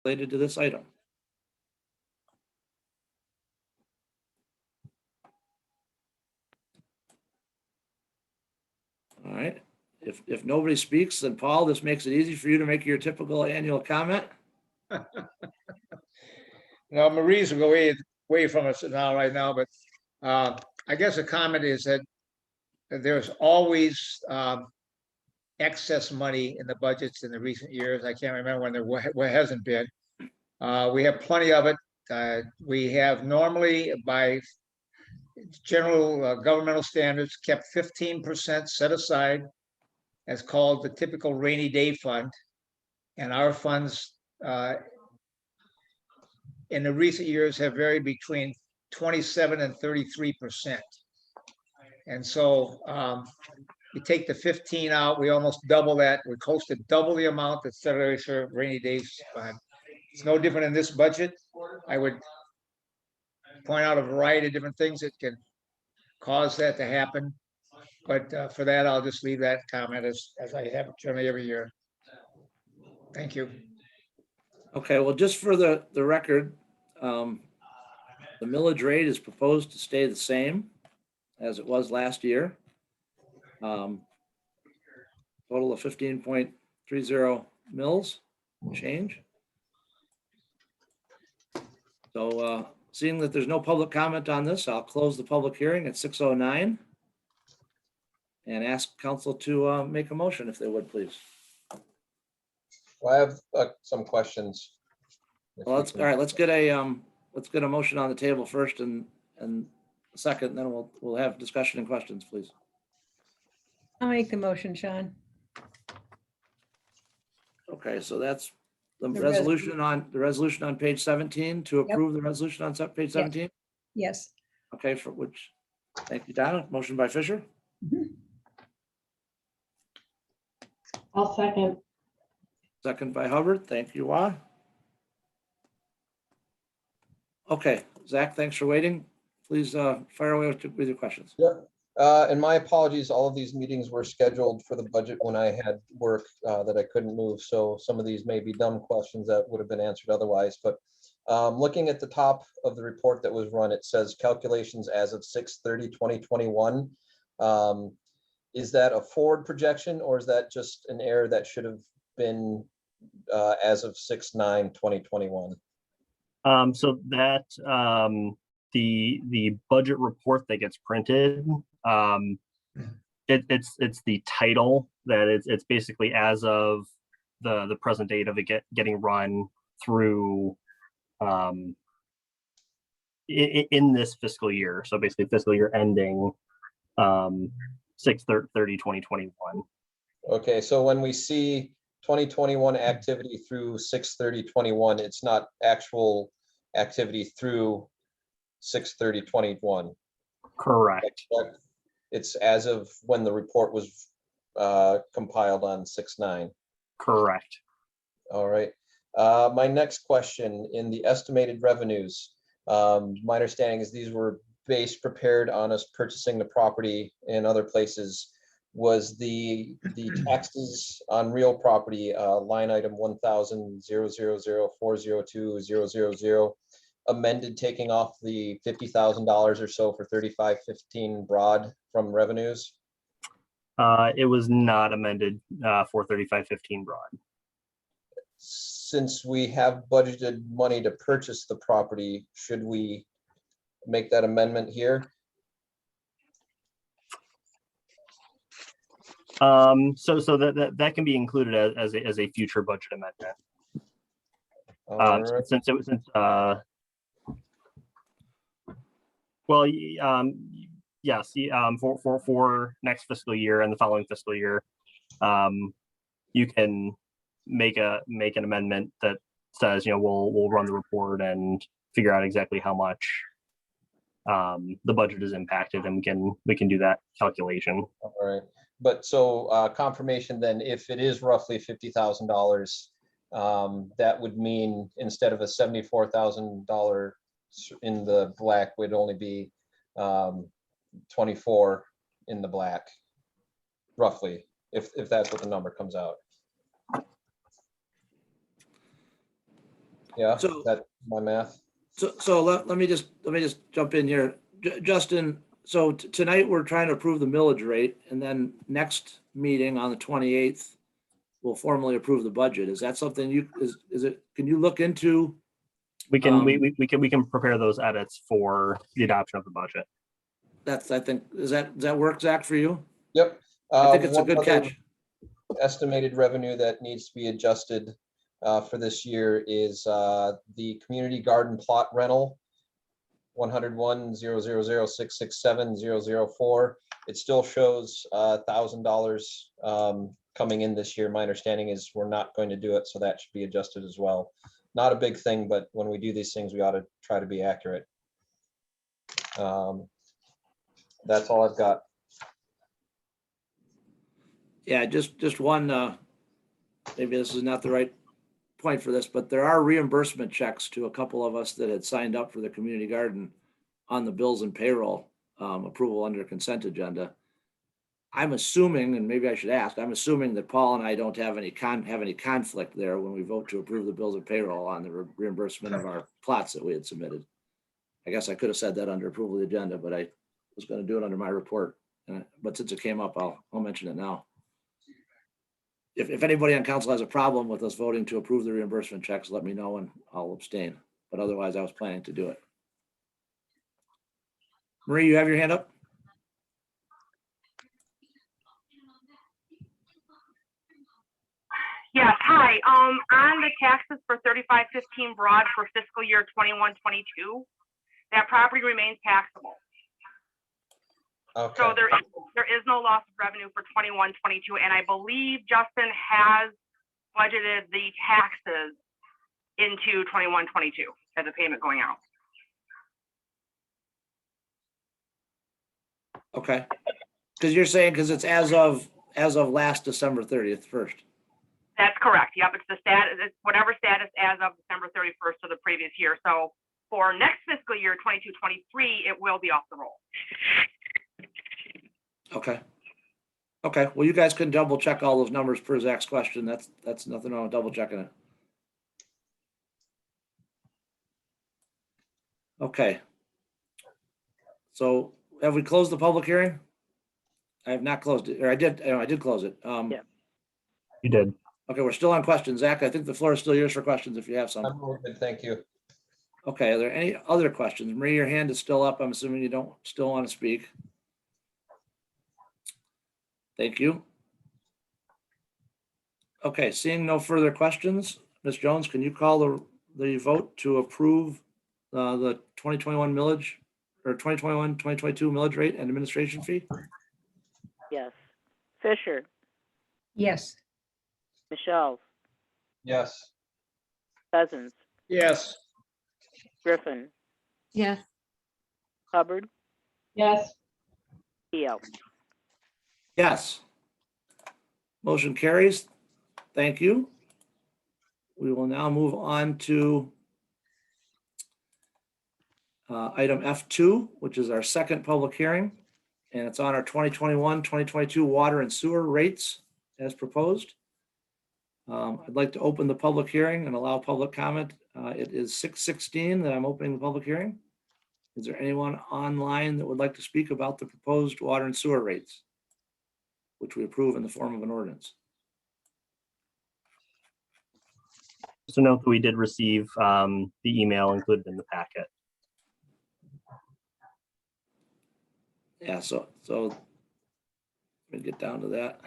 related to this item? All right, if nobody speaks, then Paul, this makes it easy for you to make your typical annual comment. No, Marie's way from us now, right now, but I guess the comment is that there's always excess money in the budgets in the recent years. I can't remember when there hasn't been. We have plenty of it. We have normally, by general governmental standards, kept 15% set aside as called the typical rainy day fund. And our funds in the recent years have varied between 27 and 33%. And so you take the 15 out, we almost double that. We're close to double the amount that's set aside for rainy days fund. It's no different in this budget. I would point out a variety of different things that can cause that to happen. But for that, I'll just leave that comment as I have generally every year. Thank you. Okay, well, just for the record, the millage rate is proposed to stay the same as it was last year. Total of 15.30 mils change. So seeing that there's no public comment on this, I'll close the public hearing at 6:09 and ask council to make a motion if they would, please. Well, I have some questions. Well, all right. Let's get a motion on the table first and a second, and then we'll have discussion and questions, please. I'll make the motion, Sean. Okay, so that's the The resolution on page 17 to approve the resolution on page 17. Yes. Okay, for which, thank you, Donna. Motion by Fisher, Mhm. I'll second. second by Hubbard. Thank you, Wah. Okay, Zach, thanks for waiting. Please fire away with your questions. Yep. And my apologies, all of these meetings were scheduled for the budget when I had work that I couldn't move. So some of these may be dumb questions that would have been answered otherwise. But looking at the top of the report that was run, it says calculations as of 6/30/2021. Is that a forward projection, or is that just an error that should have been as of 6/9/2021? So that the budget report that gets printed, it's the title that it's basically as of the present date of it getting run through in this fiscal year. So basically fiscal year ending 6/30/2021. Okay, so when we see 2021 activity through 6/30/21, it's not actual activity through 6/30/21. Correct. It's as of when the report was compiled on 6/9. Correct. All right. My next question, in the estimated revenues, my understanding is these were prepared on us purchasing the property in other places. Was the taxes on real property line item 1,000,000,402,000 amended, taking off the $50,000 or so for 3515 Broad from revenues? It was not amended for 3515 Broad. Since we have budgeted money to purchase the property, should we make that amendment here? So that can be included as a future budget amendment. Alright. Since yes, for next fiscal year and the following fiscal year, you can make an amendment that says, we'll run the report and figure out exactly how much the budget is impacted, and we can do that calculation. All right, but so confirmation then, if it is roughly $50,000, that would mean instead of a $74,000 in the black, would only be 24 in the black, roughly, if that's what the number comes out. Yeah, So- that's my math. So let me just jump in here. Justin, so tonight we're trying to approve the millage rate, and then next meeting on the 28th, we'll formally approve the budget. Is that something is it, can you look into? We can, we, Um, we can prepare those edits for the adoption of the budget. That's, I think, does that work, Zach, for you? Yep. I think it's a One good other catch. Estimated revenue that needs to be adjusted for this year is the community garden plot rental, 101,000,667,004. It still shows $1,000 coming in this year. My understanding is we're not going to do it, so that should be adjusted as well. Not a big thing, but when we do these things, we ought to try to be accurate. That's all I've got. Yeah, just one, maybe this is not the right point for this, but there are reimbursement checks to a couple of us that had signed up for the community garden on the bills and payroll approval under consent agenda. I'm assuming, and maybe I should ask, I'm assuming that Paul and I don't have any conflict there when we vote to approve the bills and payroll on the reimbursement of our plots that we had submitted. I guess I could have said that under approval of the agenda, but I was going to do it under my report. But since it came up, I'll mention it now. If anybody on council has a problem with us voting to approve the reimbursement checks, let me know and I'll abstain. But otherwise, I was planning to do it. Marie, you have your hand up? Yes, hi. On the taxes for 3515 Broad for fiscal year 21-22, that property remains taxable. Okay. So there is no loss of revenue for 21-22, and I believe Justin has budgeted the taxes into 21-22 as a payment going out. Okay. Because you're saying, because it's as of last December 30th first. That's correct. Yep, it's the status, it's whatever status as of December 31st of the previous year. So for next fiscal year 22-23, it will be off the roll. Okay. Okay, well, you guys can double check all those numbers per Zach's question. That's nothing wrong with double checking it. Okay. So have we closed the public hearing? I have not closed it, or I did close it. Yeah. You did. Okay, we're still on questions. Zach, I think the floor is still yours for questions if you have some. I'm all good, thank you. Okay, are there any other questions? Marie, your hand is still up. I'm assuming you don't still want to speak. Thank you. Okay, seeing no further questions, Ms. Jones, can you call the vote to approve the 2021 millage or 2021-2022 millage rate and administration fee? Yes. Fisher, Yes. Michelle, Yes. Cousins, Yes. Griffin, Yes. Hubbard, Yes. Keo. Yes. Motion carries. Thank you. We will now move on to item F2, which is our second public hearing. And it's on our 2021-2022 water and sewer rates as proposed. I'd like to open the public hearing and allow public comment. It is 6:16 that I'm opening the public hearing. Is there anyone online that would like to speak about the proposed water and sewer rates, which we approve in the form of an ordinance? Just a note that we did receive the email included in the packet. Yeah, so let me get down to that.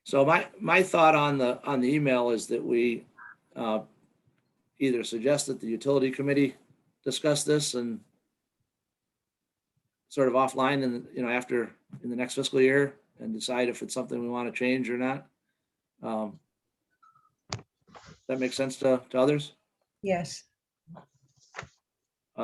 So my thought on the email is that we either suggest that the utility committee discuss this and sort of offline and, after in the next fiscal year and decide if it's something we want to change or not. That makes sense to others? Yes.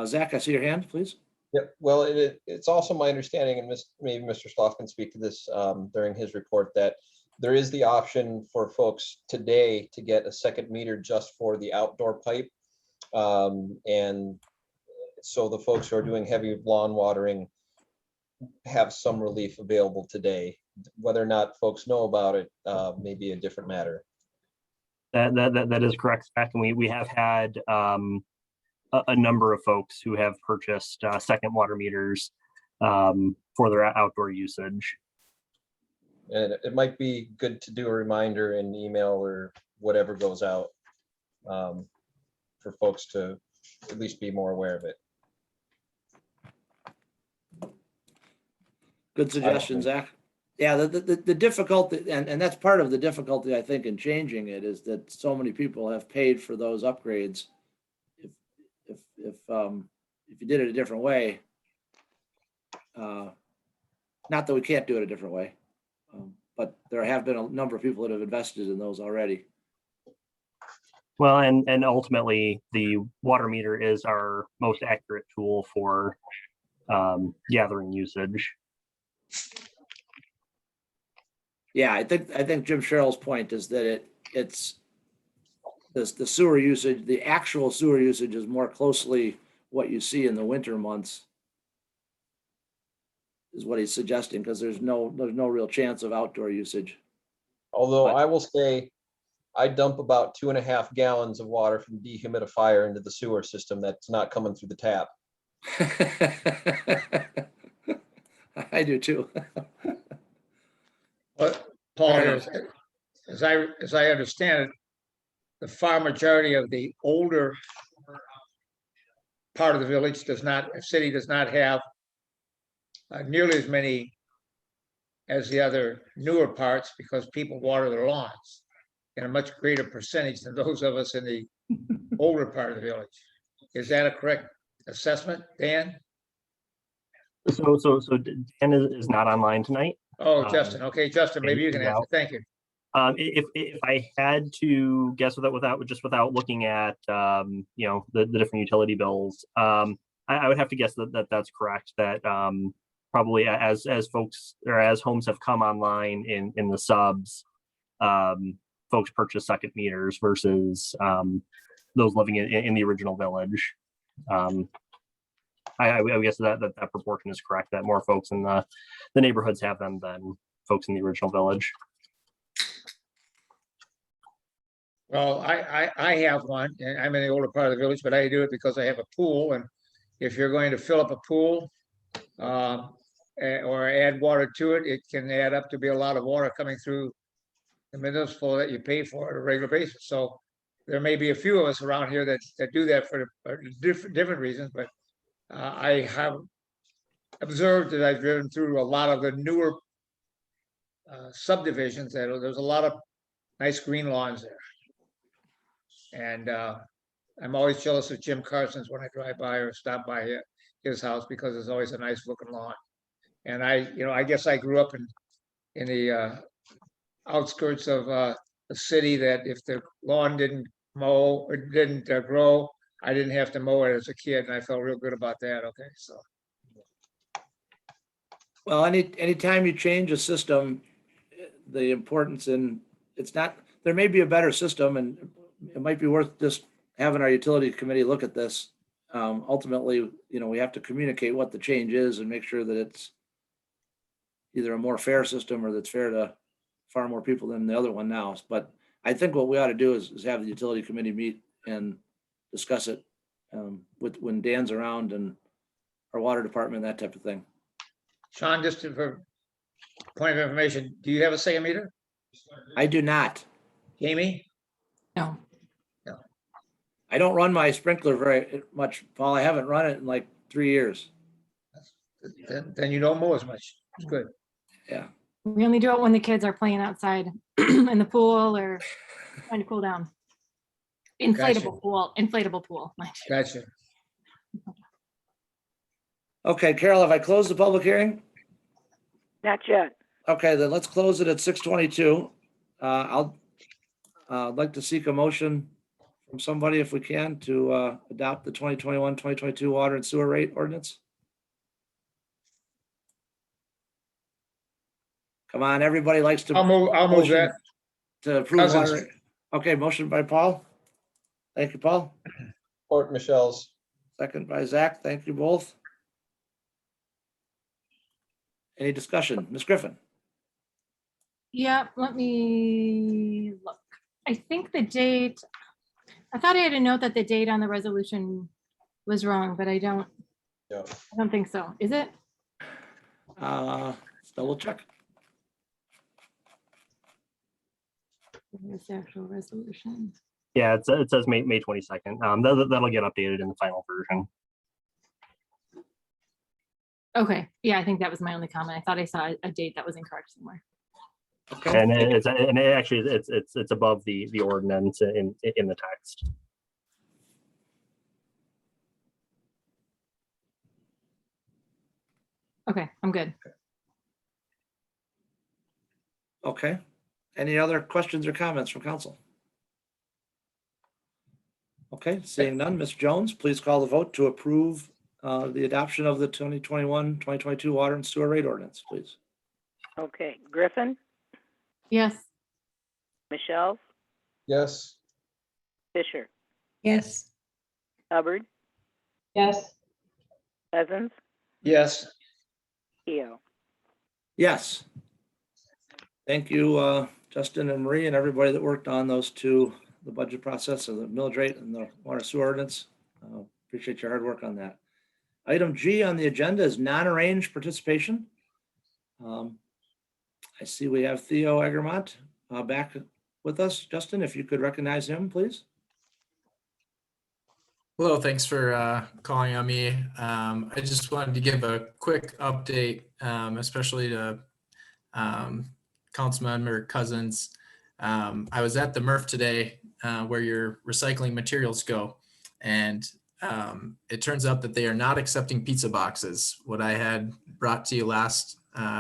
Zach, I see your hand, please. Yep, well, it's also my understanding, and maybe Mr. Sloff can speak to this during his report, that there is the option for folks today to get a second meter just for the outdoor pipe. And so the folks who are doing heavy lawn watering have some relief available today. Whether or not folks know about it may be a different matter. That is correct, Zach, and we have had a number of folks who have purchased second water meters for their outdoor usage. And it might be good to do a reminder in email or whatever goes out for folks to at least be more aware of it. Good suggestion, Zach. Yeah, the difficulty, and that's part of the difficulty, I think, in changing it is that so many people have paid for those upgrades. If you did it a different way, not that we can't do it a different way, but there have been a number of people that have invested in those already. Well, and ultimately, the water meter is our most accurate tool for gathering usage. Yeah, I think Jim Sherrill's point is that it's the sewer usage, the actual sewer usage is more closely what you see in the winter months is what he's suggesting, because there's no real chance of outdoor usage. Although But- I will say, I dump about 2.5 gallons of water from dehumidifier into the sewer system that's not coming through the tap. I do too. But Paul, Fair enough. as I understand it, the far majority of the older part of the village city does not have nearly as many as the other newer parts because people water their lawns in a much greater percentage than those of us in the older part of the village. Is that a correct assessment, Dan? So Dan is not online tonight. Oh, Justin. Okay, Justin, maybe you can yeah. answer. Thank you. If I had to guess without looking at the different utility bills, I would have to guess that that's correct. That probably as folks or as homes have come online in the subs, folks purchase second meters versus those living in the original village. I guess that proportion is correct. That more folks in the neighborhoods have them than folks in the original village. Well, I have one, and I'm in the older part of the village, but I do it because I have a pool, and if you're going to fill up a pool or add water to it, it can add up to be a lot of water coming through the municipal that you pay for on a regular basis. So there may be a few of us around here that do that for different reasons, but I have observed that I've driven through a lot of the newer subdivisions that there's a lot of nice green lawns there. And I'm always jealous of Jim Carson's when I drive by or stop by his house because it's always a nice looking lawn. And I guess I grew up in the outskirts of a city that if the lawn didn't mow or didn't grow, I didn't have to mow it as a kid, and I felt real good about that. Okay, so. Well, anytime you change a system, the importance it's not, there may be a better system and it might be worth just having our utility committee look at this. Ultimately, we have to communicate what the change is and make sure that it's either a more fair system or that's fair to far more people than the other one now. But I think what we ought to do is have the utility committee meet and discuss it when Dan's around and our water department, that type of thing. Sean, just for point of information, do you have a second meter? I do not. Amy? No. I don't run my sprinkler very much, Paul. I haven't run it in like 3 years. Then you don't mow as much. It's good. Yeah. We only do it when the kids are playing outside in the pool or trying to cool down. Inflatable pool. mind you. Gotcha. Okay, Carol, have I closed the public hearing? Not yet. Okay, then let's close it at 6:22. I'd like to seek a motion from somebody if we can to adopt the 2021-2022 water and sewer rate ordinance. Come on, everybody likes to. I'll move motion that. To approve Cousins. water. Okay, motion by Paul. Thank you, Paul. Support Michelle's. Second by Zach. Thank you both. Any discussion? Ms. Griffin? Yeah, let me look. I think the date, I thought I had a note that the date on the resolution was wrong, but I don't think so. Is it? Let's double check. Where's the actual resolution? Yeah, it says May 22nd. That'll get updated in the final version. Okay, yeah, I think that was my only comment. I thought I saw a date that was incorrect somewhere. Okay, And it's above the ordinance in the text. Okay, I'm good. okay. Any other questions or comments from council? Okay, seeing none, Ms. Jones, please call the vote to approve the adoption of the 2021-2022 water and sewer rate ordinance, please. Okay, Griffin, Yes, Michelle, Yes. Fisher, yes, Hubbard, yes, Cousins, Yes, Keo. Yes. Thank you, Justin and Marie and everybody that worked on those two, the budget process of the millage rate and the water sewer ordinance. Appreciate your hard work on that. Item G on the agenda is non-arranged participation. I see we have Theo Egermont back with us. Justin, if you could recognize him, please. Hello, thanks for calling on me. I just wanted to give a quick update, especially to Councilmember Cousins. I was at the MRF today where your recycling materials go, and it turns out that they are not accepting pizza boxes. What I had brought to you last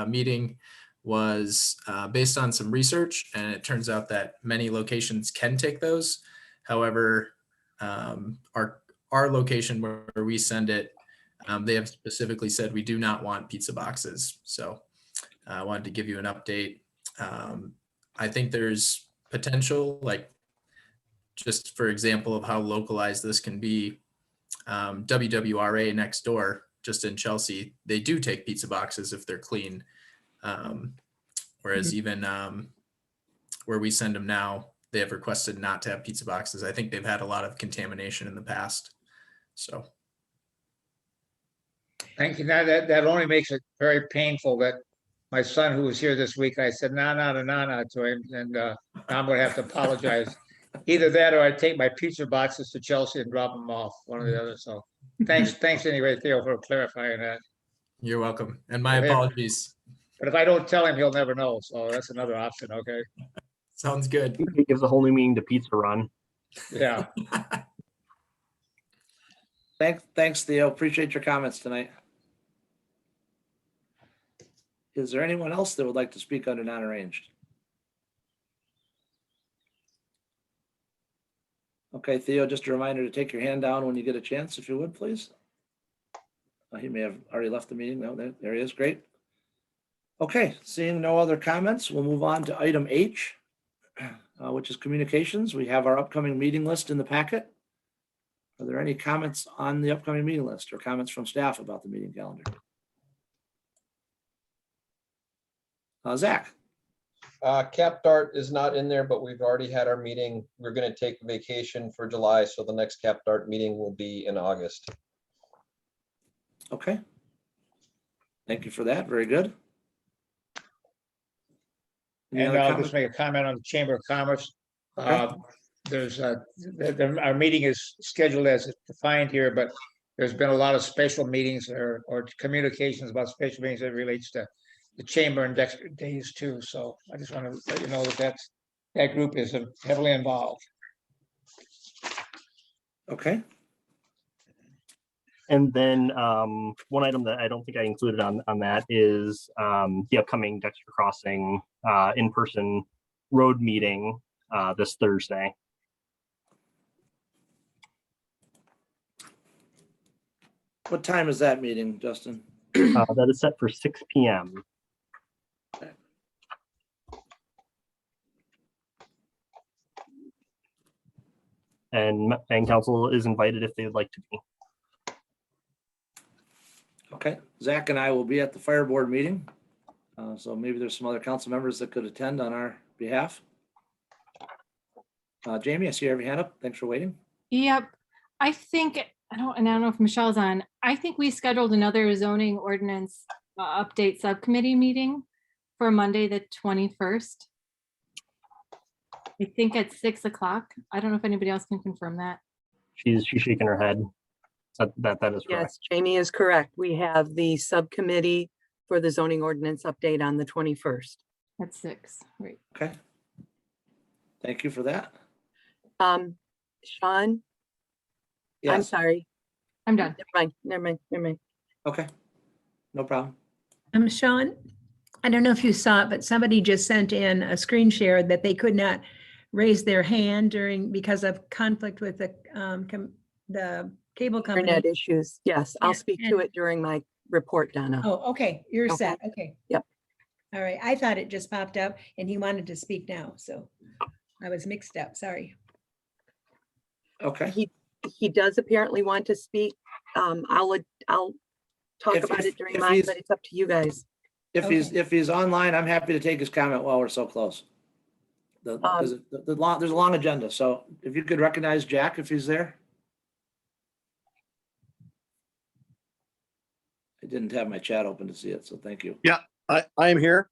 meeting was based on some research, and it turns out that many locations can take those. However, our location where we send it, they have specifically said we do not want pizza boxes. So I wanted to give you an update. I think there's potential, like just for example of how localized this can be. WWRA next door, just in Chelsea, they do take pizza boxes if they're clean. Whereas even where we send them now, they have requested not to have pizza boxes. I think they've had a lot of contamination in the past. So. thank you. Now that only makes it very painful that my son who was here this week, I said, no, to him, and now I'm gonna have to apologize. Either that or I take my pizza boxes to Chelsea and drop them off, one or the other. So thanks anyway, Theo, for clarifying that. You're welcome. And my Okay. apologies. But if I don't tell him, he'll never know. So that's another option, okay? Sounds good. It gives a whole new meaning to pizza run. Yeah. Thanks, Theo. Appreciate your comments tonight. Is there anyone else that would like to speak under non-arranged? Okay, Theo, just a reminder to take your hand down when you get a chance, if you would, please. He may have already left the meeting. No, there he is. Great. Okay, seeing no other comments, we'll move on to item H, which is communications. We have our upcoming meeting list in the packet. Are there any comments on the upcoming meeting list or comments from staff about the meeting calendar? Zach? Cap Dart is not in there, but we've already had our meeting. We're going to take vacation for July, so the next Cap Dart meeting will be in August. Okay. Thank you for that. Very good. Any And other I'll comments? just make a comment on the Chamber of Commerce. Okay. There's our meeting is scheduled as defined here, but there's been a lot of special meetings or communications about special meetings that relates to the Chamber and Dexter Days too. So I just want to let you know that that group is heavily involved. Okay. And then one item that I don't think I included on that is the upcoming Dexter Crossing in-person road meeting this Thursday. What time is that meeting, Justin? That is set for 6 p.m. And council is invited if they would like to be. Okay, Zach and I will be at the fire board meeting. So maybe there's some other council members that could attend on our behalf. Jamie, I see you have your hand up. Thanks for waiting. Yep. I don't know if Michelle's on. I think we scheduled another zoning ordinance update subcommittee meeting for Monday, the 21st. I think at 6 o'clock. I don't know if anybody else can confirm that. She's shaking her head. That is correct. Yes, Jamie is correct. We have the subcommittee for the zoning ordinance update on the 21st. At 6, right. Okay. Thank you for that. Sean, I'm Yes, sorry. I'm done. Never mind. okay. No problem. Sean, I don't know if you saw it, but somebody just sent in a screen share that they could not raise their hand because of conflict with the cable company. Internet issues. Yes, I'll Yeah, speak to and- it during my report, Donna. Oh, okay, you're Okay. set, okay. Yep. All right, I thought it just popped up and he wanted to speak now, so I was mixed up, sorry. Okay. He does apparently want to speak. I'll talk If- about if- it during if mine, he's- but it's up to you guys. If he's online, I'm happy to take his comment while we're so close. There's a long agenda, so if you could recognize Jack if he's there. I didn't have my chat open to see it, so thank you. I am here.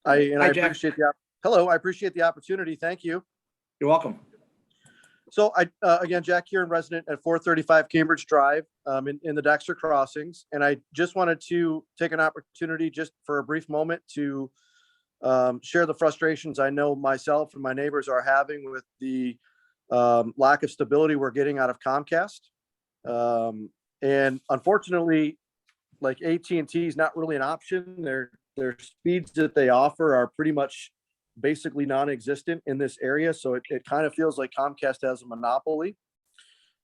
I Hi, Jack. appreciate hello, I appreciate the opportunity. Thank you. You're welcome. So again, Jack here, resident at 435 Cambridge Drive, in the Dexter Crossings. And I just wanted to take an opportunity just for a brief moment to share the frustrations I know myself and my neighbors are having with the lack of stability we're getting out of Comcast. And unfortunately, like AT&T is not really an option. Their speeds that they offer are pretty much basically non-existent in this area. So it kind of feels like Comcast has a monopoly.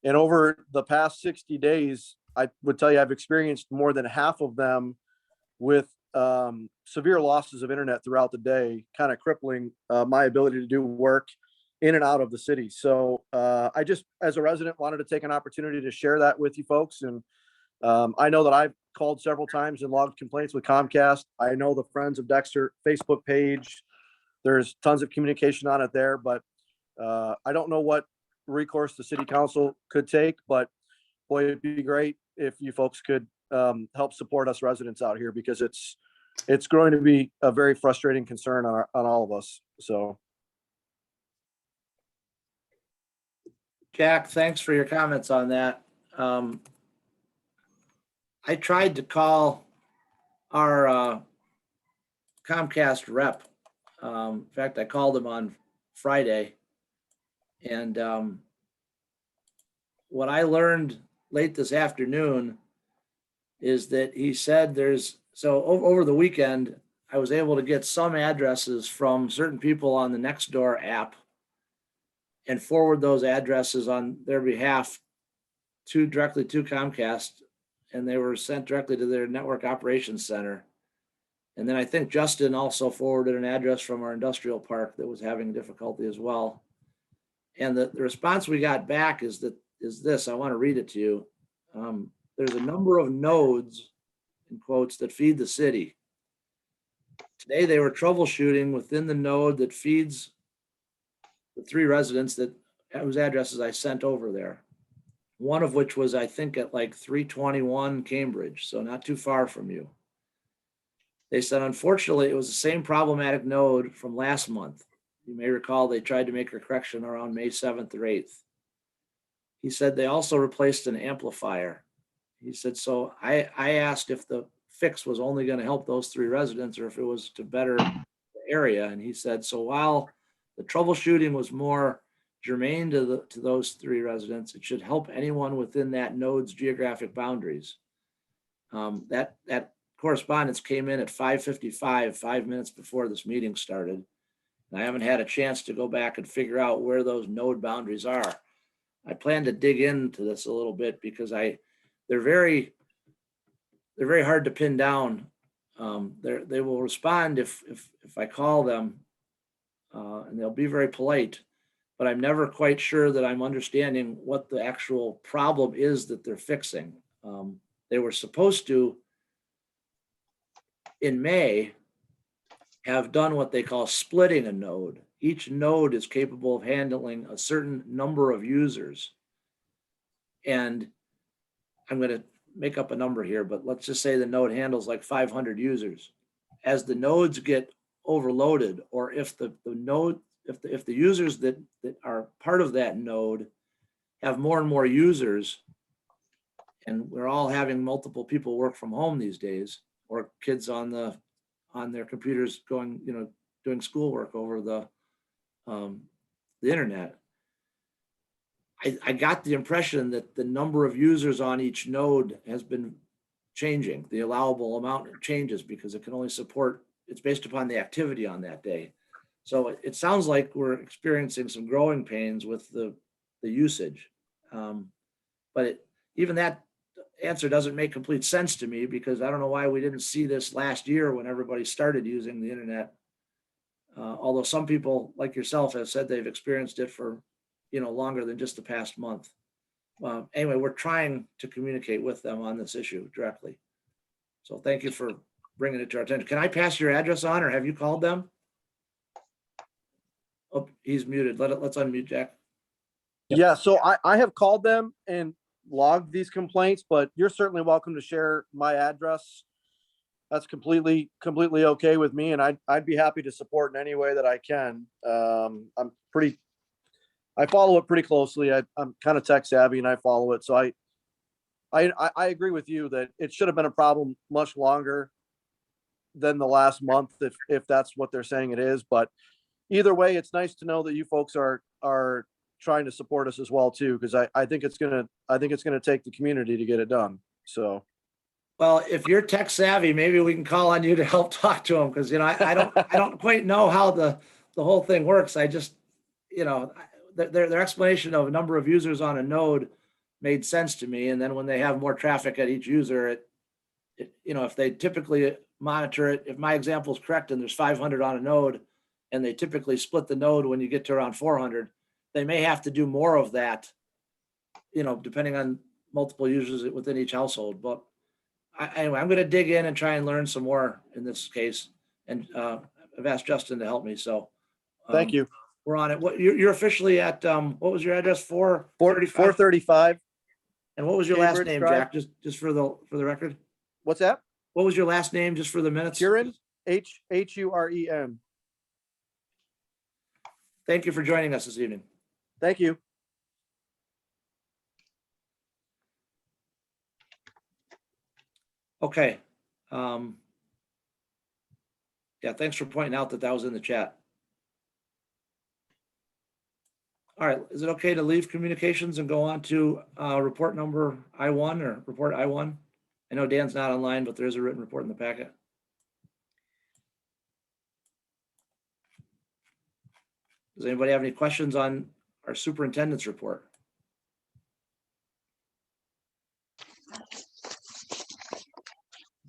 And over the past 60 days, I would tell you, I've experienced more than half of them with severe losses of internet throughout the day, kind of crippling my ability to do work in and out of the city. So I just, as a resident, wanted to take an opportunity to share that with you folks. And I know that I've called several times and logged complaints with Comcast. I know the Friends of Dexter Facebook page. There's tons of communication on it there, but I don't know what recourse the city council could take, but boy, it'd be great if you folks could help support us residents out here, because it's growing to be a very frustrating concern on all of us. So. Jack, thanks for your comments on that. I tried to call our Comcast rep. In fact, I called him on Friday. And what I learned late this afternoon is that he said over the weekend, I was able to get some addresses from certain people on the Nextdoor app and forward those addresses on their behalf directly to Comcast, and they were sent directly to their network operations center. And then I think Justin also forwarded an address from our industrial park that was having difficulty as well. And the response we got back is this. I want to read it to you. There's a number of nodes, in quotes, that feed the city. Today they were troubleshooting within the node that feeds the 3 residents whose addresses I sent over there. One of which was, I think, at like 321 Cambridge, so not too far from you. They said, unfortunately, it was the same problematic node from last month. You may recall they tried to make a correction around May 7th or 8th. He said they also replaced an amplifier. He said, so I asked if the fix was only going to help those 3 residents or if it was to better the area. And he said, so while the troubleshooting was more germane to those 3 residents, it should help anyone within that node's geographic boundaries. That correspondence came in at 5:55, 5 minutes before this meeting started. And I haven't had a chance to go back and figure out where those node boundaries are. I plan to dig into this a little bit because they're very hard to pin down. They will respond if I call them, and they'll be very polite, but I'm never quite sure that I'm understanding what the actual problem is that they're fixing. They were supposed to, in May, have done what they call splitting a node. each node is capable of handling a certain number of users. And I'm going to make up a number here, but let's just say the node handles like 500 users. As the nodes get overloaded, or if the users that are part of that node have more and more users, and we're all having multiple people work from home these days, or kids on their computers going, doing schoolwork over the internet. I got the impression that the number of users on each node has been changing. The allowable amount changes because it can only support, it's based upon the activity on that day. So it sounds like we're experiencing some growing pains with the usage. But even that answer doesn't make complete sense to me, because I don't know why we didn't see this last year when everybody started using the internet. Although some people like yourself have said they've experienced it for longer than just the past month. Anyway, we're trying to communicate with them on this issue directly. So thank you for bringing it to our attention. Can I pass your address on, or have you called them? Oh, he's muted. Let's unmute Jack. Yeah, so I have called them and logged these complaints, but you're certainly welcome to share my address. That's completely okay with me, and I'd be happy to support in any way that I can. I follow it pretty closely. I'm kind of tech savvy and I follow it. So I agree with you that it should have been a problem much longer than the last month, if that's what they're saying it is. But either way, it's nice to know that you folks are trying to support us as well too, because I think it's gonna take the community to get it done. So. Well, if you're tech savvy, maybe we can call on you to help talk to them, because I don't quite know how the whole thing works. I just their explanation of a number of users on a node made sense to me, and then when they have more traffic at each user, if they typically monitor it, if my example is correct, and there's 500 on a node, and they typically split the node when you get to around 400, they may have to do more of that, depending on multiple users within each household. But anyway, I'm going to dig in and try and learn some more in this case. And I've asked Justin to help me. So thank you. We're on it. What you're officially at? What was your address? 435. And what was your last Cambridge name, Drive. Jack? Just for the record. What's that? What was your last name, just for the minutes? Huren, Huren. Thank you for joining us this evening. Thank you. Okay. Yeah, thanks for pointing out that was in the chat. All right, is it okay to leave communications and go on to report number I1, or report I1? I know Dan's not online, but there is a written report in the packet. Does anybody have any questions on our superintendent's report?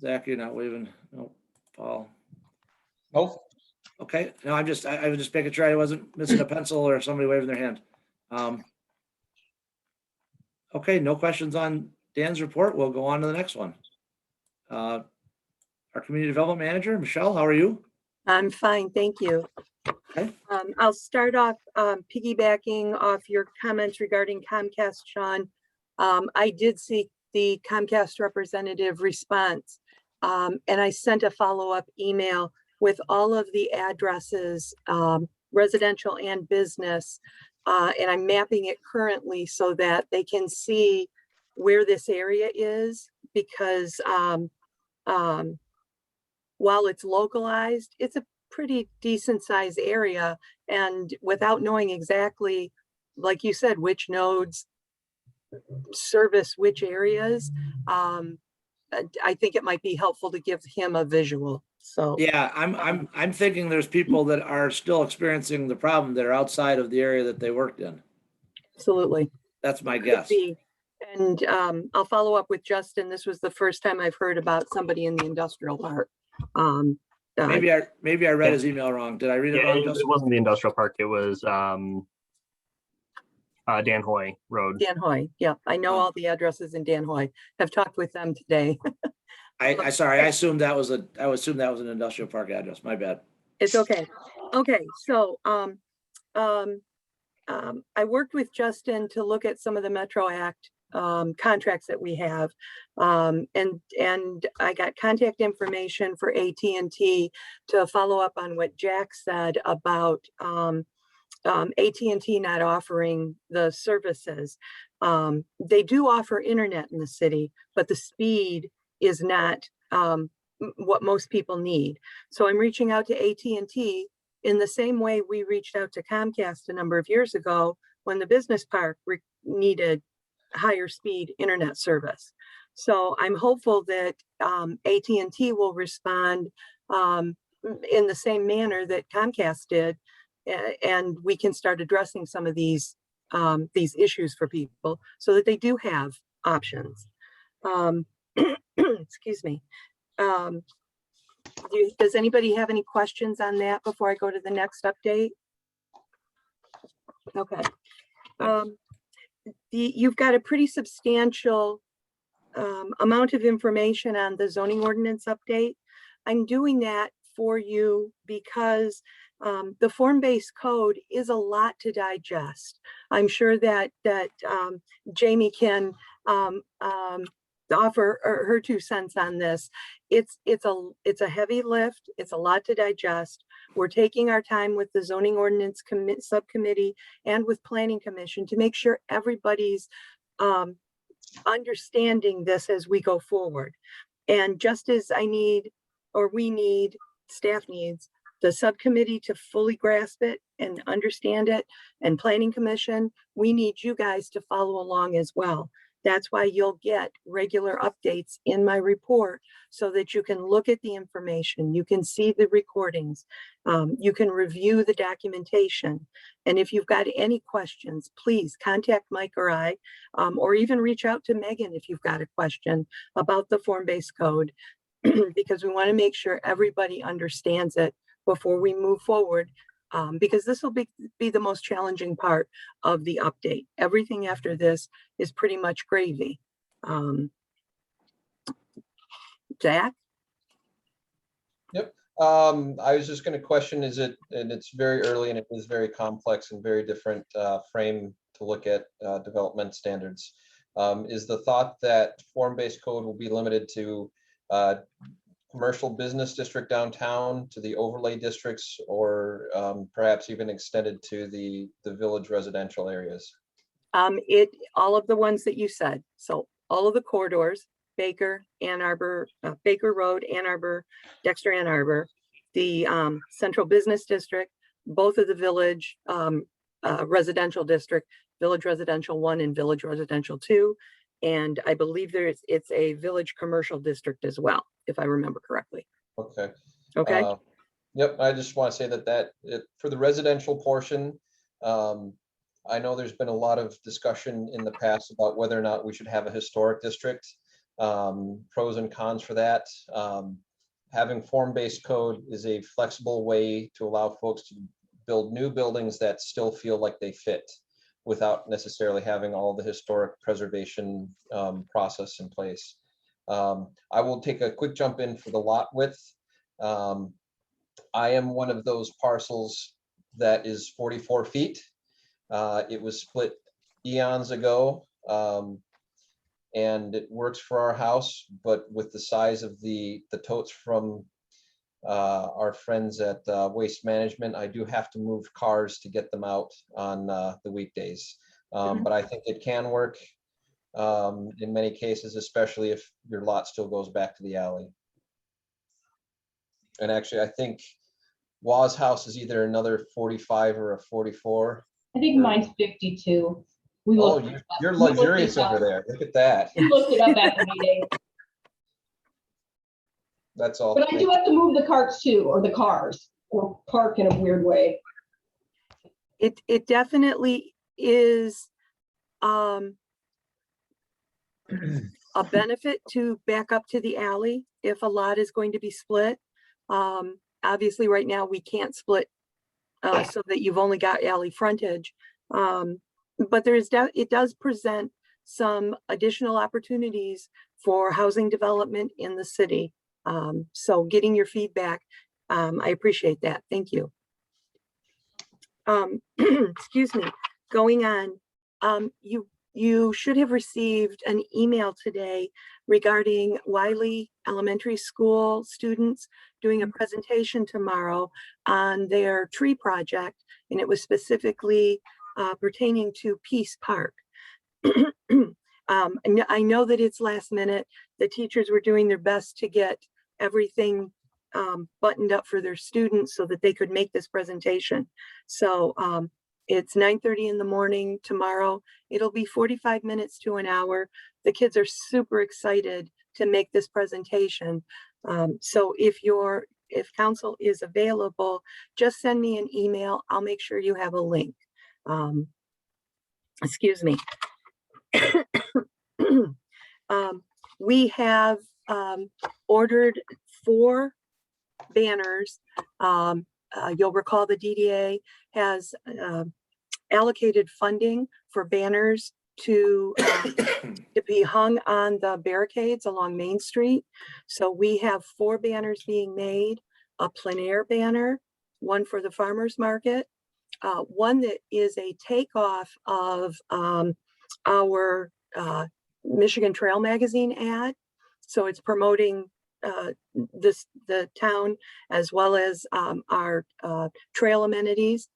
Zach, you're not waving. No, Paul. Nope. Okay, no, I was just making sure I wasn't missing a pencil or somebody waving their hand. Okay, no questions on Dan's report. We'll go on to the next one. Our community development manager, Michelle, how are you? I'm fine, thank you. Okay. I'll start off piggybacking off your comments regarding Comcast, Sean. I did see the Comcast representative response, and I sent a follow-up email with all of the addresses, residential and business, and I'm mapping it currently so that they can see where this area is, because while it's localized, it's a pretty decent sized area, and without knowing exactly, like you said, which nodes service which areas, I think it might be helpful to give him a visual. So Yeah, I'm thinking there's people that are still experiencing the problem that are outside of the area that they worked in. absolutely. That's my Could guess. be. And I'll follow up with Justin. This was the first time I've heard about somebody in the industrial park. Maybe I read his email wrong. Did I read it Yeah, wrong, it Justin? wasn't the industrial park. It was Dan Hoy Road. Dan Hoy. Yeah, I know all the addresses in Dan Hoy. I've talked with them today. Sorry, I assumed that was an industrial park address. My bad. It's okay. Okay, so I worked with Justin to look at some of the Metro Act contracts that we have. And I got contact information for AT&T to follow up on what Jack said about AT&T not offering the services. They do offer internet in the city, but the speed is not what most people need. So I'm reaching out to AT&T in the same way we reached out to Comcast a number of years ago when the business park needed higher speed internet service. So I'm hopeful that AT&T will respond in the same manner that Comcast did, and we can start addressing some of these issues for people so that they do have options. Excuse me. Does anybody have any questions on that before I go to the next update? Okay. You've got a pretty substantial amount of information on the zoning ordinance update. I'm doing that for you because the form-based code is a lot to digest. I'm sure that Jamie can offer her 2 cents on this. It's a heavy lift. It's a lot to digest. We're taking our time with the zoning ordinance subcommittee and with planning commission to make sure everybody's understanding this as we go forward. And just as staff needs the subcommittee to fully grasp it and understand it, and planning commission, we need you guys to follow along as well. That's why you'll get regular updates in my report so that you can look at the information, you can see the recordings, you can review the documentation. And if you've got any questions, please contact Mike or I, or even reach out to Megan if you've got a question about the form-based code, because we want to make sure everybody understands it before we move forward. Because this will be the most challenging part of the update. Everything after this is pretty much gravy. Jack? Yep. I was just going to question, and it's very early and it is very complex and very different frame to look at development standards. Is the thought that form-based code will be limited to commercial business district downtown, to the overlay districts, or perhaps even extended to the village residential areas? All of the ones that you said. So all of the corridors, Baker, Ann Arbor, Baker Road, Ann Arbor, Dexter, Ann Arbor, the central business district, both of the village residential district, village residential 1 and village residential 2. And I believe it's a village commercial district as well, if I remember correctly. Okay. Okay. Yep. I just want to say that for the residential portion, I know there's been a lot of discussion in the past about whether or not we should have a historic district, pros and cons for that. Having form-based code is a flexible way to allow folks to build new buildings that still feel like they fit, without necessarily having all the historic preservation process in place. I will take a quick jump in for the lot width. I am one of those parcels that is 44 feet. It was split eons ago, and it works for our house, but with the size of the totes from our friends at Waste Management, I do have to move cars to get them out on the weekdays. But I think it can work in many cases, especially if your lot still goes back to the alley. And actually, I think Waz house is either another 45 or a 44. I think mine's 52. Oh, you're luxurious over there. Look at that. We looked it up at the meeting. That's all. But I do have to move the carts too, or the cars, or park in a weird way. It definitely is a benefit to back up to the alley if a lot is going to be split. Obviously, right now we can't split so that you've only got alley frontage. But it does present some additional opportunities for housing development in the city. So getting your feedback, I appreciate that. Thank you. excuse me, going on, you should have received an email today regarding Wiley Elementary School students doing a presentation tomorrow on their tree project, and it was specifically pertaining to Peace Park. I know that it's last minute. The teachers were doing their best to get everything buttoned up for their students so that they could make this presentation. So it's 9:30 in the morning tomorrow. It'll be 45 minutes to an hour. The kids are super excited to make this presentation. So if council is available, just send me an email. I'll make sure you have a link. Excuse me. We have ordered 4 banners. You'll recall the DDA has allocated funding for banners to be hung on the barricades along Main Street. So we have 4 banners being made, a plein air banner, one for the farmer's market, one that is a takeoff of our Michigan Trail Magazine ad. So it's promoting the town as well as our trail amenities.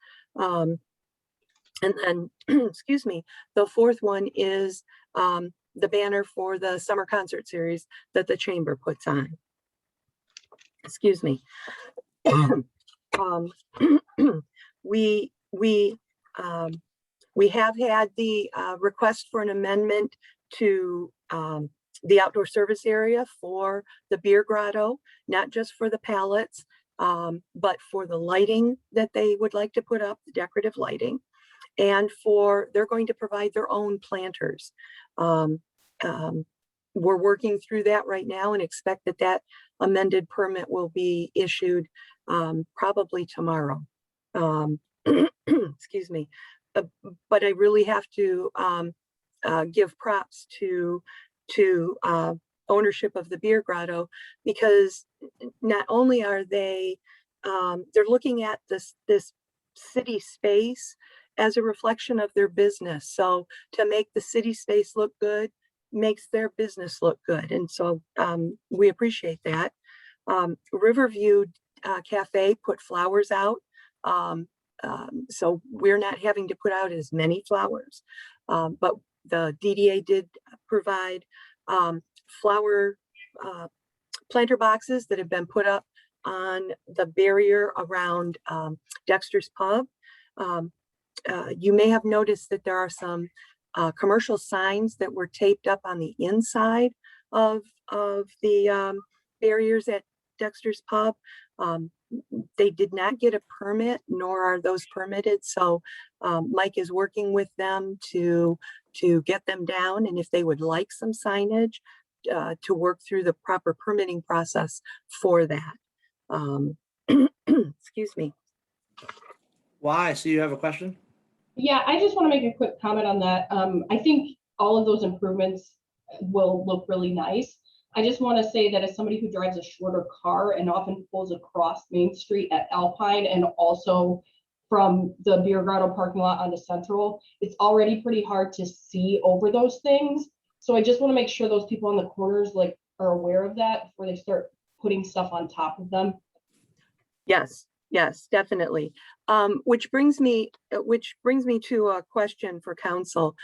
And then, excuse me, the 4th one is the banner for the summer concert series that the chamber puts on. Excuse me. We have had the request for an amendment to the outdoor service area for the beer grotto, not just for the pallets, but for the lighting that they would like to put up, the decorative lighting, and they're going to provide their own planters. We're working through that right now and expect that amended permit will be issued probably tomorrow. Excuse me. But I really have to give props to ownership of the beer grotto, because not only are they're looking at this city space as a reflection of their business. So to make the city space look good makes their business look good. And so we appreciate that. Riverview Cafe put flowers out. So we're not having to put out as many flowers, but the DDA did provide flower planter boxes that have been put up on the barrier around Dexter's Pub. You may have noticed that there are some commercial signs that were taped up on the inside of the barriers at Dexter's Pub. They did not get a permit, nor are those permitted. So Mike is working with them to get them down, and if they would like some signage, to work through the proper permitting process for that. Excuse me. Why? So you have a question? Yeah, I just want to make a quick comment on that. I think all of those improvements will look really nice. I just want to say that as somebody who drives a shorter car and often pulls across Main Street at Alpine and also from the Beer Grotto parking lot onto Central, it's already pretty hard to see over those things. So I just want to make sure those people on the corners are aware of that before they start putting stuff on top of them. Yes, definitely. Which brings me to a question for council.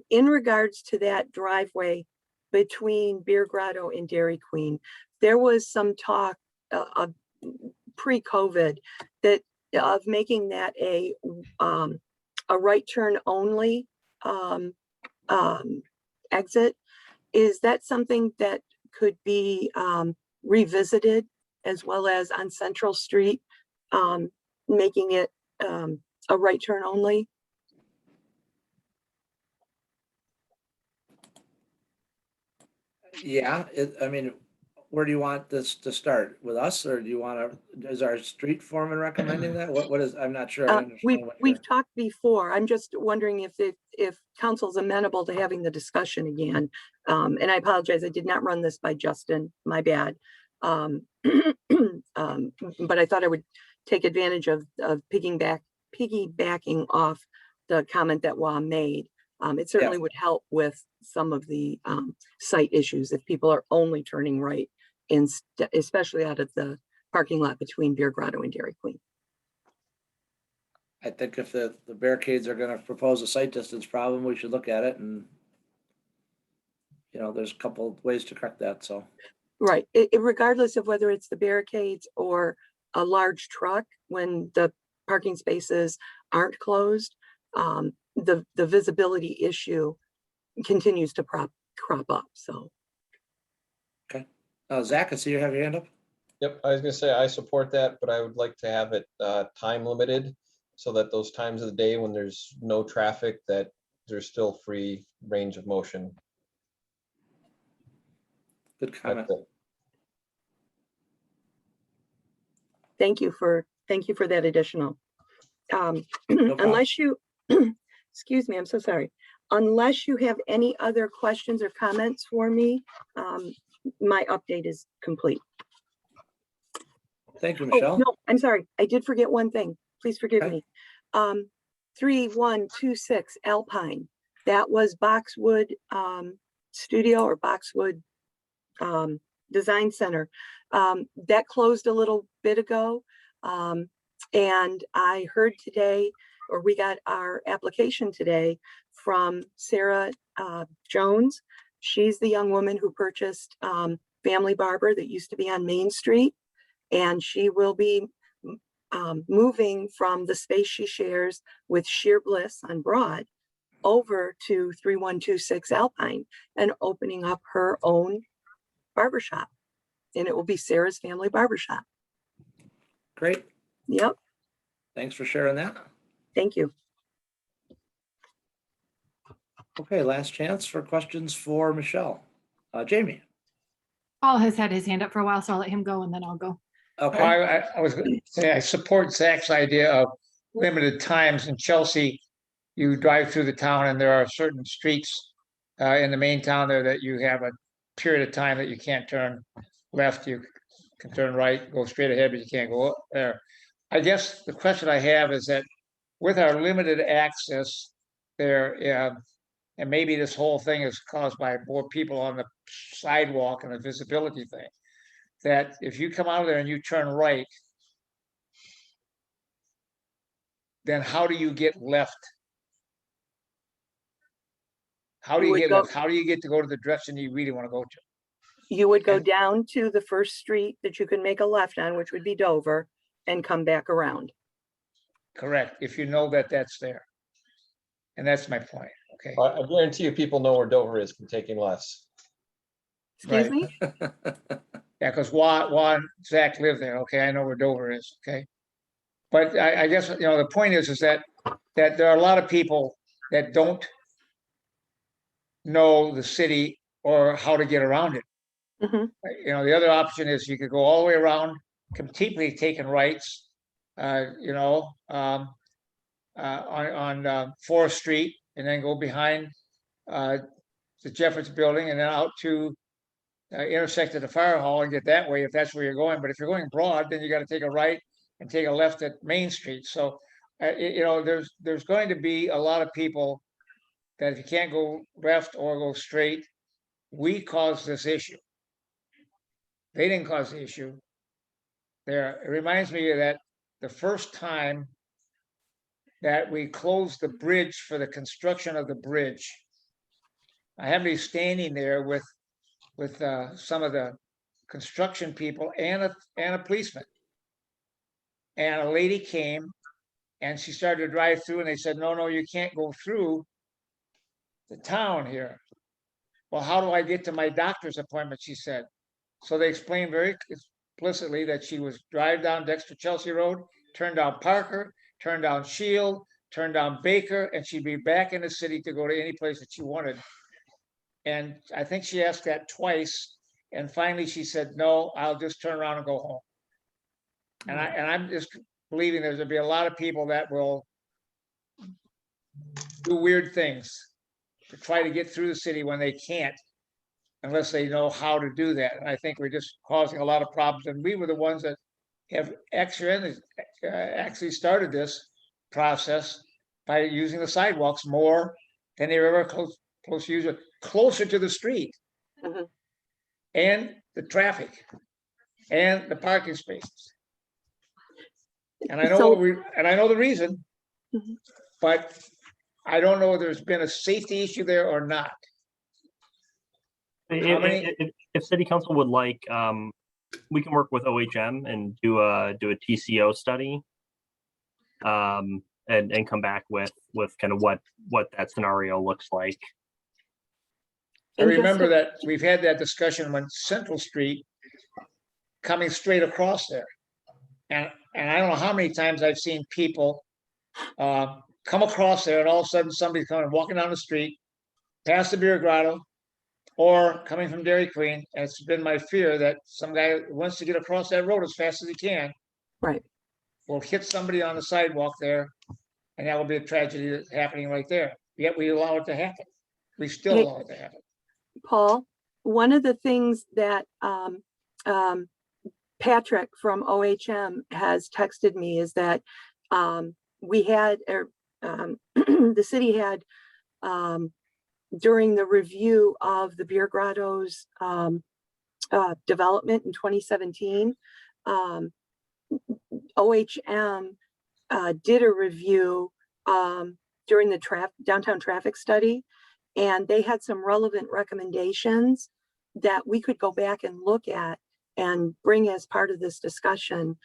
In regards to that driveway between Beer Grotto and Dairy Queen, there was some talk pre-COVID of making that a right turn only exit. Is that something that could be revisited, as well as on Central Street, making it a right turn only? Yeah, I mean, where do you want this to start? With us, or do you want to, is our street foreman recommending that? What is, I'm not sure. I understand what We've talked before. I'm just wondering if council's amenable to having the discussion again. And I apologize, I did not run this by Justin, my bad. But I thought I would take advantage of piggybacking off the comment that Juan made, it certainly would help with some of the site issues if people are only turning right, especially out of the parking lot between Beer Grotto and Dairy Queen. I think if the barricades are gonna propose a sight distance problem, we should look at it and, you know, there's a couple ways to correct that, so. Right, regardless of whether it's the barricades or a large truck, when the parking spaces aren't closed, the visibility issue continues to crop up, so. Zach, I see you have your hand up. Yep, I was gonna say, I support that, but I would like to have it time limited so that those times of the day when there's no traffic, that there's still free range of motion. Good comment. That's it. Thank you for that additional. problem. Unless you, excuse me, I'm so sorry. Unless you have any other questions or comments for me, my update is complete. Thank you, Oh, Michelle. no, I'm sorry. I did forget one thing. Please forgive Okay. me. 3126 Alpine. That was Boxwood Studio or Boxwood Design Center. That closed a little bit ago. And I heard today, or we got our application today from Sarah Jones. She's the young woman who purchased Family Barber that used to be on Main Street. And she will be moving from the space she shares with Sheer Bliss on Broad over to 3126 Alpine and opening up her own barbershop. And it will be Sarah's Family Barbershop. Great. Yep. Thanks for sharing that. Thank you. Okay, last chance for questions for Michelle. Jamie. Paul has had his hand up for a while, so I'll let him go and then I'll go. Okay, I was going to say, I support Zach's idea of limited times. In Chelsea, you drive through the town and there are certain streets in the main town there that you have a period of time that you can't turn left, you can turn right, go straight ahead, but you can't go up there. I guess the question I have is that with our limited access there, and maybe this whole thing is caused by more people on the sidewalk and the visibility thing, that if you come out of there and you turn right, then how do you get left? How do You you would get go- left? How do you get to go to the direction you really want to go to? You would go And- down to the first street that you can make a left on, which would be Dover, and come back around. Correct, if you know that that's there. And that's my point, okay? I guarantee you, people know where Dover is from taking less. Excuse Right. me? Yeah, because Juan, Zach lived there, okay, I know where Dover is, okay? But I guess, you know, the point is that there are a lot of people that don't know the city or how to get around it. Mhm. You know, the other option is you could go all the way around, completely taking rights, on 4th Street, and then go behind the Jeffords Building and then out to intersect at the fire hall and get that way if that's where you're going. But if you're going Broad, then you got to take a right and take a left at Main Street. So, there's going to be a lot of people that if you can't go left or go straight, we caused this issue. They didn't cause the issue. It reminds me of that the first time that we closed the bridge for the construction of the bridge. I happened to be standing there with some of the construction people and a policeman. And a lady came and she started to drive through and they said, no, you can't go through the town here. Well, how do I get to my doctor's appointment? She said. So they explained very explicitly that she was drive down Dexter Chelsea Road, turn down Parker, turn down Shield, turn down Baker, and she'd be back in the city to go to any place that she wanted. And I think she asked that twice. And finally she said, no, I'll just turn around and go home. And I'm just believing there's gonna be a lot of people that will do weird things to try to get through the city when they can't, unless they know how to do that. And I think we're just causing a lot of problems. And we were the ones that have actually started this process by using the sidewalks more than they were ever closer to the street. Mhm. And the traffic and the parking spaces. And I know So- I know the reason, Mhm. but I don't know if there's been a safety issue there or not. How many- If city council would like, we can work with OHM and do a TCO study. And come back with kind of what that scenario looks like. I And just remember to- that we've had that discussion when Central Street coming straight across there. And I don't know how many times I've seen people come across there and all of a sudden somebody's coming, walking down the street, past the Beer Grotto, or coming from Dairy Queen. And it's been my fear that some guy who wants to get across that road as fast as he can Right. will hit somebody on the sidewalk there, and that will be a tragedy that's happening right there. Yet we allow it to happen. We still Hey. allow it to happen. Paul, one of the things that Patrick from OHM has texted me is that we had, the city had, during the review of the Beer Grotto's development in 2017, OHM did a review during the downtown traffic study, and they had some relevant recommendations that we could go back and look at and bring as part of this discussion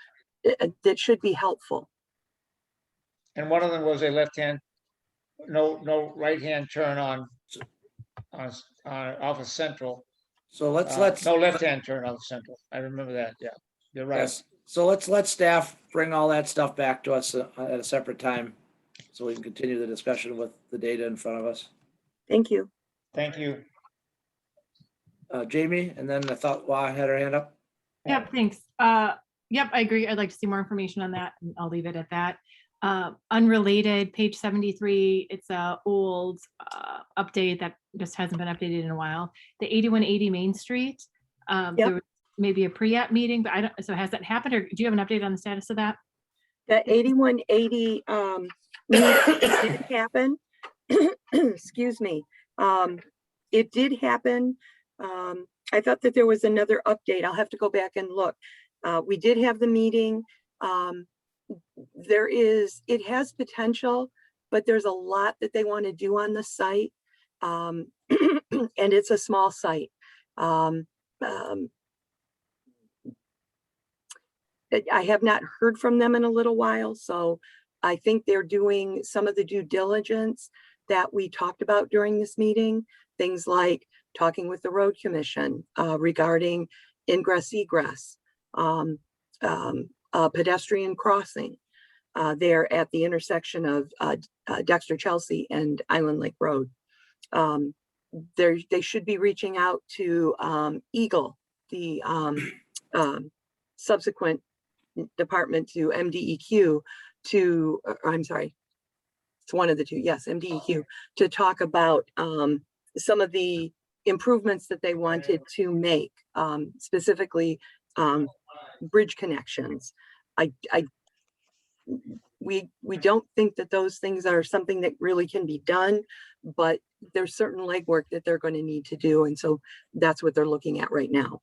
that should be helpful. And one of them was a left-hand, no right-hand turn on off of Central. So let's, No left-hand turn on Central. I remember that, yeah. You're right. yes. So let's let staff bring all that stuff back to us at a separate time, so we can continue the discussion with the data in front of us. Thank you. Thank you. Jamie, and then I thought Wah had her hand up. Yep, thanks. Yep, I agree. I'd like to see more information on that, and I'll leave it at that. Unrelated, page 73, it's a old update that just hasn't been updated in a while. The 8180 Main Street, there was maybe a pre-app meeting, but I don't, so has that happened, or do you have an update on the status of that? The 8180 meeting did happen. Excuse me. It did happen. I thought that there was another update. I'll have to go back and look. We did have the meeting. It has potential, but there's a lot that they want to do on the site. And it's a small site. I have not heard from them in a little while, so I think they're doing some of the due diligence that we talked about during this meeting. Things like talking with the road commission regarding ingress egress, pedestrian crossing there at the intersection of Dexter Chelsea and Island Lake Road. They should be reaching out to Eagle, the subsequent department to MDEQ I'm sorry, it's one of the two, yes, MDEQ, to talk about some of the improvements that they wanted to make, specifically bridge connections. We don't think that those things are something that really can be done, but there's certain legwork that they're going to need to do. And so that's what they're looking at right now,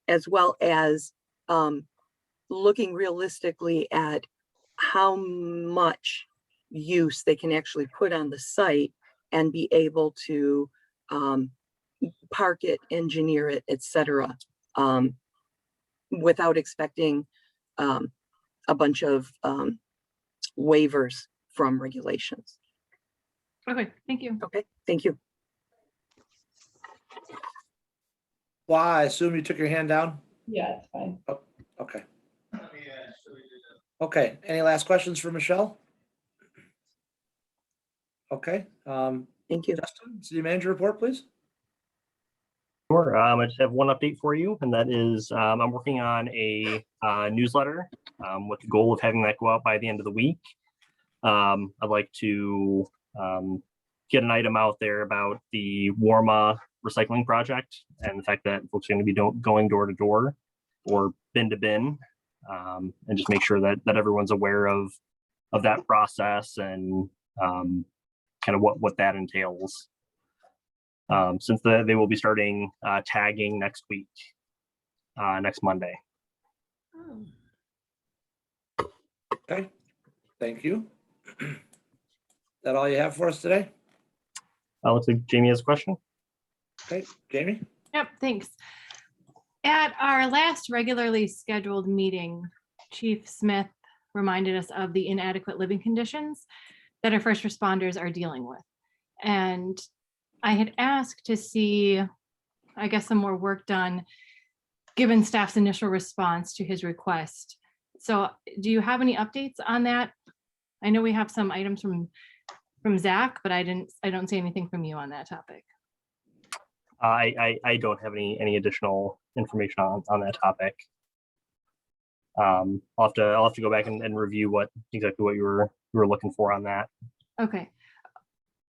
as well as looking realistically at how much use they can actually put on the site and be able to park it, engineer it, etc., without expecting a bunch of waivers from regulations. Okay, thank you. Okay, thank you. Wah, I assume you took your hand down? Yeah, it's fine. Okay. Okay, any last questions for Michelle? Okay, Thank you. Justin, city manager report, please. Sure. I just have one update for you, and that is I'm working on a newsletter with the goal of having that go out by the end of the week. I'd like to get an item out there about the Warma recycling project and the fact that folks are going to be going door to door or bin to bin, and just make sure that everyone's aware of that process and kind of what that entails. Since they will be starting tagging next week, next Monday. Okay, thank you. That all you have for us today? Looks like Jamie has a question. Okay, Jamie? Yep, thanks. At our last regularly scheduled meeting, Chief Smith reminded us of the inadequate living conditions that our first responders are dealing with. And I had asked to see, I guess, some more work done, given staff's initial response to his request. So do you have any updates on that? I know we have some items from Zach, but I don't see anything from you on that topic. I don't have any additional information on that topic. I'll have to go back and review exactly what you were looking for on that. Okay.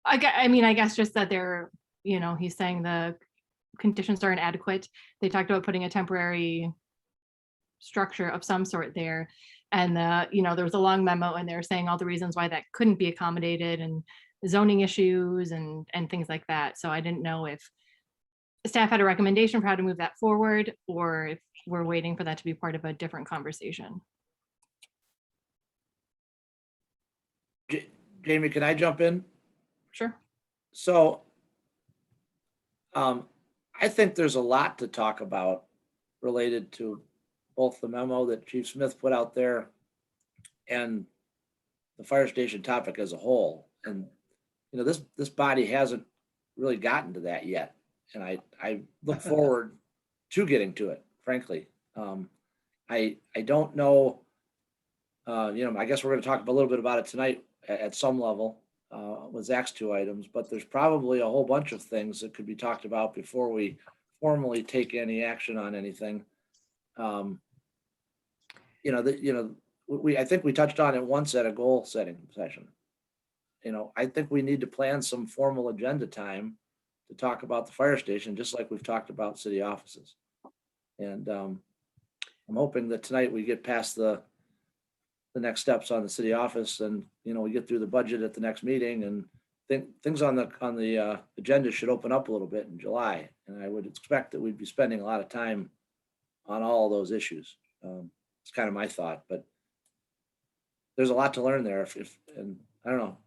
I mean, I guess just that they're, he's saying the conditions are inadequate. They talked about putting a temporary structure of some sort there. And there was a long memo and they're saying all the reasons why that couldn't be accommodated and zoning issues and things like that. So I didn't know if staff had a recommendation for how to move that forward, or if we're waiting for that to be part of a different conversation. Jamie, can I jump in? Sure. So I think there's a lot to talk about related to both the memo that Chief Smith put out there and the fire station topic as a whole. And, this body hasn't really gotten to that yet. And I look forward to getting to it, frankly. I don't know, I guess we're going to talk a little bit about it tonight at some level with Zach's 2 items, but there's probably a whole bunch of things that could be talked about before we formally take any action on anything. I think we touched on it once at a goal setting session. I think we need to plan some formal agenda time to talk about the fire station, just like we've talked about city offices. And I'm hoping that tonight we get past the next steps on the city office and, we get through the budget at the next meeting, and things on the agenda should open up a little bit in July. And I would expect that we'd be spending a lot of time on all of those issues. It's kind of my thought, but there's a lot to learn there and I don't know.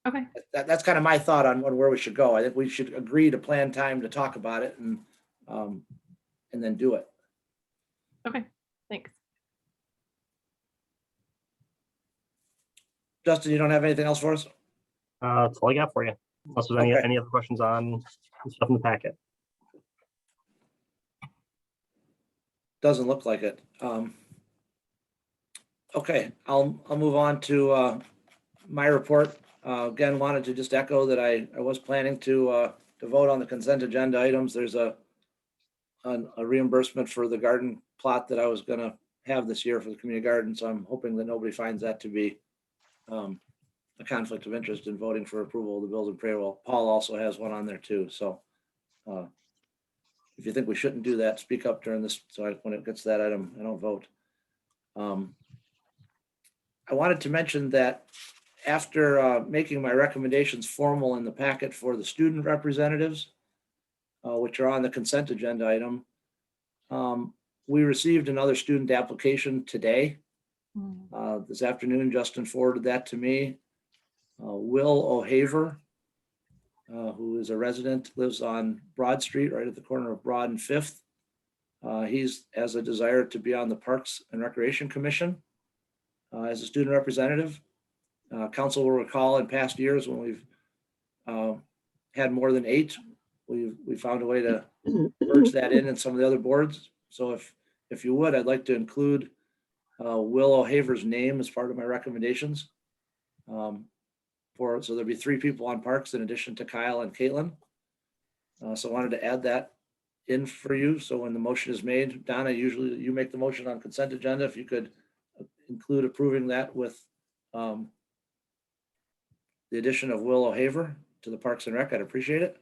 Okay. That's kind of my thought on where we should go. I think we should agree to plan time to talk about it and then do it. Okay, thanks. Justin, you don't have anything else for us? That's all I got for you. Unless there's Okay. any other questions on the stuff in the packet. Doesn't look like it. Okay, I'll move on to my report. Again, wanted to just echo that I was planning to vote on the consent agenda items. There's a reimbursement for the garden plot that I was gonna have this year for the community garden. So I'm hoping that nobody finds that to be a conflict of interest in voting for approval of the bills and payroll. Paul also has one on there too. So if you think we shouldn't do that, speak up during this. So when it gets to that item, I don't vote. I wanted to mention that after making my recommendations formal in the packet for the student representatives, which are on the consent agenda item, we received another student application today. This afternoon, Justin forwarded that to me. Will O'Haver, who is a resident, lives on Broad Street, right at the corner of Broad and 5th. He's has a desire to be on the Parks and Recreation Commission as a student representative. Council will recall in past years when we've had more than 8, we found a way to merge that in some of the other boards. So if you would, I'd like to include Will O'Haver's name as part of my recommendations. So there'll be 3 people on Parks in addition to Kyle and Caitlin. So I wanted to add that in for you. So when the motion is made, Donna, usually you make the motion on consent agenda. If you could include approving that with the addition of Will O'Haver to the Parks and Rec, I'd appreciate it.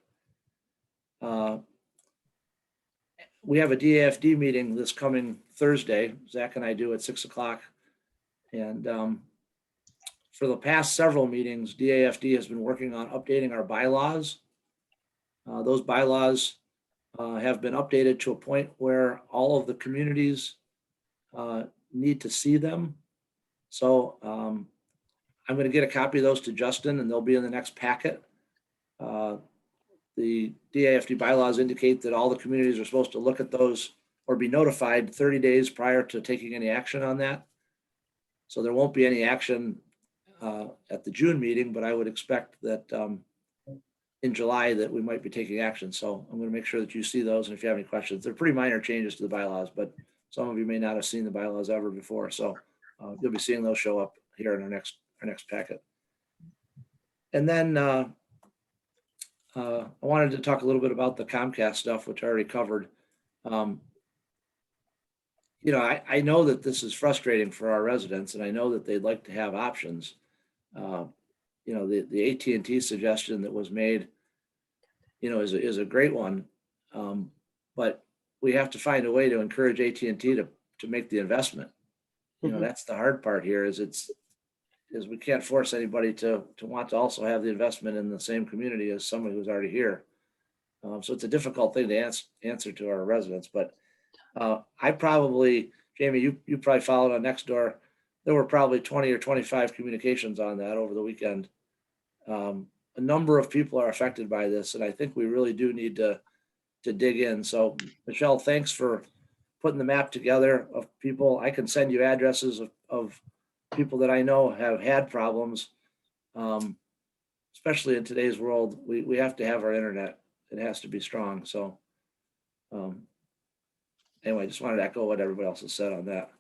We have a DAFD meeting this coming Thursday. Zach and I do at 6 o'clock. And for the past several meetings, DAFD has been working on updating our bylaws. Those bylaws have been updated to a point where all of the communities need to see them. So I'm going to get a copy of those to Justin, and they'll be in the next packet. The DAFD bylaws indicate that all the communities are supposed to look at those or be notified 30 days prior to taking any action on that. So there won't be any action at the June meeting, but I would expect that in July that we might be taking action. So I'm going to make sure that you see those. And if you have any questions, they're pretty minor changes to the bylaws, but some of you may not have seen the bylaws ever before. So you'll be seeing those show up here in our next packet. And then I wanted to talk a little bit about the Comcast stuff, which I already covered. You know, I know that this is frustrating for our residents, and I know that they'd like to have options. You know, the AT&T suggestion that was made, you know, is a great one. But we have to find a way to encourage AT&T to make the investment. You know, that's the hard part here is we can't force anybody to want to also have the investment in the same community as somebody who's already here. So it's a difficult thing to answer to our residents, but I probably, Jamie, you probably followed on Nextdoor. There were probably 20 or 25 communications on that over the weekend. A number of people are affected by this, and I think we really do need to dig in. So Michelle, thanks for putting the map together of people. I can send you addresses of people that I know have had problems. Especially in today's world, we have to have our internet. It has to be strong. So anyway, I just wanted to echo what everybody else has said on that.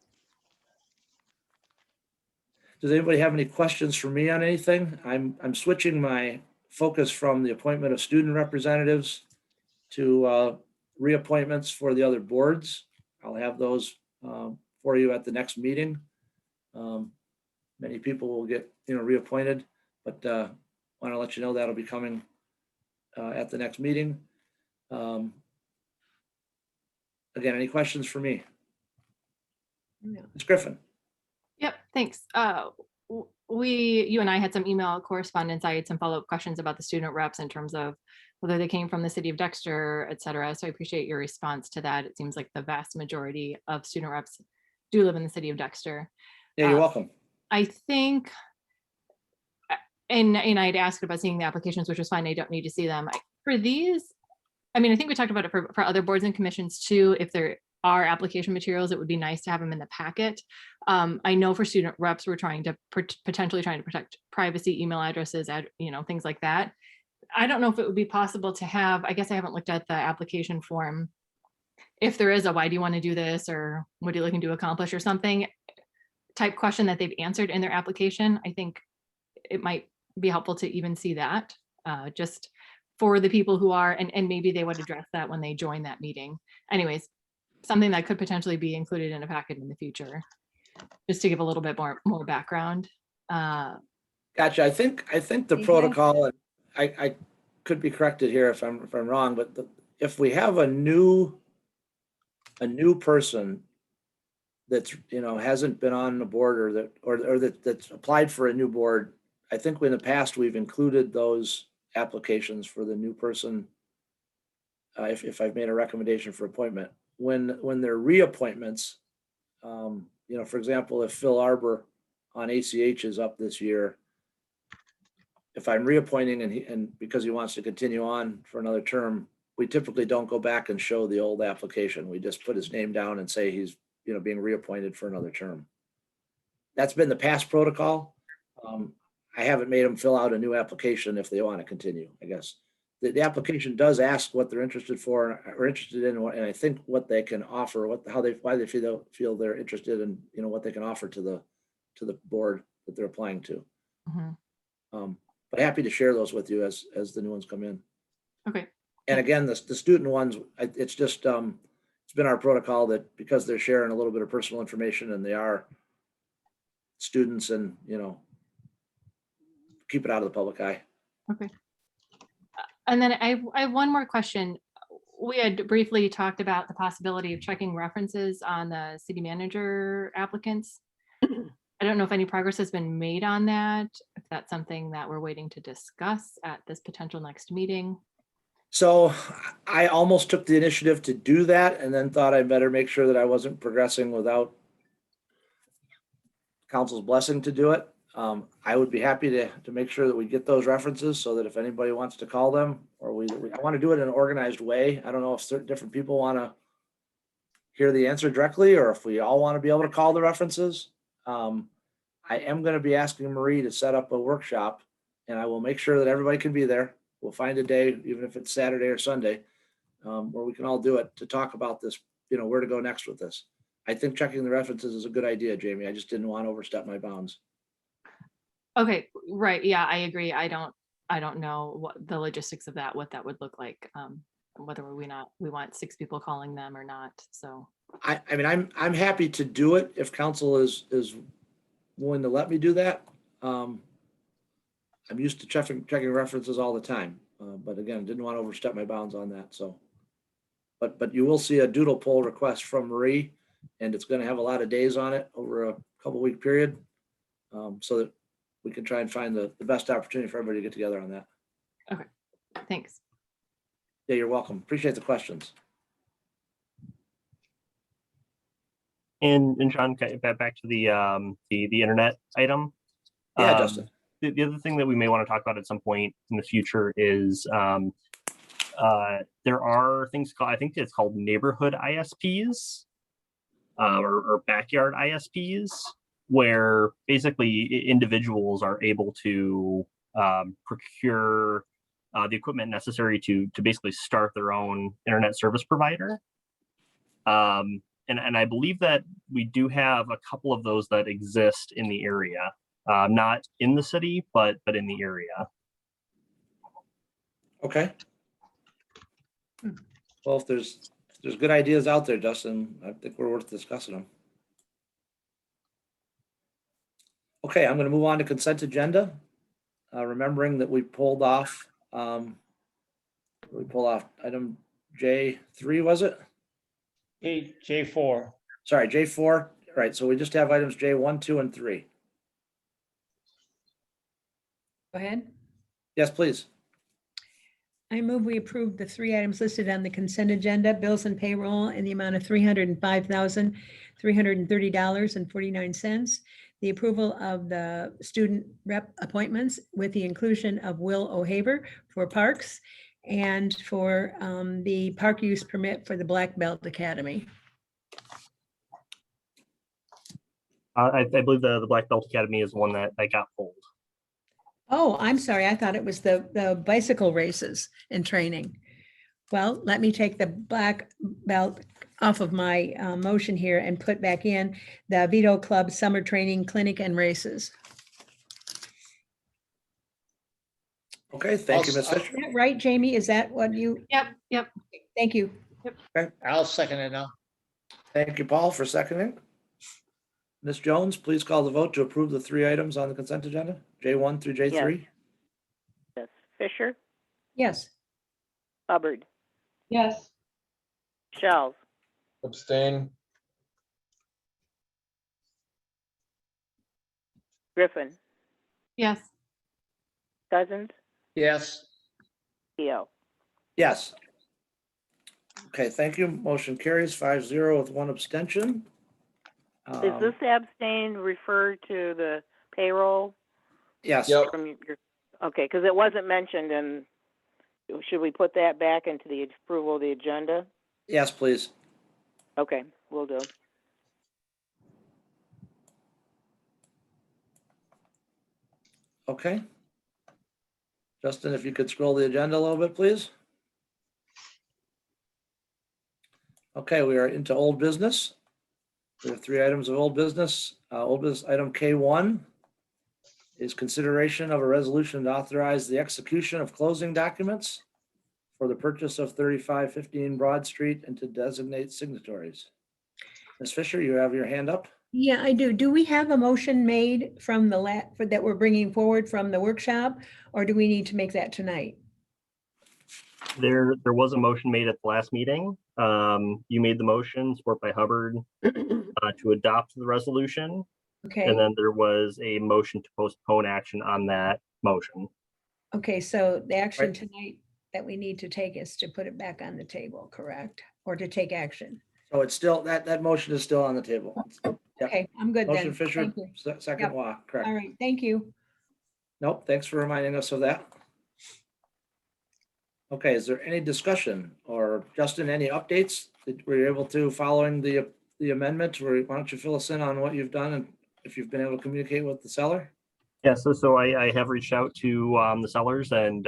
Does anybody have any questions for me on anything? I'm switching my focus from the appointment of student representatives to reappointments for the other boards. I'll have those for you at the next meeting. Many people will get, you know, reappointed, but want to let you know that'll be coming at the next meeting. Again, any questions for me? No. Ms. Griffin. Yep, thanks. You and I had some email correspondence. I had some follow-up questions about the student reps in terms of whether they came from the city of Dexter, et cetera. So I appreciate your response to that. It seems like the vast majority of student reps do live in the city of Dexter. Yeah, you're welcome. I think, and I'd asked about seeing the applications, which was fine. I don't need to see them. For these, I mean, I think we talked about it for other boards and commissions too. If there are application materials, it would be nice to have them in the packet. I know for student reps, we're trying to potentially trying to protect privacy, email addresses, you know, things like that. I don't know if it would be possible to have, I guess I haven't looked at the application form. If there is a, why do you want to do this? Or what are you looking to accomplish or something type question that they've answered in their application. I think it might be helpful to even see that just for the people who are, and maybe they would address that when they join that meeting. Anyways, something that could potentially be included in a packet in the future, just to give a little bit more background. Gotcha. I think the protocol, and I could be corrected here if I'm wrong, but if we have a new person that's, you know, hasn't been on the board or that's applied for a new board, I think in the past we've included those applications for the new person. If I've made a recommendation for appointment, when they're reappointments, you know, for example, if Phil Arbor on ACH is up this year, if I'm reappointing and because he wants to continue on for another term, we typically don't go back and show the old application. We just put his name down and say he's, you know, being reappointed for another term. That's been the past protocol. I haven't made them fill out a new application if they want to continue, I guess. The application does ask what they're interested for or interested in, and I think what they can offer, why they feel they're interested in, you know, what they can offer to the board that they're applying to. Mm-hmm. But happy to share those with you as the new ones come in. Okay. And again, the student ones, it's just it's been our protocol that because they're sharing a little bit of personal information and they are students, and, you know, keep it out of the public eye. Okay. And then I have one more question. We had briefly talked about the possibility of checking references on the city manager applicants. I don't know if any progress has been made on that, if that's something that we're waiting to discuss at this potential next meeting. So I almost took the initiative to do that and then thought I'd better make sure that I wasn't progressing without council's blessing to do it. I would be happy to make sure that we get those references so that if anybody wants to call them or I want to do it in an organized way. I don't know if certain different people want to hear the answer directly or if we all want to be able to call the references. I am going to be asking Marie to set up a workshop and I will make sure that everybody can be there. We'll find a day, even if it's Saturday or Sunday, where we can all do it to talk about this, where to go next with this. I think checking the references is a good idea, Jamie. I just didn't want to overstep my bounds. Okay, right, yeah, I agree. I don't know what the logistics of that, what that would look like. Whether we want 6 people calling them or not, so. I mean, I'm happy to do it if council is willing to let me do that. I'm used to checking references all the time, but again, didn't want to overstep my bounds on that. So, but you will see a doodle poll request from Marie, and it's going to have a lot of days on it over a couple week period, so that we can try and find the best opportunity for everybody to get together on that. Okay, thanks. Yeah, you're welcome. Appreciate the questions. And John, back to the internet item. Yeah, Justin. The other thing that we may want to talk about at some point in the future is there are things called, I think it's called neighborhood ISPs or backyard ISPs, where basically individuals are able to procure the equipment necessary to basically start their own internet service provider. And I believe that we do have a couple of those that exist in the area. Not in the city, but in the area. Okay. Well, if there's good ideas out there, Justin, I think we're worth discussing them. Okay, I'm going to move on to consent agenda. Remembering that we pulled off item J3, was it? J4. Sorry, J4. Right, so we just have items J1, 2, and 3. Go ahead. Yes, please. I move we approve the 3 items listed on the consent agenda, bills and payroll in the amount of $305,330.49. The approval of the student rep appointments with the inclusion of Will O'Haver for parks and for the park use permit for the Black Belt Academy. I believe the Black Belt Academy is one that got pulled. Oh, I'm sorry. I thought it was the bicycle races and training. Well, let me take the Black Belt off of my motion here and put back in the Vito Club Summer Training Clinic and Races. Okay, thank you, Ms. Is Fisher. that right, Jamie? Is that what you? Yep. Thank you. I'll second it now. Thank you, Paul, for seconding. Ms. Jones, please call the vote to approve the 3 items on the consent agenda, J1 through J3. Yes. Fisher, Yes. Hubbard, Yes. Shells, Abstain. Griffin, Yes. Cousins, Yes. Keo. Yes. Okay, thank you. Motion carries 5-0 with 1 abstention. Does this abstain refer to the payroll Yes. Yep. from your, okay, because it wasn't mentioned, and should we put that back into the approval of the agenda? Yes, please. Okay, will do. Okay. Justin, if you could scroll the agenda a little bit, please. Okay, we are into old business. We have 3 items of old business. Old business item K1 is consideration of a resolution to authorize the execution of closing documents for the purchase of 3515 Broad Street and to designate signatories. Ms. Fisher, you have your hand up? Yeah, I do. Do we have a motion made from the that we're bringing forward from the workshop, or do we need to make that tonight? There was a motion made at the last meeting. You made the motion, support by Hubbard, to adopt the resolution. Okay, And then there was a motion to postpone action on that motion. okay, so the action Right. tonight that we need to take is to put it back on the table, correct? Or to take action? So it's still, that motion is still on the table. Yep. Okay, I'm good Motion then. Fisher, Thank you. second Yep. Walk, correct. All right, thank you. Nope, thanks for reminding us of that. Okay, is there any discussion or Justin, any updates that were you able to following the amendment? Or why don't you fill us in on what you've done and if you've been able to communicate with the seller? Yeah, so I have reached out to the sellers, and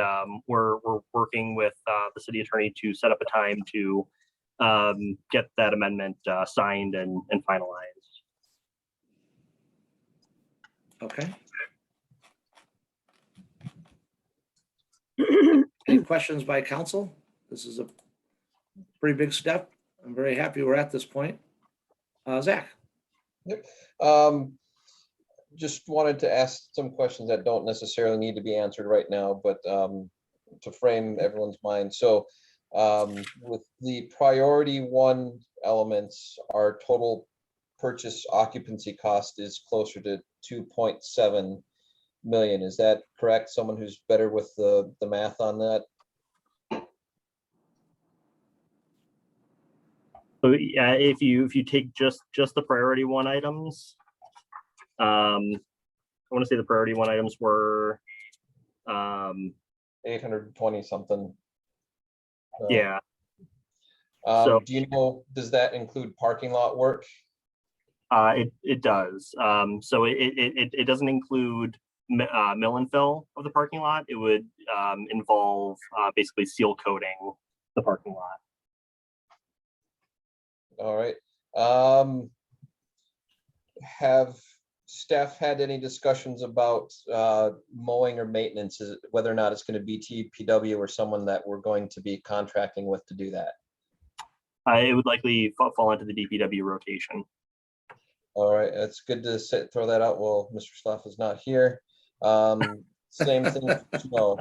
we're working with the city attorney to set up a time to get that amendment signed and finalized. Okay. Any questions by council? This is a pretty big step. I'm very happy we're at this point. Zach? Just wanted to ask some questions that don't necessarily need to be answered right now, but to frame everyone's mind. So with the priority one elements, our total purchase occupancy cost is closer to 2.7 million. Is that correct? Someone who's better with the math on that? So yeah, if you take just the priority one items, I want to say the priority one items were 820 something. yeah. So Do you know, does that include parking lot work? it does. So it doesn't include mill and fill of the parking lot. It would involve basically seal coating the parking lot. All right. Have staff had any discussions about mowing or maintenance, whether or not it's going to be TPW or someone that we're going to be contracting with to do that? It would likely fall into the DPW rotation. All right, it's good to throw that out. Well, Mr. Slaff is not here. Same thing for snow.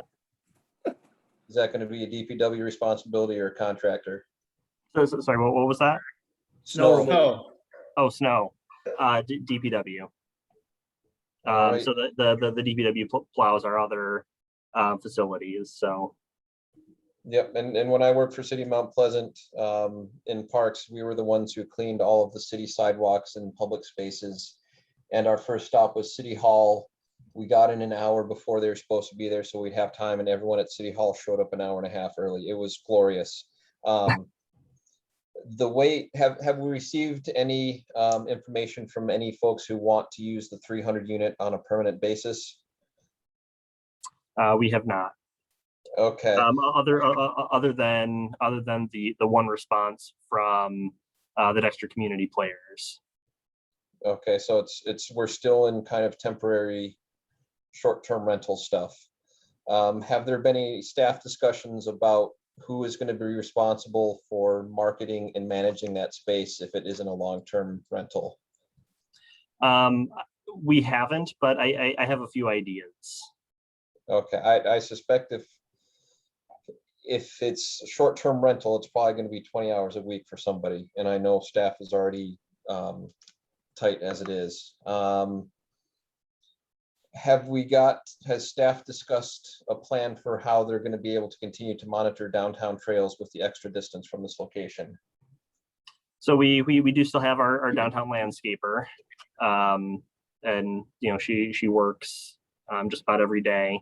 Is that going to be a DPW responsibility or a contractor? So sorry, what was that? Snow removal. No, Oh, snow. DPW. All right. So the DPW plows our other facilities. So Yep, and when I worked for City of Mount Pleasant, in parks, we were the ones who cleaned all of the city sidewalks and public spaces. And our first stop was City Hall. We got in an hour before they were supposed to be there, so we'd have time, and everyone at City Hall showed up an hour and a half early. It was glorious. The wait, have we received any information from any folks who want to use the 300 unit on a permanent basis? we have not. Okay. Other than the one response from the Dexter community players. Okay, so we're still in kind of temporary short-term rental stuff. Have there been any staff discussions about who is going to be responsible for marketing and managing that space if it isn't a long-term rental? We haven't, but I have a few ideas. Okay, I suspect if it's short-term rental, it's probably going to be 20 hours a week for somebody, and I know staff is already tight as it is. Has staff discussed a plan for how they're going to be able to continue to monitor downtown trails with the extra distance from this location? So we do still have our downtown landscaper, and she works just about every day,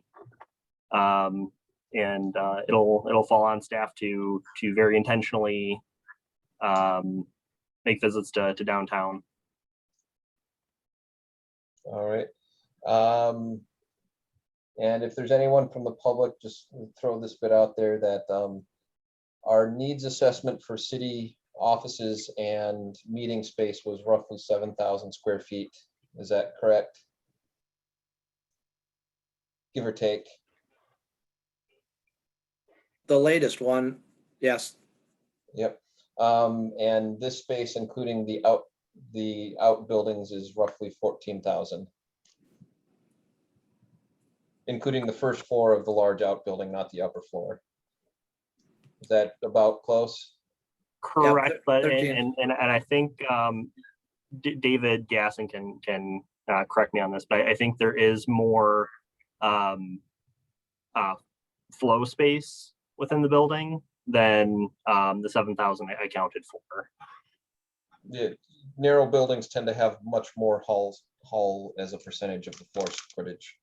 and it'll fall on staff to very intentionally make visits to downtown. All right. And if there's anyone from the public, just throw this bit out there that our needs assessment for city offices and meeting space was roughly 7,000 square feet. Is that correct? Give or take. The latest one, yes. Yep. And this space, including the outbuildings, is roughly 14,000. Including the first floor of the large outbuilding, not the upper floor. Is that about close? Correct, Yeah, but 13. and I think David Gasson can correct me on this, but I think there is more flow space within the building than the 7,000 I counted for. Yeah, narrow buildings tend to have much more hull as a percentage of the floor footage.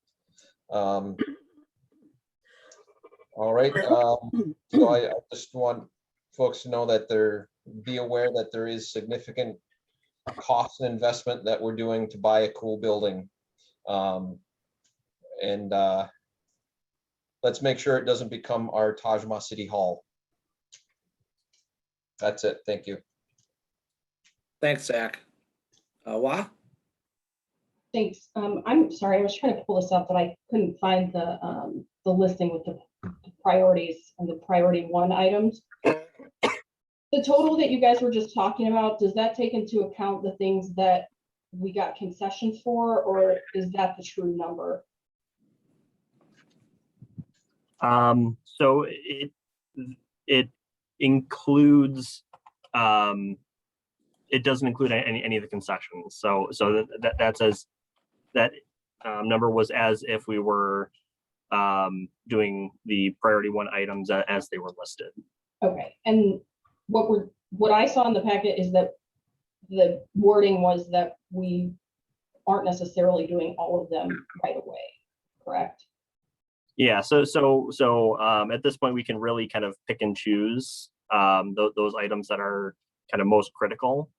All right, so I just want folks to know that be aware that there is significant cost and investment that we're doing to buy a cool building. And let's make sure it doesn't become our Tajma City Hall. That's it. Thank you. Thanks, Zach. Wah? Thanks. I'm sorry, I was trying to pull this up, but I couldn't find the listing with the priorities and the priority 1 items. The total that you guys were just talking about, does that take into account the things that we got concessions for, or is that the true number? So it includes, it doesn't include any of the concessions. So that says that number was as if we were doing the priority 1 items as they were listed. Okay, and what I saw in the packet is that the wording was that we aren't necessarily doing all of them right away, correct? Yeah, so at this point, we can really kind of pick and choose those items that are kind of most critical.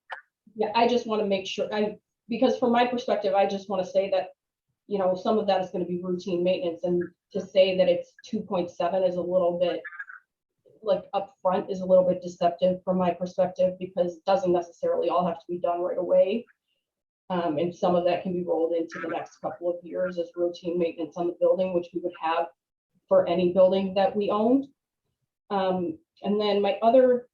Yeah, I just want to make sure, because from my perspective, I just want to say that, you know, some of that is going to be routine maintenance, and to say that it's 2.7 is a little bit, like, upfront is a little bit deceptive from my perspective, because it doesn't necessarily all have to be done right away. And some of that can be rolled into the next couple of years as routine maintenance on the building, which we would have for any building that we owned. And then my other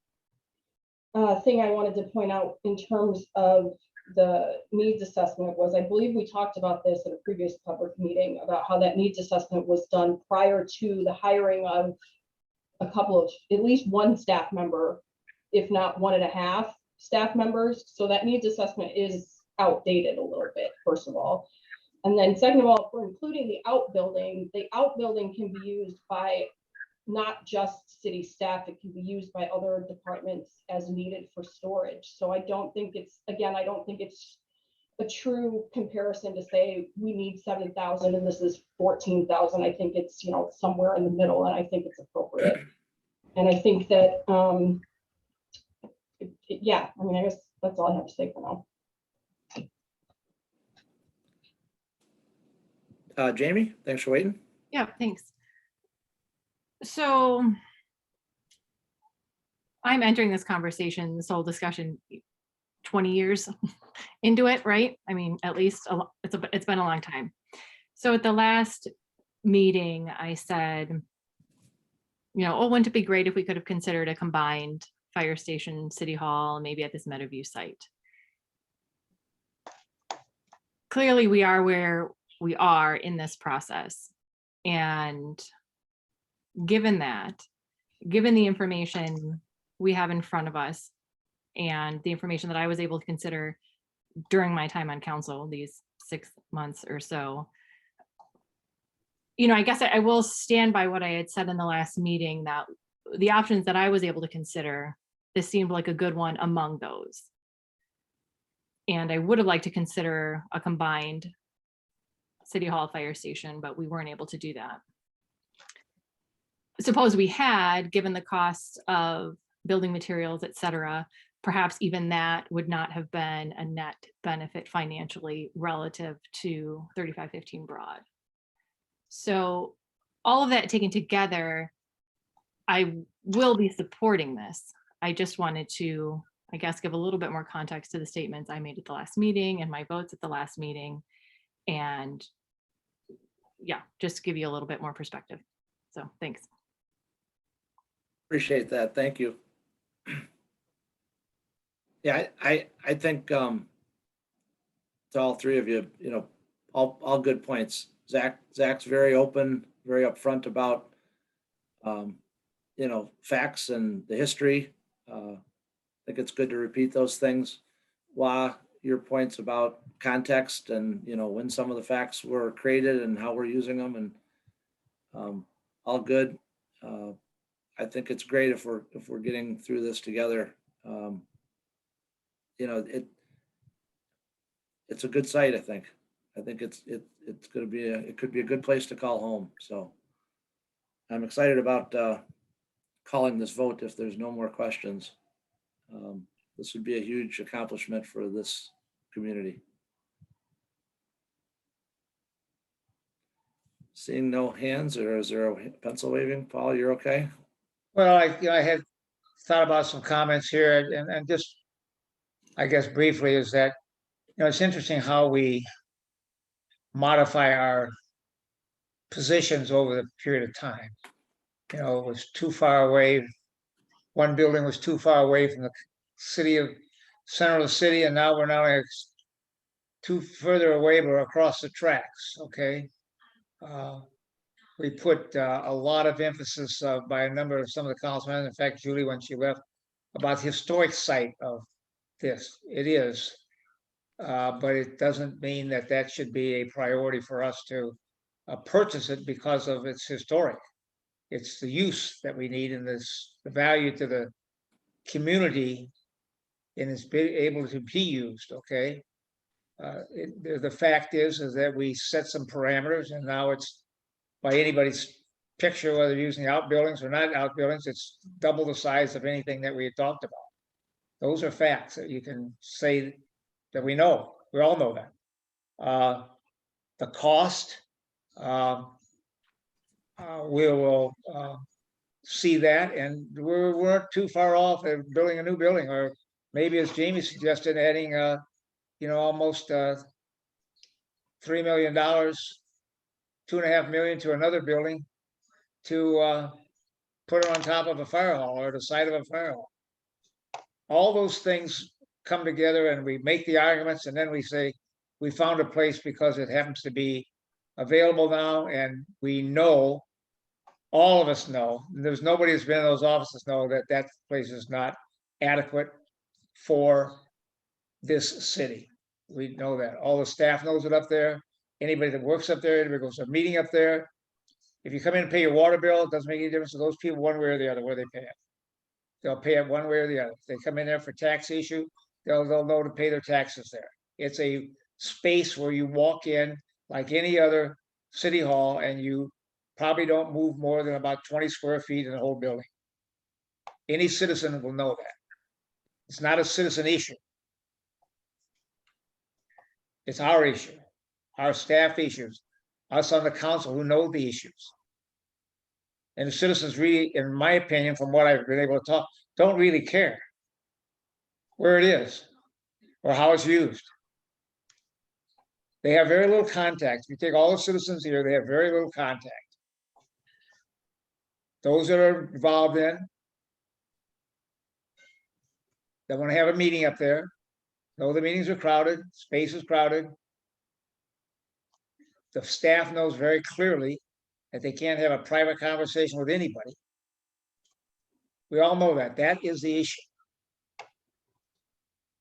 thing I wanted to point out in terms of the needs assessment was, I believe we talked about this at a previous public meeting, about how that needs assessment was done prior to the hiring of a couple of, at least 1 staff member, if not 1.5 staff members. So that needs assessment is outdated a little bit, first of all. And then second of all, for including the outbuilding can be used by not just city staff, it can be used by other departments as needed for storage. So I don't think it's a true comparison to say we need 7,000 and this is 14,000. I think it's, you know, somewhere in the middle, and I think it's appropriate. And I think that, yeah, I mean, I guess that's all I have to say for now. Jamie, thanks for waiting. Yeah, thanks. So I'm entering this conversation, this whole discussion 20 years into it, right? I mean, at least it's been a long time. So at the last meeting, I said, you know, oh, wouldn't it be great if we could have considered a combined fire station, city hall, maybe at this Meadowview site. Clearly, we are where we are in this process. And given that, given the information we have in front of us and the information that I was able to consider during my time on council, these 6 months or so, you know, I guess I will stand by what I had said in the last meeting, that the options that I was able to consider, this seemed like a good one among those. And I would have liked to consider a combined city hall fire station, but we weren't able to do that. Suppose we had, given the cost of building materials, et cetera, perhaps even that would not have been a net benefit financially relative to 3515 Broad. So all of that taken together, I will be supporting this. I just wanted to, I guess, give a little bit more context to the statements I made at the last meeting and my votes at the last meeting. And yeah, just give you a little bit more perspective. So thanks. Appreciate that. Thank you. Yeah, I think to all three of you, you know, all good points. Zach's very open, very upfront about you know, facts and the history. I think it's good to repeat those things. Wah, your points about context and, you know, when some of the facts were created and how we're using them, and all good. I think it's great if we're getting through this together. You know, it's a good site, I think. I think it's gonna be it could be a good place to call home. So I'm excited about calling this vote if there's no more questions. This would be a huge accomplishment for this community. Seeing no hands, or is there a pencil waving? Paul, you're okay? Well, I had thought about some comments here and just, I guess briefly is that, you know, it's interesting how we modify our positions over the period of time. You know, it was too far away. One building was too far away from the center of the city, and now we're now too further away, but across the tracks, okay? We put a lot of emphasis by a number of some of the councilmen, in fact, Julie, when she left, about the historic site of this. It is, but it doesn't mean that that should be a priority for us to purchase it because of its historic. It's the use that we need and this the value to the community, and it's able to be used. Okay, the fact is that we set some parameters, and now it's by anybody's picture, whether using outbuildings or not outbuildings, it's double the size of anything that we had talked about. Those are facts that you can say that we know. We all know that. The cost, we will see that, and we weren't too far off of building a new building, or maybe as Jamie suggested, adding, you know, almost $3 million, $2.5 million to another building to put it on top of a fire hall or the side of a fire hall. All those things come together, and we make the arguments, and then we say we found a place because it happens to be available now, and we know, all of us know, there's nobody who's been in those offices know that that place is not adequate for this city. We know that. All the staff knows it up there. Anybody that works up there, anybody goes to a meeting up there. If you come in and pay your water bill, it doesn't make any difference to those people one way or the other where they pay it. They'll pay it one way or the other. If they come in there for tax issue, they'll know to pay their taxes there. It's a space where you walk in like any other city hall, and you probably don't move more than about 20 square feet in the whole building. Any citizen will know that. It's not a citizen issue. It's our issue, our staff issues, us on the council who know the issues. And the citizens really, in my opinion, from what I've been able to talk, don't really care where it is or how it's used. They have very little contact. If you take all the citizens here, they have very little contact. Those that are involved in, they want to have a meeting up there. Know the meetings are crowded, space is crowded. The staff knows very clearly that they can't have a private conversation with anybody. We all know that. That is the issue.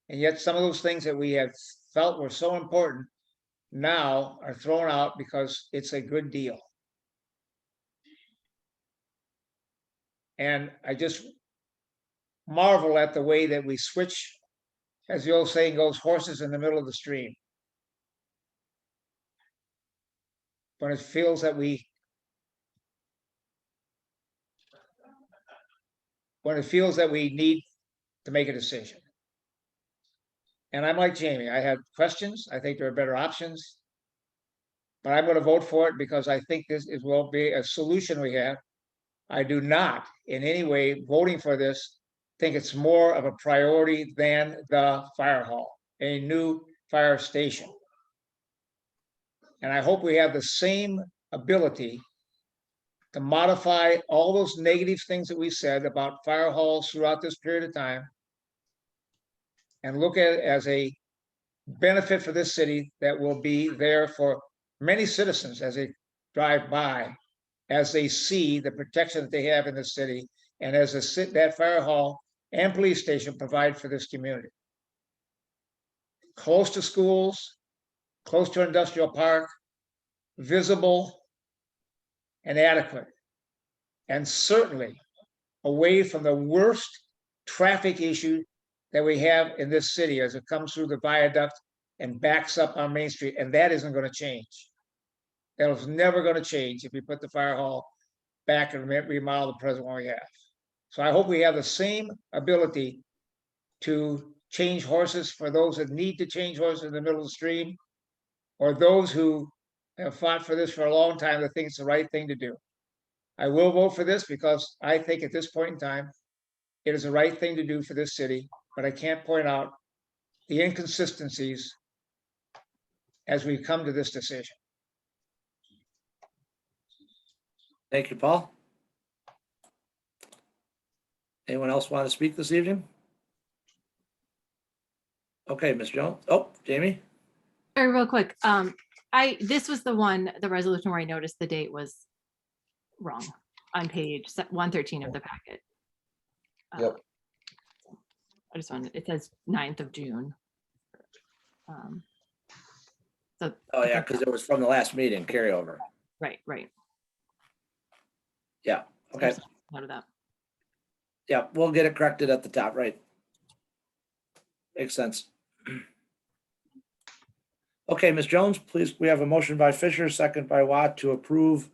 And yet some of those things that we have felt were so important now are thrown out because it's a good deal. And I just marvel at the way that we switch, as the old saying goes, horses in the middle of the stream. When it feels that we need to make a decision. And I'm like Jamie, I have questions. I think there are better options. But I'm going to vote for it because I think this will be a solution we have. I do not in any way voting for this think it's more of a priority than the fire hall, a new fire station. And I hope we have the same ability to modify all those negative things that we said about fire halls throughout this period of time and look at it as a benefit for this city that will be there for many citizens as they drive by, as they see the protection that they have in the city, and as that fire hall and police station provide for this community. close to schools, close to industrial park, visible, and adequate. And certainly away from the worst traffic issue that we have in this city as it comes through the viaduct and backs up on Main Street, and that isn't going to change. That was never going to change if we put the fire hall back and remodel the present one we have. So I hope we have the same ability to change horses for those that need to change horses in the middle of the stream, or those who have fought for this for a long time that think it's the right thing to do. I will vote for this because I think at this point in time, it is the right thing to do for this city, but I can't point out the inconsistencies as we come to this decision. Thank you, Paul. Anyone else want to speak this evening? Okay, Ms. Jones. Oh, Jamie? Very real quick. This was the one, the resolution where I noticed the date was wrong on page 113 of the packet. Yep. I just wanted, it says 9th of June. So, Oh, yeah, because it was from the last meeting, carryover. right. Yeah, okay. Note of that. Yeah, we'll get it corrected at the top, right? Makes sense. Okay, Ms. Jones, please, we have a motion by Fisher, second by Watt to approve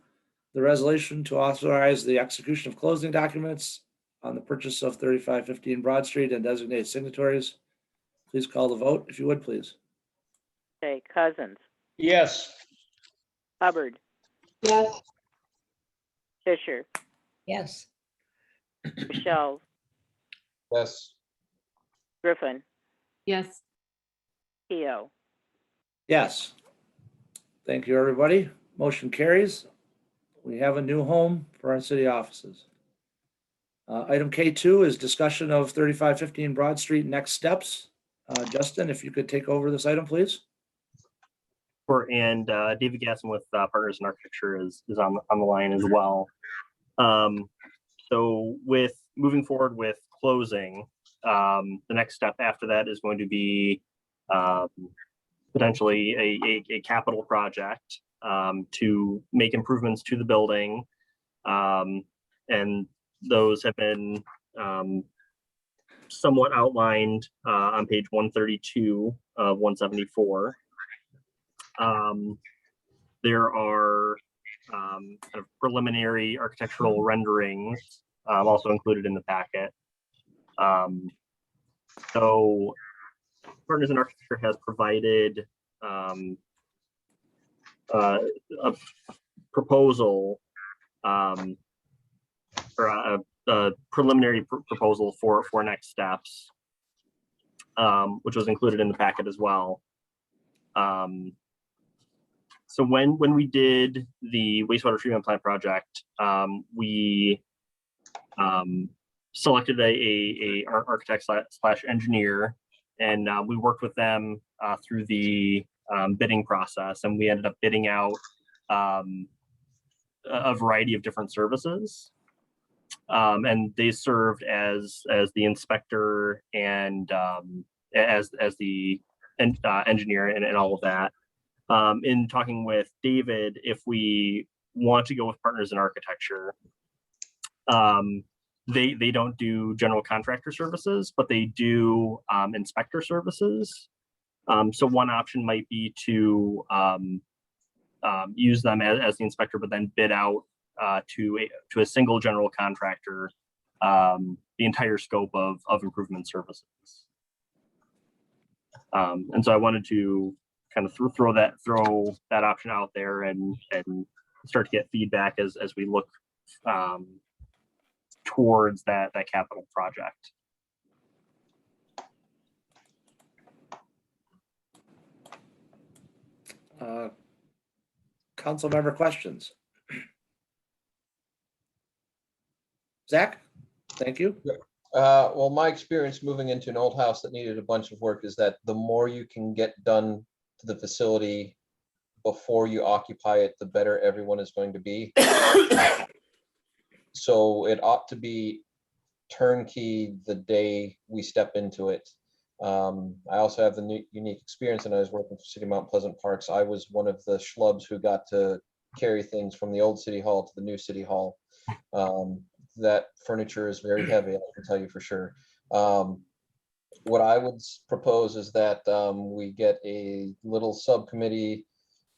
the resolution to authorize the execution of closing documents on the purchase of 3515 Broad Street and designate signatories. Please call the vote, if you would, please. Okay, Cousins, Yes. Hubbard, Yes. Fisher, Yes. Rochelle, Yes. Griffin, Yes. Keo. Yes. Thank you, everybody. Motion carries. We have a new home for our city offices. Item K2 is discussion of 3515 Broad Street next steps. Justin, if you could take over this item, please. And David Gasson with Partners in Architecture is on the line as well. So with moving forward with closing, the next step after that is going to be potentially a capital project to make improvements to the building. And those have been somewhat outlined on page 132 of 174. There are kind of preliminary architectural renderings also included in the packet. So Partners in Architecture has provided a proposal or a preliminary proposal for next steps, which was included in the packet as well. So when we did the wastewater treatment plant project, we selected a architect slash engineer, and we worked with them through the bidding process, and we ended up bidding out a variety of different services. And they served as the inspector and as the engineer and all of that. In talking with David, if we want to go with Partners in Architecture, they don't do general contractor services, but they do inspector services. So one option might be to use them as the inspector, but then bid out to a single general contractor the entire scope of improvement services. And so I wanted to kind of throw that option out there and start to get feedback as we look towards that capital project. Council member questions. Zach, thank you. Well, my experience moving into an old house that needed a bunch of work is that the more you can get done to the facility before you occupy it, the better everyone is going to be. So it ought to be turnkey the day we step into it. I also have the unique experience, and I was working for City of Mount Pleasant Parks. I was one of the schlubs who got to carry things from the old City Hall to the new City Hall. That furniture is very heavy, I can tell you for sure. What I would propose is that we get a little subcommittee,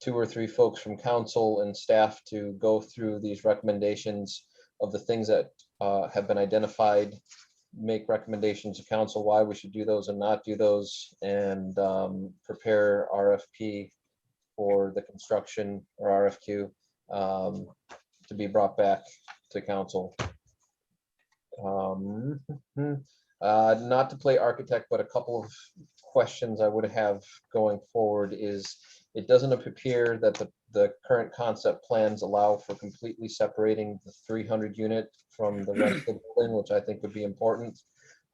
2 or 3 folks from council and staff to go through these recommendations of the things that have been identified, make recommendations to council why we should do those and not do those, and prepare RFP for the construction or RFQ to be brought back to council. Not to play architect, but a couple of questions I would have going forward is, it doesn't appear that the current concept plans allow for completely separating the 300 unit from the rest of the building, which I think would be important.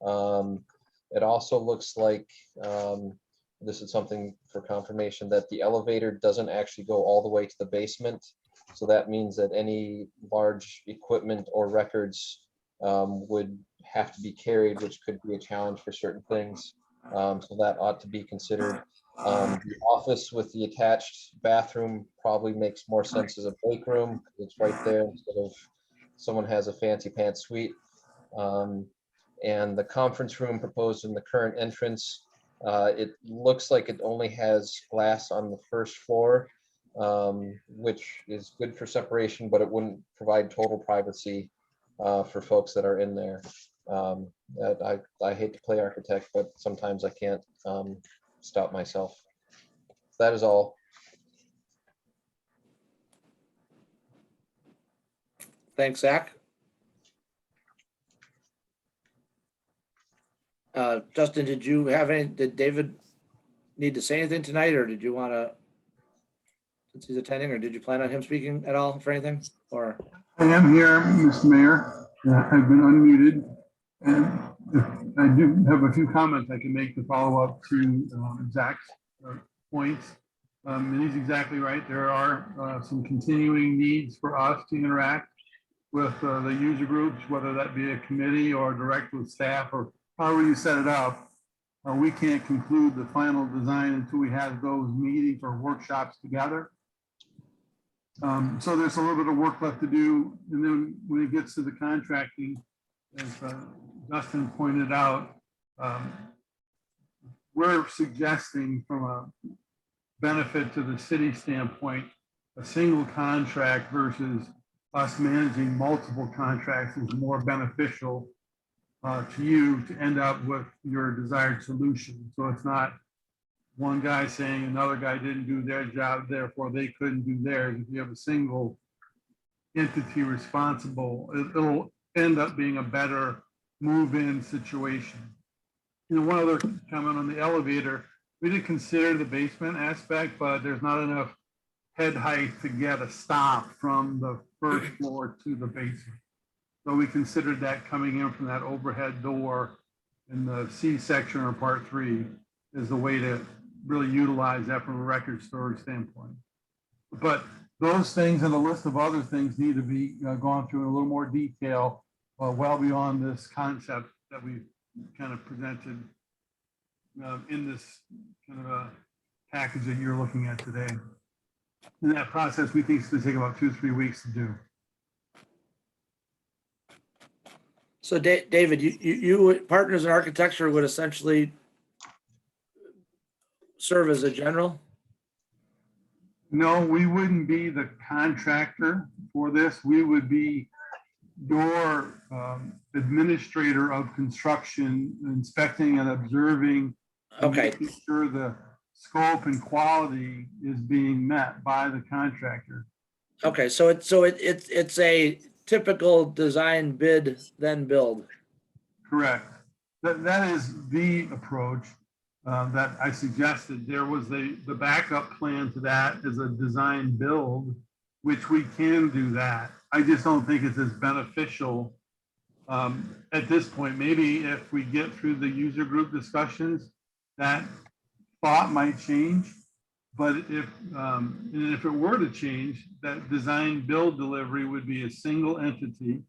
It also looks like, this is something for confirmation, that the elevator doesn't actually go all the way to the basement. So that means that any large equipment or records would have to be carried, which could be a challenge for certain things. So that ought to be considered. The office with the attached bathroom probably makes more sense as a break room. It's right there instead of someone has a fancy pants suite. And the conference room proposed in the current entrance, it looks like it only has glass on the first floor, which is good for separation, but it wouldn't provide total privacy for folks that are in there. I hate to play architect, but sometimes I can't stop myself. That is all. Thanks, Zach. Justin, did David need to say anything tonight, or did you want to, since he's attending, or did you plan on him speaking at all for anything, or? I am here, Mr. Mayor. I've been unmuted, and I do have a few comments I can make to follow up to Zach's points. And he's exactly right. There are some continuing needs for us to interact with the user groups, whether that be a committee or direct with staff or however you set it up. We can't conclude the final design until we have those meetings or workshops together. So there's a little bit of work left to do. And then when it gets to the contracting, as Justin pointed out, we're suggesting from a benefit to the city standpoint, a single contract versus us managing multiple contracts is more beneficial to you to end up with your desired solution. So it's not one guy saying another guy didn't do their job, therefore they couldn't do theirs. If you have a single entity responsible, it'll end up being a better move-in situation. You know, one other comment on the elevator, we did consider the basement aspect, but there's not enough head height to get a stop from the first floor to the basement. So we considered that coming in from that overhead door in the C section or part 3 is the way to really utilize that from a record storage standpoint. But those things and a list of other things need to be gone through in a little more detail, well beyond this concept that we've kind of presented in this kind of a package that you're looking at today. And that process we think is going to take about 2-3 weeks to do. So David, you Partners in Architecture would essentially serve as a general? No, we wouldn't be the contractor for this. We would be your administrator of construction, inspecting and observing. Okay. And making sure the scope and quality is being met by the contractor. Okay, so it's a typical design, bid, then build. Correct. That is the approach that I suggested. There was the backup plan to that is a design build, which we can do that. I just don't think it's as beneficial at this point. Maybe if we get through the user group discussions, that thought might change. But if it were to change, that design build delivery would be a single entity,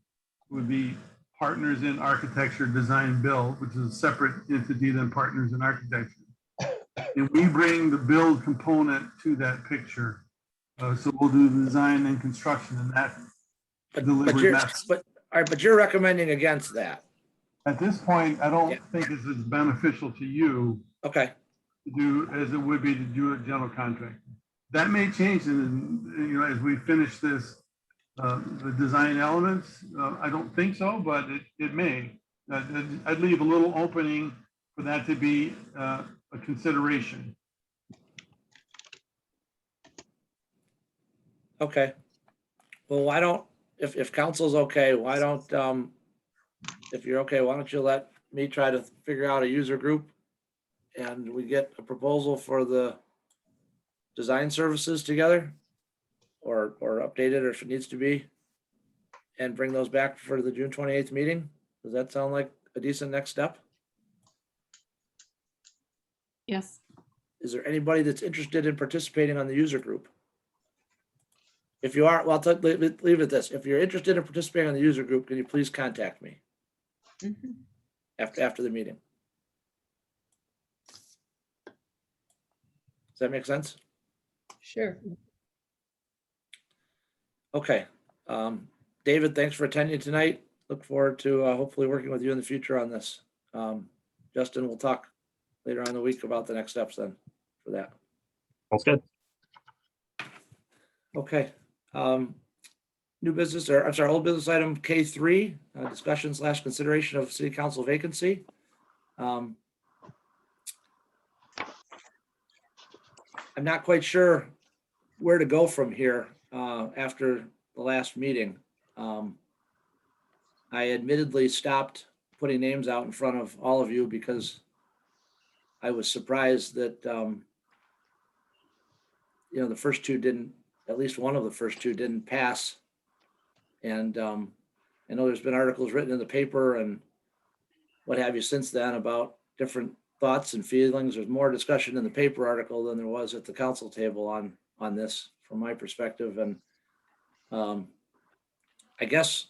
would be Partners in Architecture Design Build, which is a separate entity than Partners in Architecture. And we bring the build component to that picture. So we'll do the design and construction in that But delivery you're, method. all right, but you're recommending against that. At this point, I don't Yeah. think it's as beneficial to you Okay, to do as it would be to do a general contractor. That may change as we finish this, the design elements. I don't think so, but it may. I'd leave a little opening for that to be a consideration. okay. Well, why don't, if council's okay, why don't, if you're okay, why don't you let me try to figure out a user group? And we get a proposal for the design services together? Or update it, or if it needs to be, and bring those back for the June 28th meeting? Does that sound like a decent next step? Yes. Is there anybody that's interested in participating on the user group? If you are, well, leave it at this. If you're interested in participating on the user group, can you please contact me Mhm. after the meeting? Does that make sense? Sure. Okay. David, thanks for attending tonight. Look forward to hopefully working with you in the future on this. Justin, we'll talk later on in the week about the next steps then for that. Sounds good. Okay. New business, or I'm sorry, old business item K3, discussion / consideration of city council vacancy. I'm not quite sure where to go from here after the last meeting. I admittedly stopped putting names out in front of all of you because I was surprised that the first two didn't, at least one of the first two didn't pass. And I know there's been articles written in the paper and what have you since then about different thoughts and feelings. There's more discussion in the paper article than there was at the council table on this, from my perspective. And I guess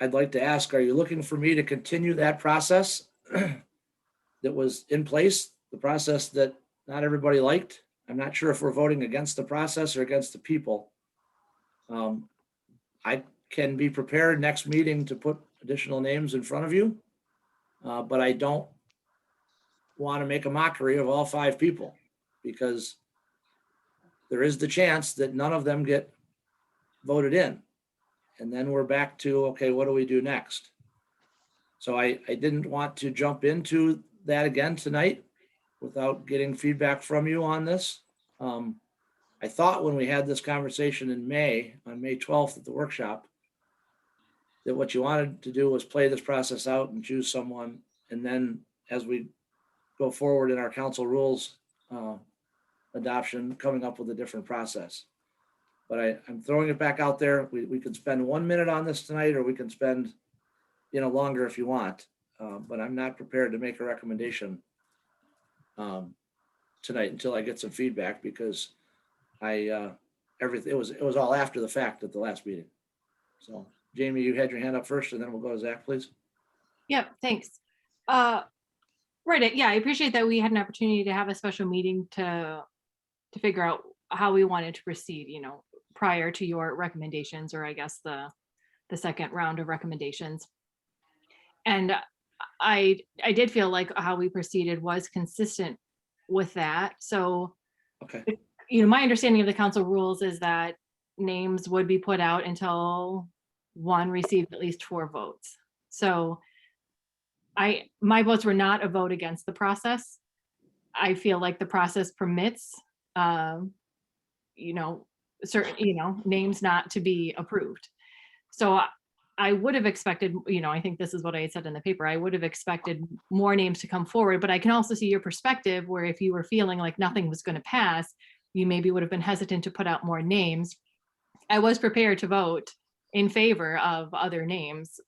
I'd like to ask, are you looking for me to continue that process that was in place, the process that not everybody liked? I'm not sure if we're voting against the process or against the people. I can be prepared next meeting to put additional names in front of you, but I don't want to make a mockery of all 5 people, because there is the chance that none of them get voted in. And then we're back to, okay, what do we do next? So I didn't want to jump into that again tonight without getting feedback from you on this. I thought when we had this conversation in May, on May 12th at the workshop, that what you wanted to do was play this process out and choose someone. And then as we go forward in our council rules adoption, coming up with a different process. But I'm throwing it back out there. We can spend 1 minute on this tonight, or we can spend, longer if you want. But I'm not prepared to make a recommendation tonight until I get some feedback, because it was all after the fact at the last meeting. So Jamie, you had your hand up first, and then we'll go to Zach, please. Yep, thanks. Right, yeah, I appreciate that we had an opportunity to have a special meeting to figure out how we wanted to proceed, prior to your recommendations, or I guess the second round of recommendations. And I did feel like how we proceeded was consistent with that. So, Okay. My understanding of the council rules is that names would be put out until one received at least 4 votes. So my votes were not a vote against the process. I feel like the process permits, certain, names not to be approved. So I would have expected, I think this is what I had said in the paper, I would have expected more names to come forward, but I can also see your perspective, where if you were feeling like nothing was going to pass, you maybe would have been hesitant to put out more names. I was prepared to vote in favor of other names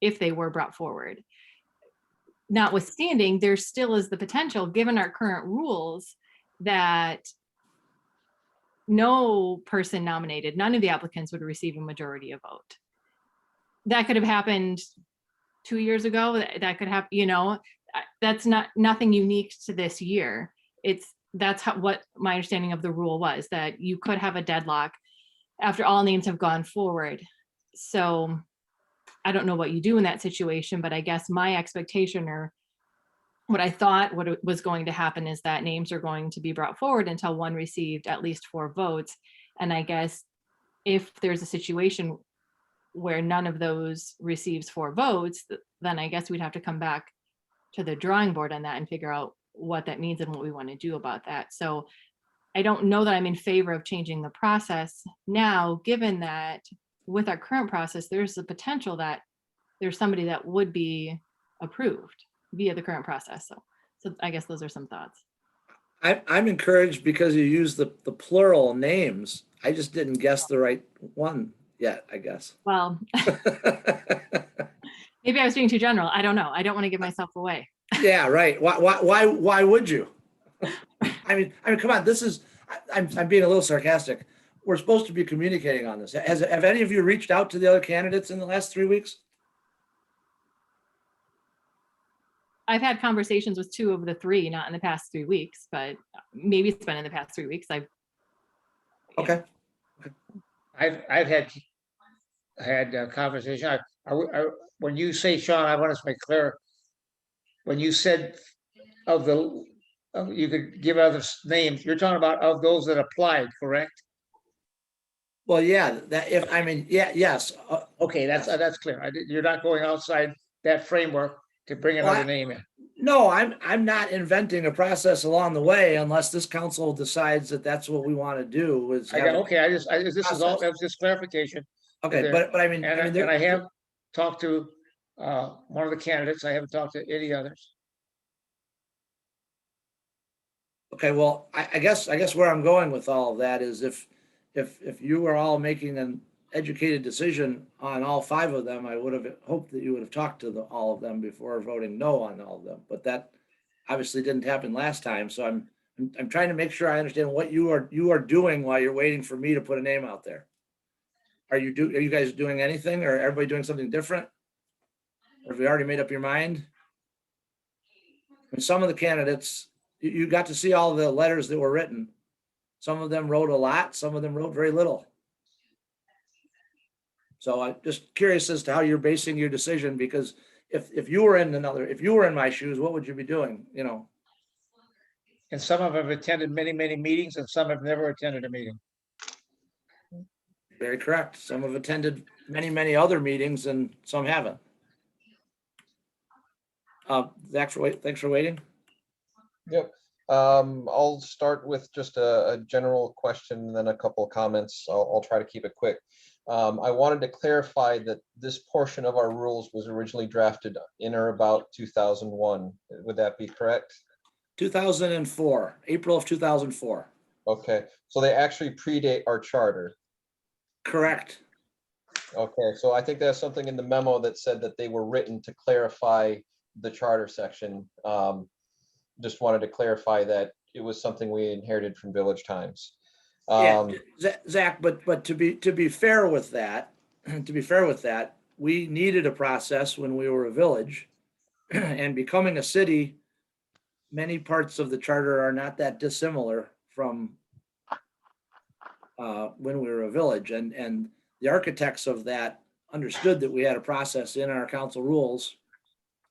if they were brought forward. Notwithstanding, there still is the potential, given our current rules, that no person nominated, none of the applicants would receive a majority of vote. that could have happened 2 years ago. That could happen, that's nothing unique to this year. That's what my understanding of the rule was, that you could have a deadlock after all names have gone forward. So I don't know what you do in that situation, but I guess my expectation, or what I thought was going to happen, is that names are going to be brought forward until one received at least 4 votes. And I guess if there's a situation where none of those receives 4 votes, then I guess we'd have to come back to the drawing board on that and figure out what that means and what we want to do about that. So I don't know that I'm in favor of changing the process now, given that with our current process, there's the potential that there's somebody that would be approved via the current process. So I guess those are some thoughts. I'm encouraged because you use the plural names. I just didn't guess the right one yet, I guess. Well, maybe I was being too general. I don't know. I don't want to give myself away. Yeah, right. Why would you? I mean, come on, I'm being a little sarcastic. We're supposed to be communicating on this. Have any of you reached out to the other candidates in the last 3 weeks? I've had conversations with 2 of the 3, not in the past 3 weeks, but maybe it's been in the past 3 weeks. Okay. I've had a conversation. When you say, Sean, I want to make clear, when you said you could give other names, you're talking about of those that applied, correct? Well, yeah, yes. Okay, that's clear. You're not going outside that framework to bring another name in. No, I'm not inventing a process along the way unless this council decides that that's what we want to do. This is all, that was just clarification. Okay, but I mean, And I have talked to one of the candidates. I haven't talked to any others. Okay, well, I guess where I'm going with all of that is if you are all making an educated decision on all 5 of them, I would have hoped that you would have talked to all of them before voting no on all of them. But that obviously didn't happen last time. So I'm trying to make sure I understand what you are doing while you're waiting for me to put a name out there. Are you guys doing anything, or everybody doing something different? Or have you already made up your mind? And some of the candidates, you got to see all the letters that were written. Some of them wrote a lot, some of them wrote very little. So I'm just curious as to how you're basing your decision, because if you were in my shoes, what would you be doing? And some of them have attended many, many meetings, and some have never attended a meeting. Very correct. Some have attended many, many other meetings and some haven't. Zach, thanks for waiting. Yep. I'll start with just a general question and then a couple of comments. I'll try to keep it quick. I wanted to clarify that this portion of our rules was originally drafted in or about 2001. Would that be correct? 2004, April of 2004. Okay, so they actually predate our charter. Correct. Okay, so I think there's something in the memo that said that they were written to clarify the charter section. Just wanted to clarify that it was something we inherited from Village Times. Yeah, Zach, but to be fair with that, we needed a process when we were a village, and becoming a city, many parts of the charter are not that dissimilar from when we were a village, and the architects of that understood that we had a process in our council rules,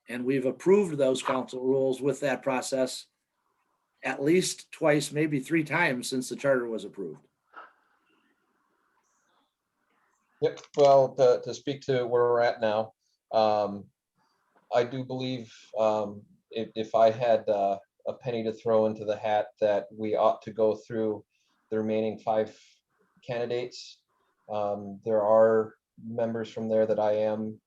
and we've approved those council rules with that process at least twice, maybe 3 times since the charter was approved. Yep, well, to speak to where we're at now, I do believe if I had a penny to throw into the hat, that we ought to go through the remaining 5 candidates. There are members from there that I am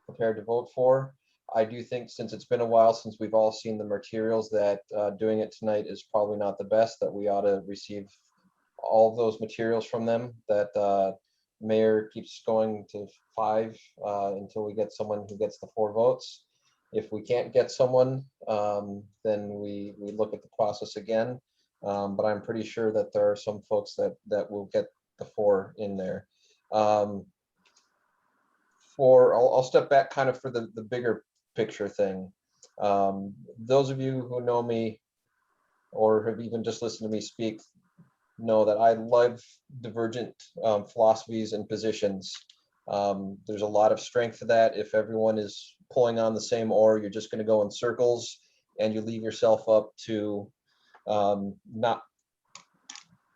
prepared to vote for. I do think, since it's been a while since we've all seen the materials, that doing it tonight is probably not the best, that we ought to receive all of those materials from them, that mayor keeps going to 5 until we get someone who gets the 4 votes. If we can't get someone, then we look at the process again. But I'm pretty sure that there are some folks that will get the 4 in there. I'll step back kind of for the bigger picture thing. Those of you who know me or have even just listened to me speak know that I love divergent philosophies and positions. There's a lot of strength to that. If everyone is pulling on the same oar, you're just going to go in circles and you leave yourself up to not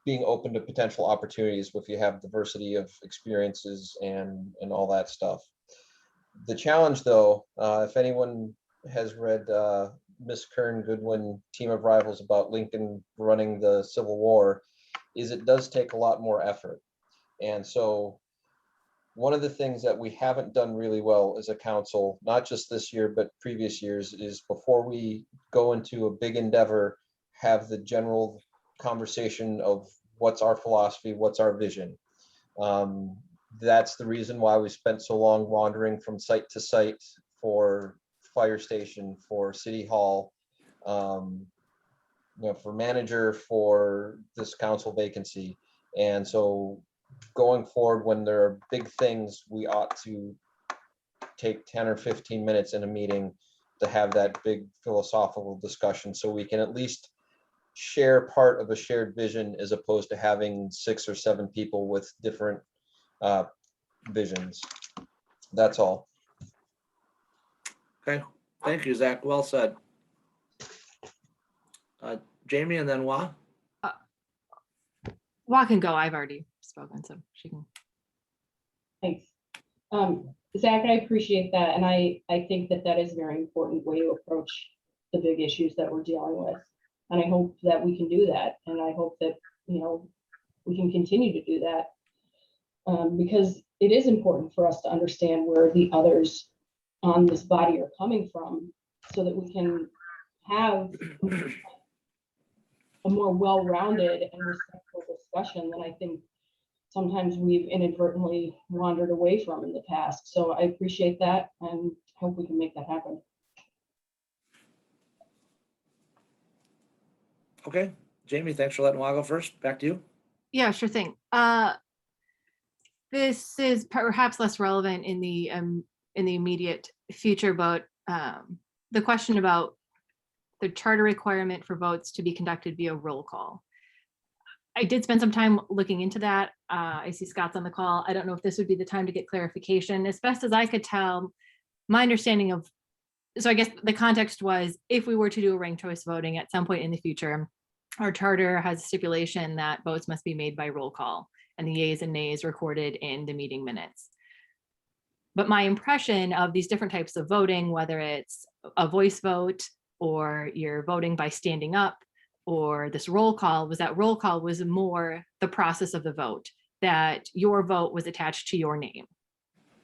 being open to potential opportunities if you have diversity of experiences and all that stuff. The challenge though, if anyone has read Miss Kern Goodwin, Team of Rivals, about Lincoln running the Civil War, is it does take a lot more effort. And so one of the things that we haven't done really well as a council, not just this year, but previous years, is before we go into a big endeavor, have the general conversation of what's our philosophy, what's our vision. That's the reason why we spent so long wandering from site to site for fire station, for city hall, for manager, for this council vacancy. And so going forward, when there are big things, we ought to take 10 or 15 minutes in a meeting to have that big philosophical discussion, so we can at least share part of a shared vision, as opposed to having 6 or 7 people with different visions. That's all. Okay, thank you, Zach. Well said. Jamie and then Wah. Wah can go. I've already spoken, so she can. Thanks. Zach, I appreciate that. And I think that that is a very important way to approach the big issues that we're dealing with. And I hope that we can do that. And I hope that, we can continue to do that, because it is important for us to understand where the others on this body are coming from, so that we can have a more well-rounded and respectful discussion than I think sometimes we've inadvertently wandered away from in the past. So I appreciate that and hope we can make that happen. Okay, Jamie, thanks for letting Wah go first. Back to you. Yeah, sure thing. This is perhaps less relevant in the immediate future, but the question about the charter requirement for votes to be conducted via roll call. I did spend some time looking into that. I see Scott's on the call. I don't know if this would be the time to get clarification. As best as I could tell, my understanding of, so I guess the context was, if we were to do a ranked choice voting at some point in the future, our charter has a stipulation that votes must be made by roll call and the yeas and nays recorded in the meeting minutes. But my impression of these different types of voting, whether it's a voice vote or you're voting by standing up, or this roll call, was that roll call was more the process of the vote, that your vote was attached to your name,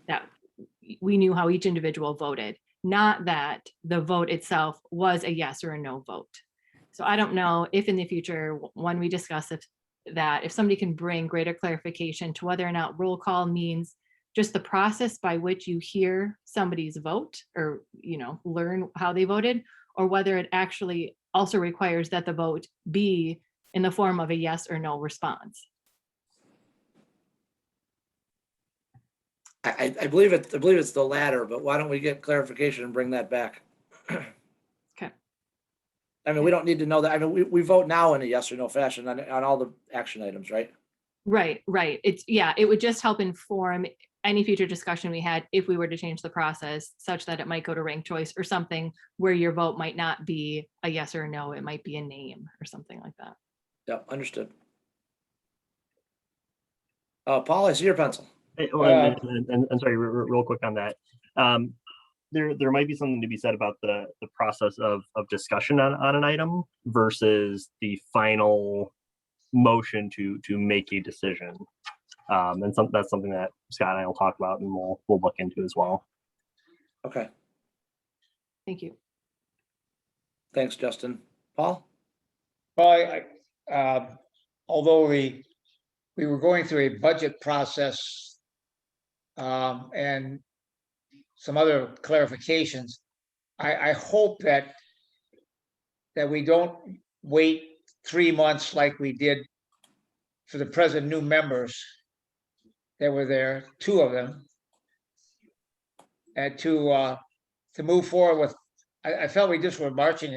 that we knew how each individual voted, not that the vote itself was a yes or a no vote. So I don't know if in the future, when we discuss if somebody can bring greater clarification to whether or not roll call means just the process by which you hear somebody's vote, or learn how they voted, or whether it actually also requires that the vote be in the form of a yes or no response. I believe it's the latter, but why don't we get clarification and bring that back? Okay. I mean, we don't need to know that. I mean, we vote now in a yes or no fashion on all the action items, right? Right. It would just help inform any future discussion we had if we were to change the process such that it might go to ranked choice or something, where your vote might not be a yes or a no, it might be a name or something like that. Yeah, understood. Paul, I see your pencil. And sorry, real quick on that. There might be something to be said about the process of discussion on an item versus the final motion to make a decision. And that's something that Scott and I will talk about, and we'll look into as well. Okay. Thank you. Thanks, Justin. Paul? Well, although we were going through a budget process and some other clarifications, I hope that we don't wait 3 months like we did for the present new members that were there, 2 of them, and to move forward with, I felt we just were marching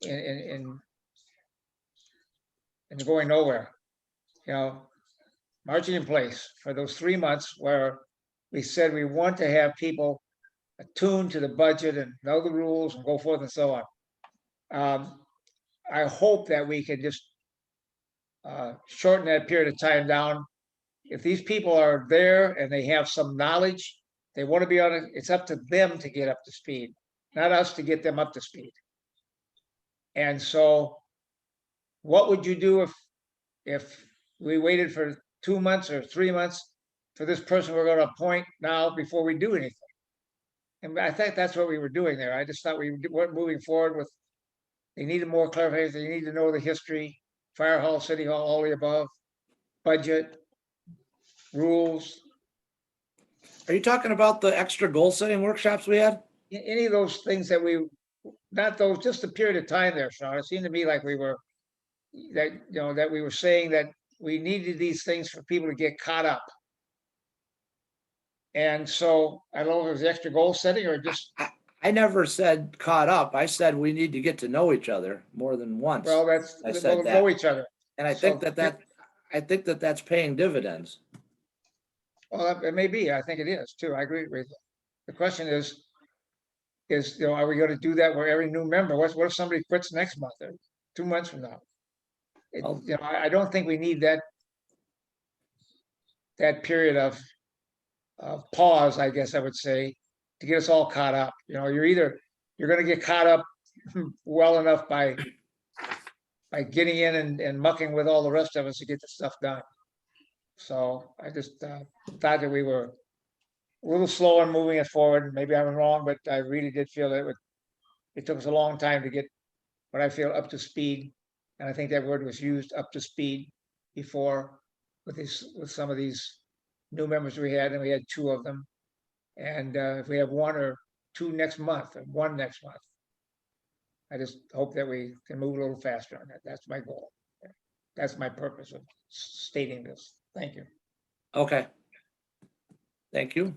in going nowhere, you know, marching in place for those 3 months where we said we want to have people attuned to the budget and know the rules and go forth and so on. I hope that we can just shorten that period of time down. If these people are there and they have some knowledge, they want to be on it, it's up to them to get up to speed, not us to get them up to speed. And so what would you do if we waited for 2 months or 3 months for this person we're going to appoint now before we do anything? And I think that's what we were doing there. I just thought we weren't moving forward with, they needed more clarification. They need to know the history, fire hall, city hall, all the above, budget, rules, Are you talking about the extra goal setting workshops we had? any of those things that we, not those, just a period of time there, Sean. It seemed to me like we were, that, you know, that we were saying that we needed these things for people to get caught up. And so I don't know if it was extra goal setting or just, I never said caught up. I said we need to get to know each other more than once. well, that's, I said we'll that. know each other. And I think so- I think that's paying dividends. Well, it may be. I think it is too. I agree with you. The question is, you know, are we going to do that where every new member, what if somebody quits next month or 2 months from now? Well- You know, I don't think we need that period of pause, I guess I would say, to get us all caught up. You know, you're going to get caught up well enough by getting in and mucking with all the rest of us to get the stuff done. So I just thought that we were a little slow on moving it forward. Maybe I'm wrong, but I really did feel that it took us a long time to get what I feel up to speed. And I think that word was used, up to speed, before with some of these new members we had, and we had 2 of them. And if we have 1 or 2 next month, or 1 next month, I just hope that we can move a little faster on that. That's my goal. That's my purpose of stating this. Thank you. Okay. Thank you.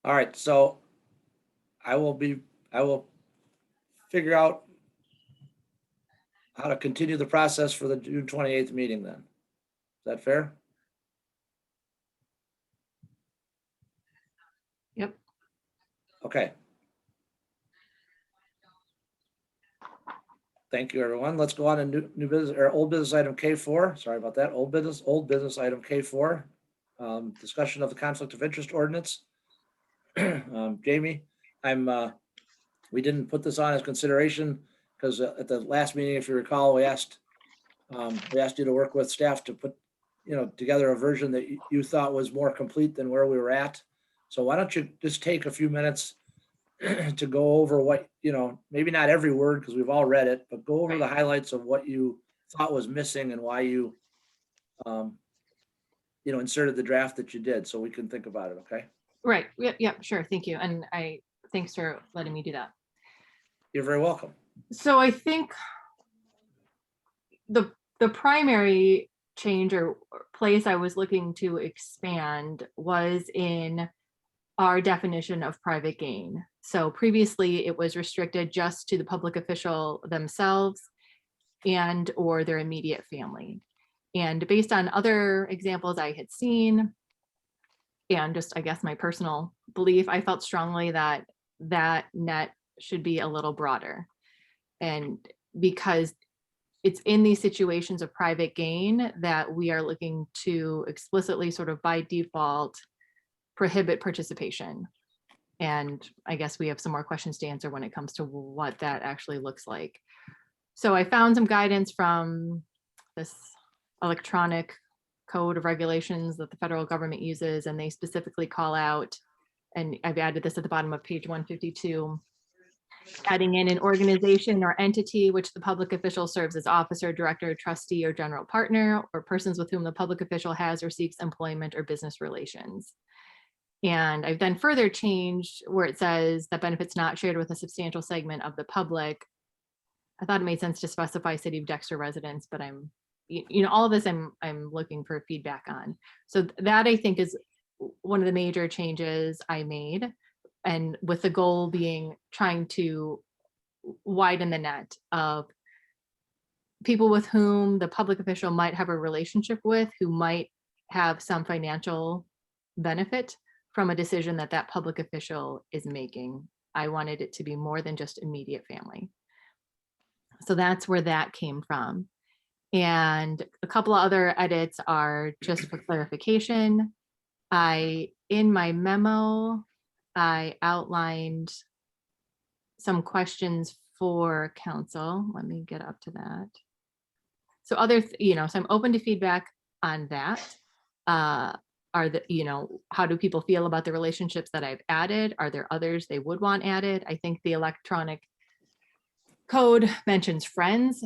All right, so I will figure out how to continue the process for the June 28th meeting then. Is that fair? Yep. Okay. Thank you, everyone. Let's go on to new business or old business item K4. Sorry about that. Old business item K4. Discussion of the conflict of interest ordinance. Jamie, we didn't put this on as consideration because at the last meeting, if you recall, we asked you to work with staff to put, together a version that you thought was more complete than where we were at. So why don't you just take a few minutes to go over what, maybe not every word because we've all read it, but go over the highlights of what you thought was missing and why you, inserted the draft that you did so we can think about it. Okay. Right. Yeah, sure. Thank you. And thanks for letting me do that. You're very welcome. So I think the primary change or place I was looking to expand was in our definition of private gain. So previously it was restricted just to the public official themselves and or their immediate family. And based on other examples I had seen, and just, I guess, my personal belief, I felt strongly that that net should be a little broader. And because it's in these situations of private gain that we are looking to explicitly sort of by default prohibit participation. And I guess we have some more questions to answer when it comes to what that actually looks like. So I found some guidance from this electronic code of regulations that the federal government uses, and they specifically call out, and I've added this at the bottom of page 152, adding in an organization or entity which the public official serves as officer, director, trustee, or general partner, or persons with whom the public official has or seeks employment or business relations. And I've then further changed where it says that benefits not shared with a substantial segment of the public. I thought it made sense to specify city of Dexter residents, but all of this I'm looking for feedback on. So that I think is one of the major changes I made, and with the goal being trying to widen the net of people with whom the public official might have a relationship with, who might have some financial benefit from a decision that that public official is making. I wanted it to be more than just immediate family. So that's where that came from. And a couple of other edits are just for clarification. In my memo, I outlined some questions for council. Let me get up to that. So so I'm open to feedback on that. How do people feel about the relationships that I've added? Are there others they would want added? I think the electronic code mentions friends.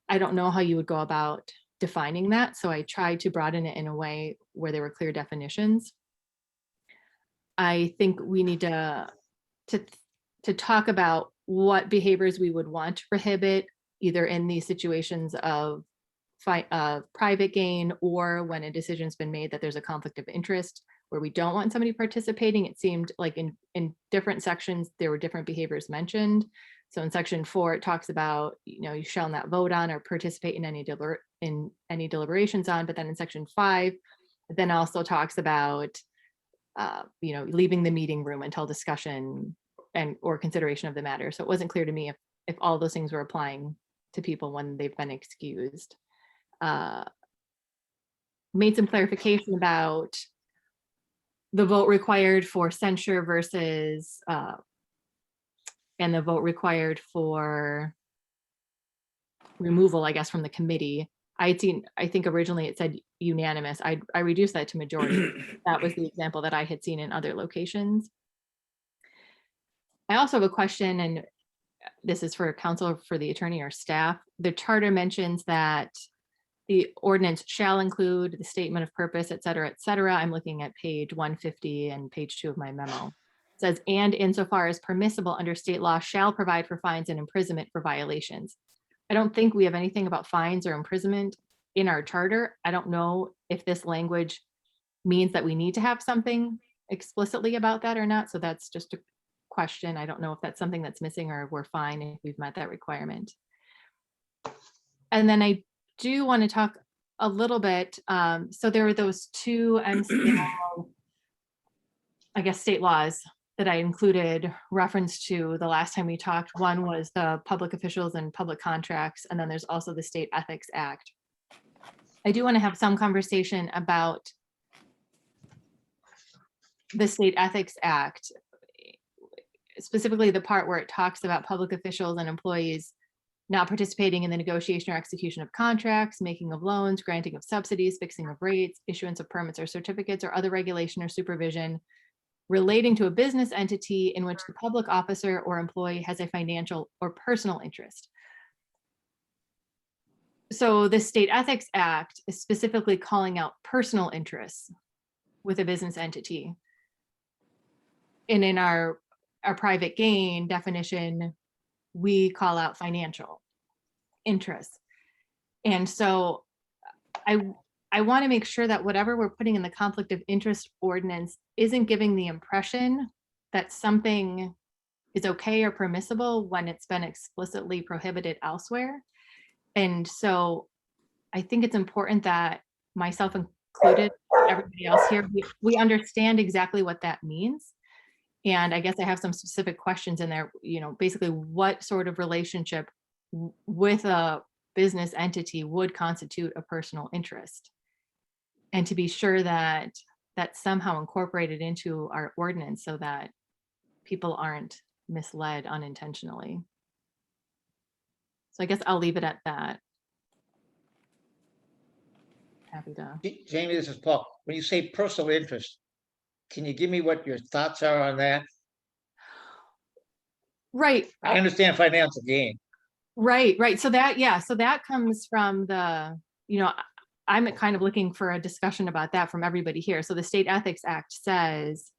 I don't know how you would go about defining that. So I tried to broaden it in a way where there were clear definitions. I think we need to talk about what behaviors we would want to prohibit, either in these situations of private gain, or when a decision's been made that there's a conflict of interest where we don't want somebody participating. It seemed like in different sections, there were different behaviors mentioned. So in section 4, it talks about, you shall not vote on or participate in any deliberations on, but then in section 5, it then also talks about, leaving the meeting room until discussion or consideration of the matter. So it wasn't clear to me if all those things were applying to people when they've been excused. Made some clarification about the vote required for censure versus and the vote required for removal, I guess, from the committee. I think originally it said unanimous. I reduced that to majority. That was the example that I had seen in other locations. I also have a question, and this is for counsel, for the attorney or staff. The charter mentions that the ordinance shall include the statement of purpose, et cetera, et cetera. I'm looking at page 150 and page 2 of my memo. It says, and insofar as permissible under state law shall provide for fines and imprisonment for violations. I don't think we have anything about fines or imprisonment in our charter. I don't know if this language means that we need to have something explicitly about that or not. So that's just a question. I don't know if that's something that's missing or we're fine if we've met that requirement. And then I do want to talk a little bit. So there were those 2 MCL, I guess, state laws that I included reference to the last time we talked. One was the public officials and public contracts, and then there's also the State Ethics Act. I do want to have some conversation about the State Ethics Act, specifically the part where it talks about public officials and employees not participating in the negotiation or execution of contracts, making of loans, granting of subsidies, fixing of rates, issuance of permits or certificates, or other regulation or supervision relating to a business entity in which the public officer or employee has a financial or personal interest. So the State Ethics Act is specifically calling out personal interests with a business entity. And in our private gain definition, we call out financial interests. And so I want to make sure that whatever we're putting in the conflict of interest ordinance isn't giving the impression that something is okay or permissible when it's been explicitly prohibited elsewhere. And so I think it's important that myself included, everybody else here, we understand exactly what that means. And I guess I have some specific questions in there, basically what sort of relationship with a business entity would constitute a personal interest, and to be sure that that's somehow incorporated into our ordinance so that people aren't misled unintentionally. So I guess I'll leave it at that. Happy to. Jamie, this is Paul. When you say personal interest, can you give me what your thoughts are on that? Right. I understand financial gain. Right. So that comes from the, I'm kind of looking for a discussion about that from everybody here. So the State Ethics Act says,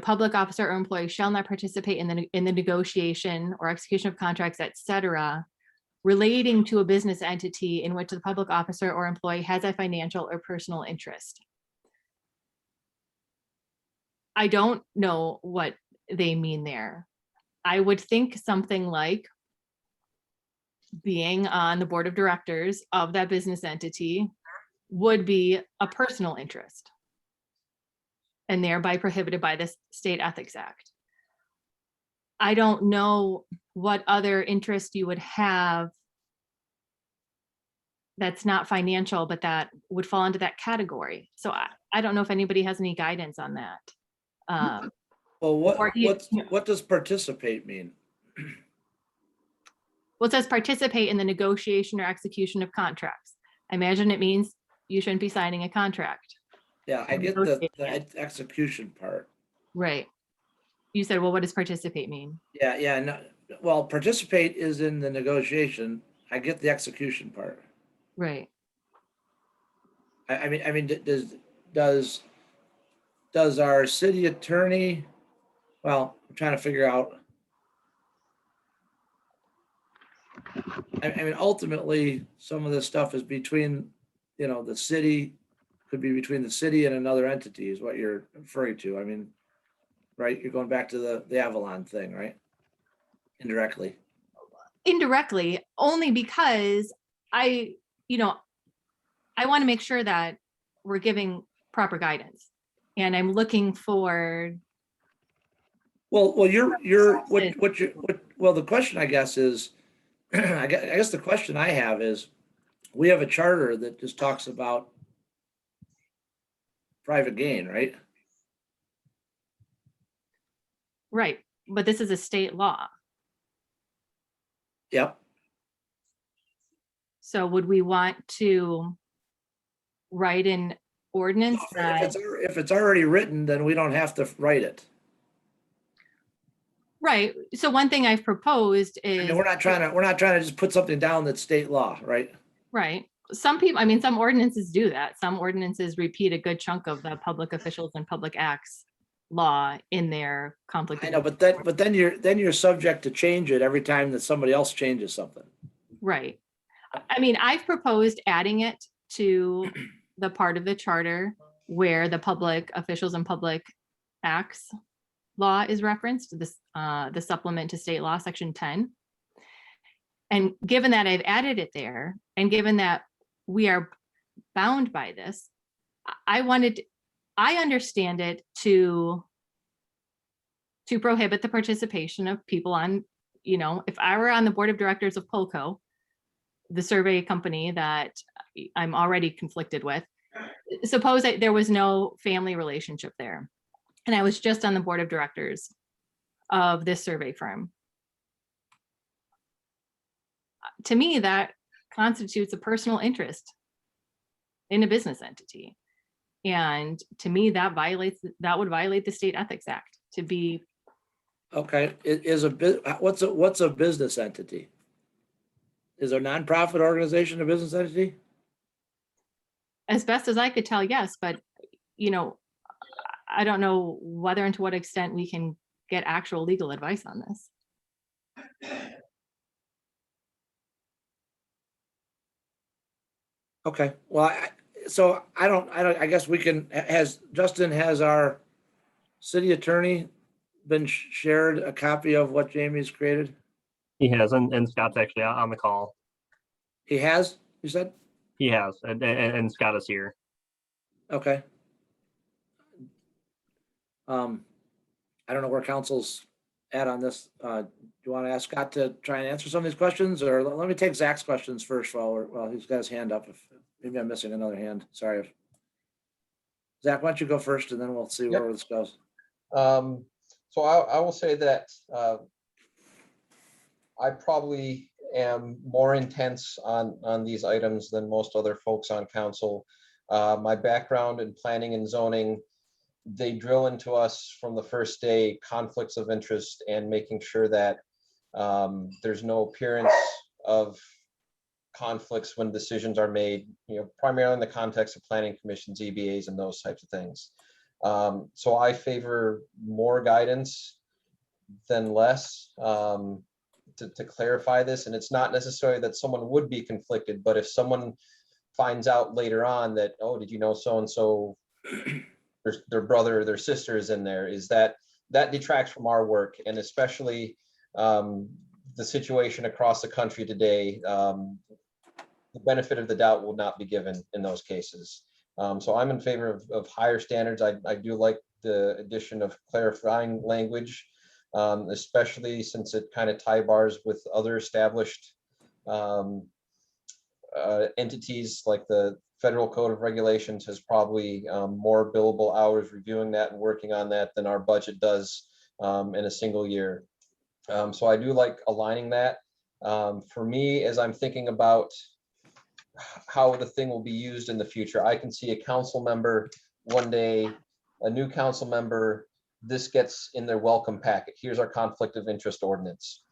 public officer or employee shall not participate in the negotiation or execution of contracts, et cetera, relating to a business entity in which the public officer or employee has a financial or personal interest. I don't know what they mean there. I would think something like being on the board of directors of that business entity would be a personal interest and thereby prohibited by the State Ethics Act. I don't know what other interest you would have that's not financial, but that would fall into that category. So I don't know if anybody has any guidance on that. Well, Or do you- what does participate mean? Well, it says participate in the negotiation or execution of contracts. I imagine it means you shouldn't be signing a contract. Yeah, I get the execution part. Right. You said, well, what does participate mean? Yeah, no, well, participate is in the negotiation. I get the execution part. Right. I mean, does our city attorney, well, I'm trying to figure out. I mean, ultimately, some of this stuff is between, the city, could be between the city and another entity is what you're referring to. I mean, right? You're going back to the Avalon thing, right? Indirectly. Indirectly, only because I want to make sure that we're giving proper guidance. And I'm looking for. Well, the question I guess is, I guess the question I have is, we have a charter that just talks about private gain, right? Right, but this is a state law. Yep. So would we want to write an ordinance that, If it's already written, then we don't have to write it. right, so one thing I've proposed I is. mean, we're not trying to just put something down that's state law, right? Right. Some people, I mean, some ordinances do that. Some ordinances repeat a good chunk of the public officials and public acts law in their conflict. I know, but then you're subject to change it every time that somebody else changes something. Right. I mean, I've proposed adding it to the part of the charter where the public officials and public acts law is referenced, this, the supplement to state law, section 10. And given that I've added it there, and given that we are bound by this, I understand it to prohibit the participation of people on, if I were on the board of directors of Polco, the survey company that I'm already conflicted with, suppose that there was no family relationship there, and I was just on the board of directors of this survey firm. To me, that constitutes a personal interest in a business entity. And to me, that would violate the State Ethics Act to be. Okay, what's a business entity? Is a nonprofit organization a business entity? As best as I could tell, yes, but, I don't know whether and to what extent we can get actual legal advice on this. Okay, well, I guess we can, has our city attorney been shared a copy of what Jamie's created? He has, and Scott's actually on the call. He has, you said? He has, and Scott is here. Okay. I don't know where council's at on this. Do you want to ask Scott to try and answer some of these questions, or let me take Zach's questions first while he's got his hand up. If maybe I'm missing another hand. Sorry. Zach, why don't you go first, and then we'll see where this goes. So I will say that I probably am more intense on these items than most other folks on council. My background in planning and zoning, they drill into us from the first day conflicts of interest and making sure that there's no appearance of conflicts when decisions are made, primarily in the context of planning commissions, EBAs, and those types of things. So I favor more guidance than less to clarify this. And it's not necessarily that someone would be conflicted, but if someone finds out later on that, oh, did you know so-and-so their brother or their sister is in there, is that detracts from our work, and especially the situation across the country today. The benefit of the doubt will not be given in those cases. So I'm in favor of higher standards. I do like the addition of clarifying language, especially since it kind of tie bars with other established entities. Like the Federal Code of Regulations has probably more billable hours reviewing that and working on that than our budget does in a single year. So I do like aligning that. For me, as I'm thinking about how the thing will be used in the future, I can see a council member one day, a new council member, this gets in their welcome packet. Here's our conflict of interest ordinance.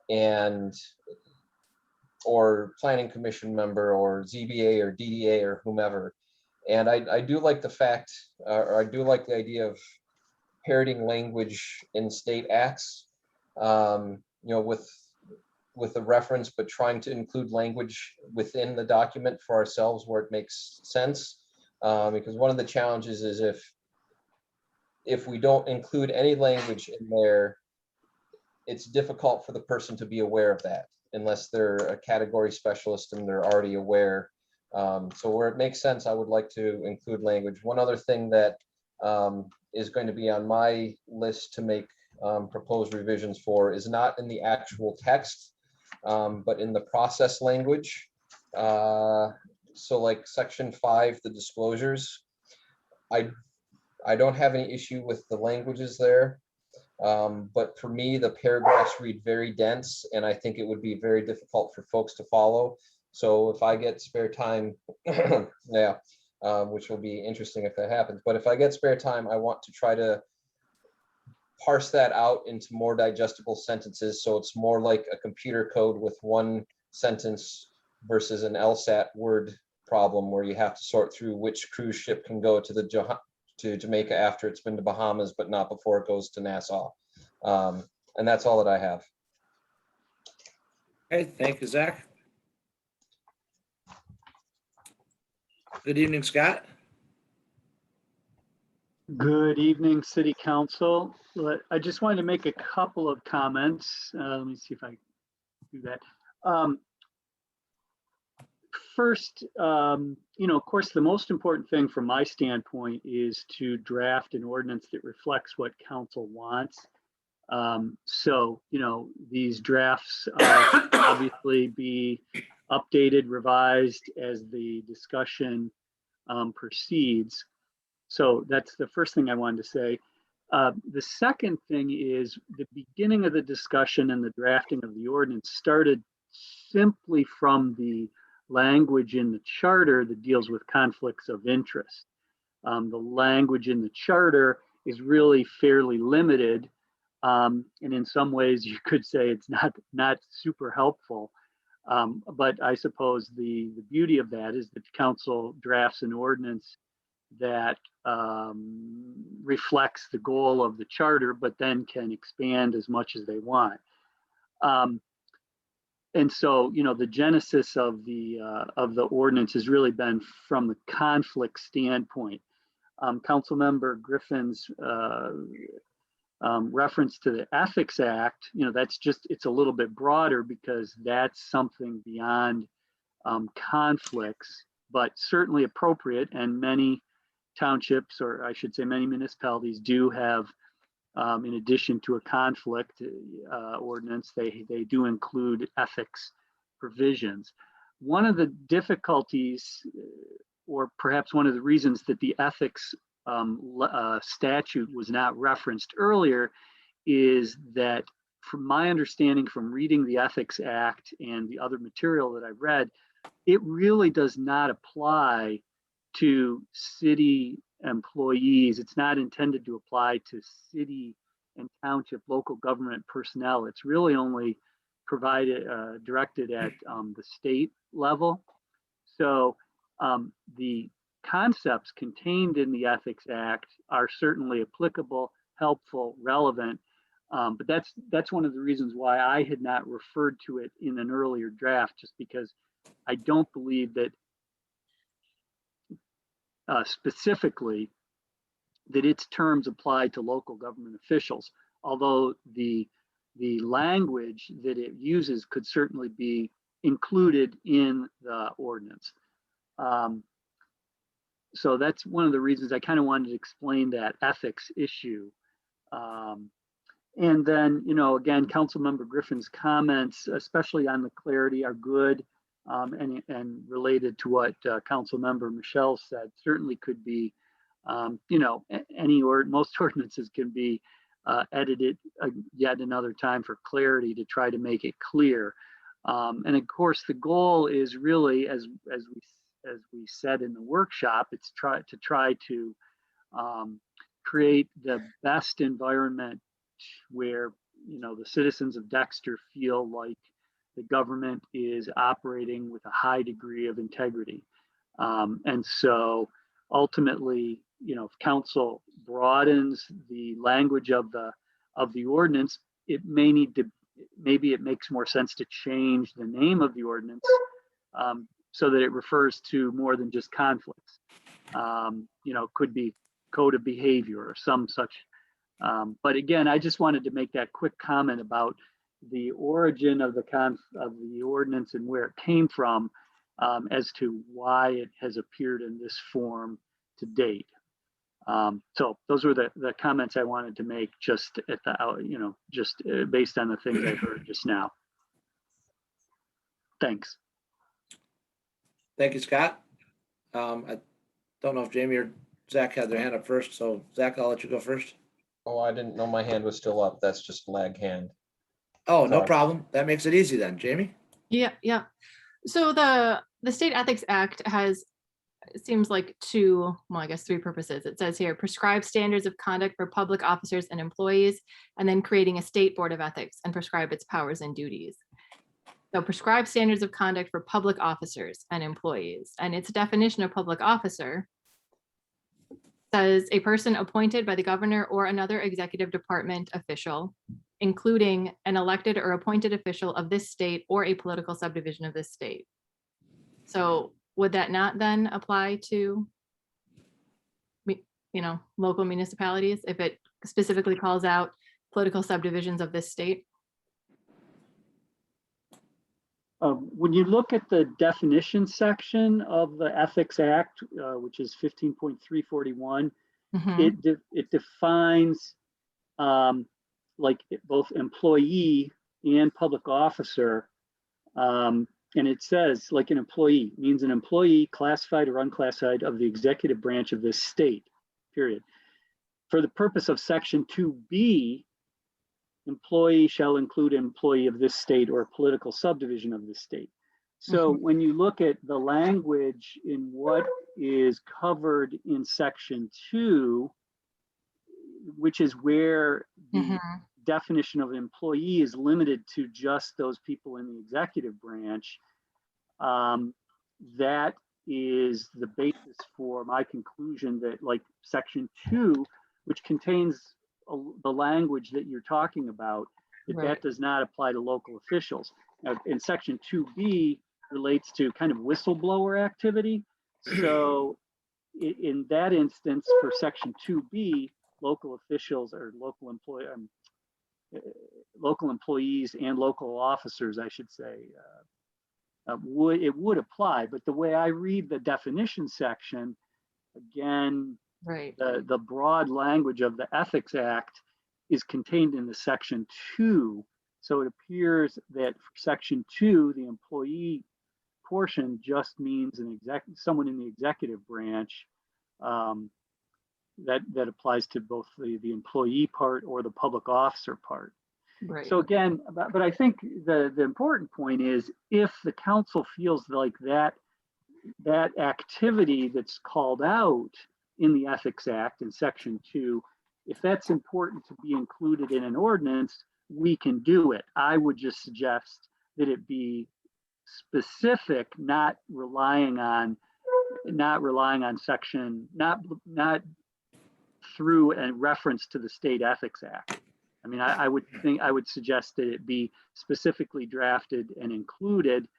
And or planning commission member or ZBA or DDA or whomever. And I do like the fact, or I do like the idea of parroting language in state acts, you know, with a reference, but trying to include language within the document for ourselves where it makes sense. Because one of the challenges is if we don't include any language in there, it's difficult for the person to be aware of that unless they're a category specialist and they're already aware. So where it makes sense, I would like to include language. One other thing that is going to be on my list to make proposed revisions for is not in the actual text, but in the process language. So like section 5, the disclosures, I don't have any issue with the languages there. But for me, the paragraphs read very dense, and I think it would be very difficult for folks to follow. So if I get spare time, yeah, which will be interesting if that happens. But if I get spare time, I want to try to parse that out into more digestible sentences. So it's more like a computer code with one sentence versus an LSAT word problem where you have to sort through which cruise ship can go to Jamaica after it's been to Bahamas, but not before it goes to Nassau. And that's all that I have. Okay, thank you, Zach. Good evening, Scott. Good evening, City Council. I just wanted to make a couple of comments. Let me see if I do that. First, you know, of course, the most important thing from my standpoint is to draft an ordinance that reflects what council wants. So, you know, these drafts obviously be updated, revised as the discussion proceeds. So that's the first thing I wanted to say. The second thing is the beginning of the discussion and the drafting of the ordinance started simply from the language in the charter that deals with conflicts of interest. The language in the charter is really fairly limited. And in some ways you could say it's not super helpful. But I suppose the beauty of that is that the council drafts an ordinance that reflects the goal of the charter, but then can expand as much as they want. And so, you know, the genesis of the ordinance has really been from the conflict standpoint. Councilmember Griffin's reference to the Ethics Act, you know, that's just, it's a little bit broader because that's something beyond conflicts, but certainly appropriate. And many townships, or I should say many municipalities, do have, in addition to a conflict ordinance, they do include ethics provisions. One of the difficulties, or perhaps one of the reasons that the ethics statute was not referenced earlier, is that from my understanding from reading the Ethics Act and the other material that I've read, it really does not apply to city employees. It's not intended to apply to city and township local government personnel. It's really only provided, directed at the state level. So the concepts contained in the Ethics Act are certainly applicable, helpful, relevant, but that's one of the reasons why I had not referred to it in an earlier draft, just because I don't believe that specifically that its terms apply to local government officials, although the language that it uses could certainly be included in the ordinance. So that's one of the reasons I kind of wanted to explain that ethics issue. And then, you know, again, Councilmember Griffin's comments, especially on the clarity, are good, and related to what Councilmember Michelle said, certainly could be, you know, most ordinances can be edited yet another time for clarity to try to make it clear. And of course, the goal is really, as we said in the workshop, it's to try to create the best environment where, you know, the citizens of Dexter feel like the government is operating with a high degree of integrity. And so ultimately, you know, if council broadens the language of the ordinance, it may need to, maybe it makes more sense to change the name of the ordinance so that it refers to more than just conflicts. You know, could be code of behavior or some such. But again, I just wanted to make that quick comment about the origin of the ordinance and where it came from, as to why it has appeared in this form to date. So those were the comments I wanted to make, just at the, you know, just based on the things I heard just now. Thanks. Thank you, Scott. I don't know if Jamie or Zach had their hand up first, so Zach, I'll let you go first. Oh, I didn't know my hand was still up. That's just lag hand. Oh, no Sorry. problem. That makes it easy then, Jamie. Yeah, yeah. So the State Ethics Act has, it seems like I guess three purposes. It says here, prescribe standards of conduct for public officers and employees, and then creating a state board of ethics and prescribe its powers and duties. So prescribe standards of conduct for public officers and employees. And its definition of public officer says a person appointed by the governor or another executive department official, including an elected or appointed official of this state or a political subdivision of this state. So would that not then apply to, you know, local municipalities if it specifically calls out political subdivisions of this state? When you look at the definition section of the Ethics Act, which is 15.341, it defines like both employee and public officer. And it says like an employee means an employee classified or unclassified of the executive branch of this state, period. For the purpose of section 2B, employee shall include an employee of this state or a political subdivision of this state. So when you look at the language in what is covered in section 2, which is where the definition of employee is limited to just those people in the executive branch, that is the basis for my conclusion that like section 2, which contains the language that you're talking about, that does not apply to local officials. Now, in section 2B relates to kind of whistleblower activity. So in that instance, for section 2B, local officials or local employees and local officers, I should say, it would apply. But the way I read the definition section, again, the broad language of the Ethics Act is contained in the section 2. So it appears that for section 2, the employee portion just means someone in the executive branch. That applies to both the employee part or the public officer part. So again, but I think the important point is if the council feels like that activity that's called out in the Ethics Act in section 2, if that's important to be included in an ordinance, we can do it. I would just suggest that it be specific, not relying on section, not through a reference to the State Ethics Act. I mean, I would suggest that it be specifically drafted and included,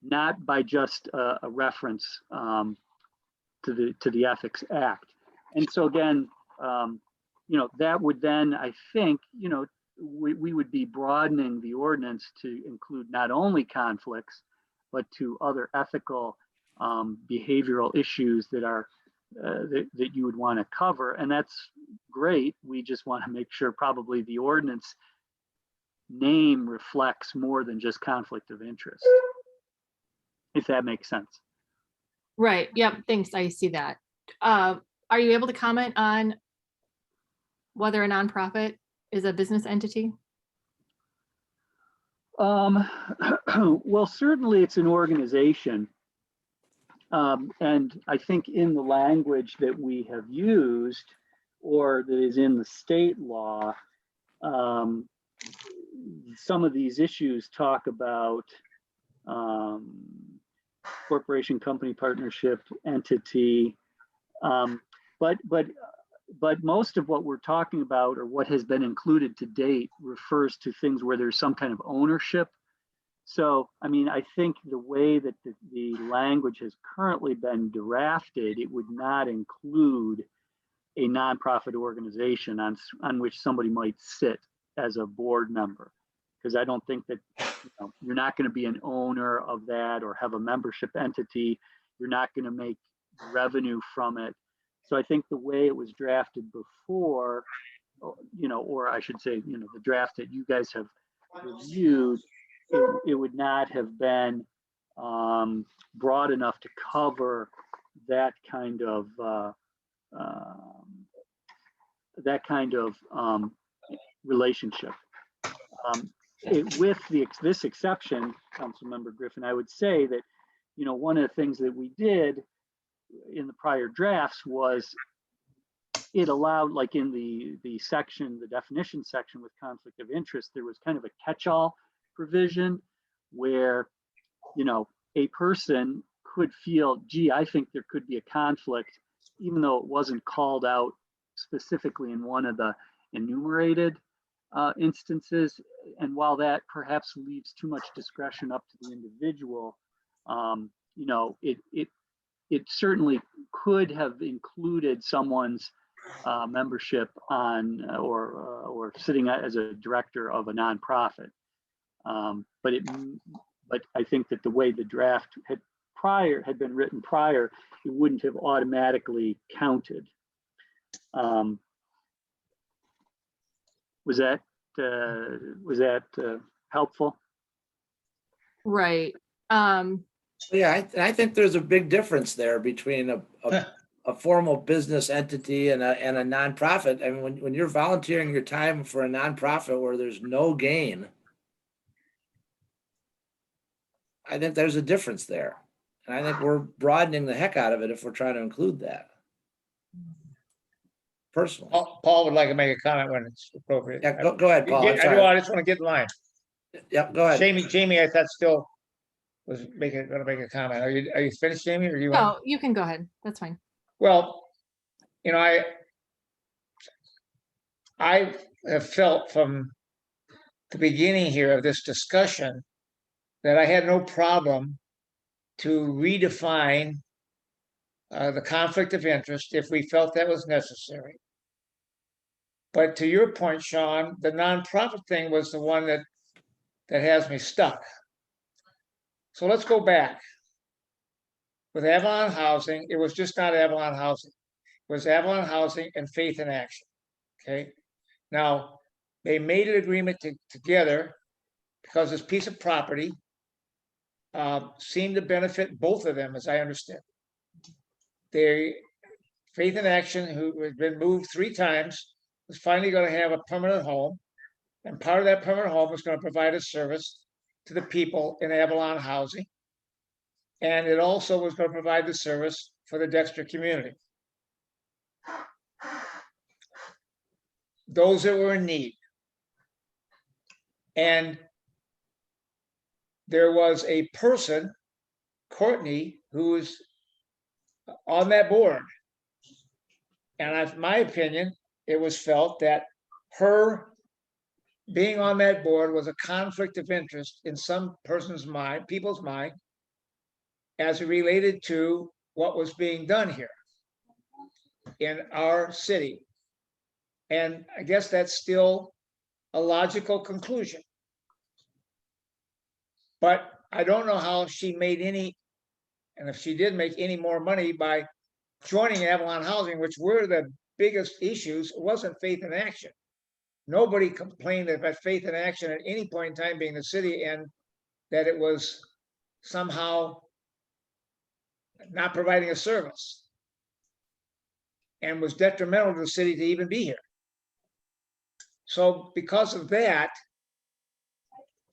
not by just a reference to the Ethics Act. And so again, that would then, I think, we would be broadening the ordinance to include not only conflicts, but to other ethical, behavioral issues that are that you would want to cover. And that's great. We just want to make sure probably the ordinance name reflects more than just conflict of interest, if that makes sense. Right. Yep. Thanks. I see that. Are you able to comment on whether a nonprofit is a business entity? Well, certainly it's an organization. And I think in the language that we have used, or that is in the state law, some of these issues talk about corporation, company, partnership, entity. But most of what we're talking about, or what has been included to date, refers to things where there's some kind of ownership. So, I mean, I think the way that the language has currently been drafted, it would not include a nonprofit organization on which somebody might sit as a board member. Because I don't think that, you're not going to be an owner of that or have a membership entity. You're not going to make revenue from it. So I think the way it was drafted before, or I should say, the draft that you guys have reviewed, it would not have been broad enough to cover that kind of relationship. With this exception, Councilmember Griffin, I would say that, one of the things that we did in the prior drafts was it allowed, like in the section, the definition section with conflict of interest, there was kind of a catch-all provision where, a person could feel, gee, I think there could be a conflict, even though it wasn't called out specifically in one of the enumerated instances. And while that perhaps leaves too much discretion up to the individual, it certainly could have included someone's membership on or sitting as a director of a nonprofit. But I think that the way the draft had been written prior, it wouldn't have automatically counted. Was that helpful? Right. Yeah, I think there's a big difference there between a formal business entity and a nonprofit. I mean, when you're volunteering your time for a nonprofit where there's no gain, I think there's a difference there. And I think we're broadening the heck out of it if we're trying to include that. Personally. Paul would like to make a comment when it's appropriate. Yeah, go ahead, Paul. I'm I sorry. know, I just want to get in line. Yeah, go ahead. Jamie, I thought still was going to make a comment. Are you finished, Jamie, or you? No, you can go ahead. That's fine. Well, I have felt from the beginning here of this discussion that I had no problem to redefine the conflict of interest if we felt that was necessary. But to your point, Sean, the nonprofit thing was the one that has me stuck. So let's go back. With Avalon Housing, it was just not Avalon Housing. It was Avalon Housing and Faith in Action. Okay. Now, they made an agreement together because this piece of property seemed to benefit both of them, as I understand. Faith in Action, who had been moved 3 times, was finally going to have a permanent home. And part of that permanent home was going to provide a service to the people in Avalon Housing. And it also was going to provide the service for the Dexter community. Those that were in need. And there was a person, Courtney, who was on that board. And in my opinion, it was felt that her being on that board was a conflict of interest in some people's mind, as it related to what was being done here. in our city. And I guess that's still a logical conclusion. But I don't know how she made any, and if she did make any more money by joining Avalon Housing, which were the biggest issues. It wasn't Faith in Action. Nobody complained about Faith in Action at any point in time being the city, and that it was somehow not providing a service and was detrimental to the city to even be here. So because of that,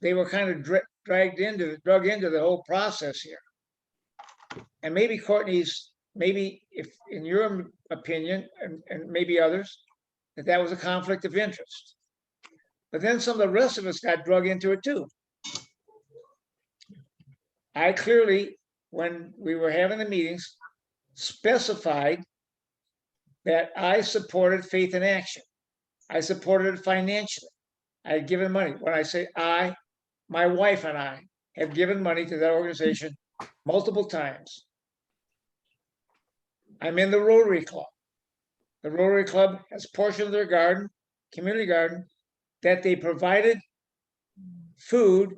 they were kind of drug into the whole process here. And maybe Courtney's, maybe if in your opinion, and maybe others, that was a conflict of interest. But then some of the rest of us got drug into it too. I clearly, when we were having the meetings, specified that I supported Faith in Action. I supported it financially. I had given money. When I say I, my wife and I have given money to that organization multiple times. I'm in the Rotary Club. The Rotary Club has a portion of their garden, community garden, that they provided food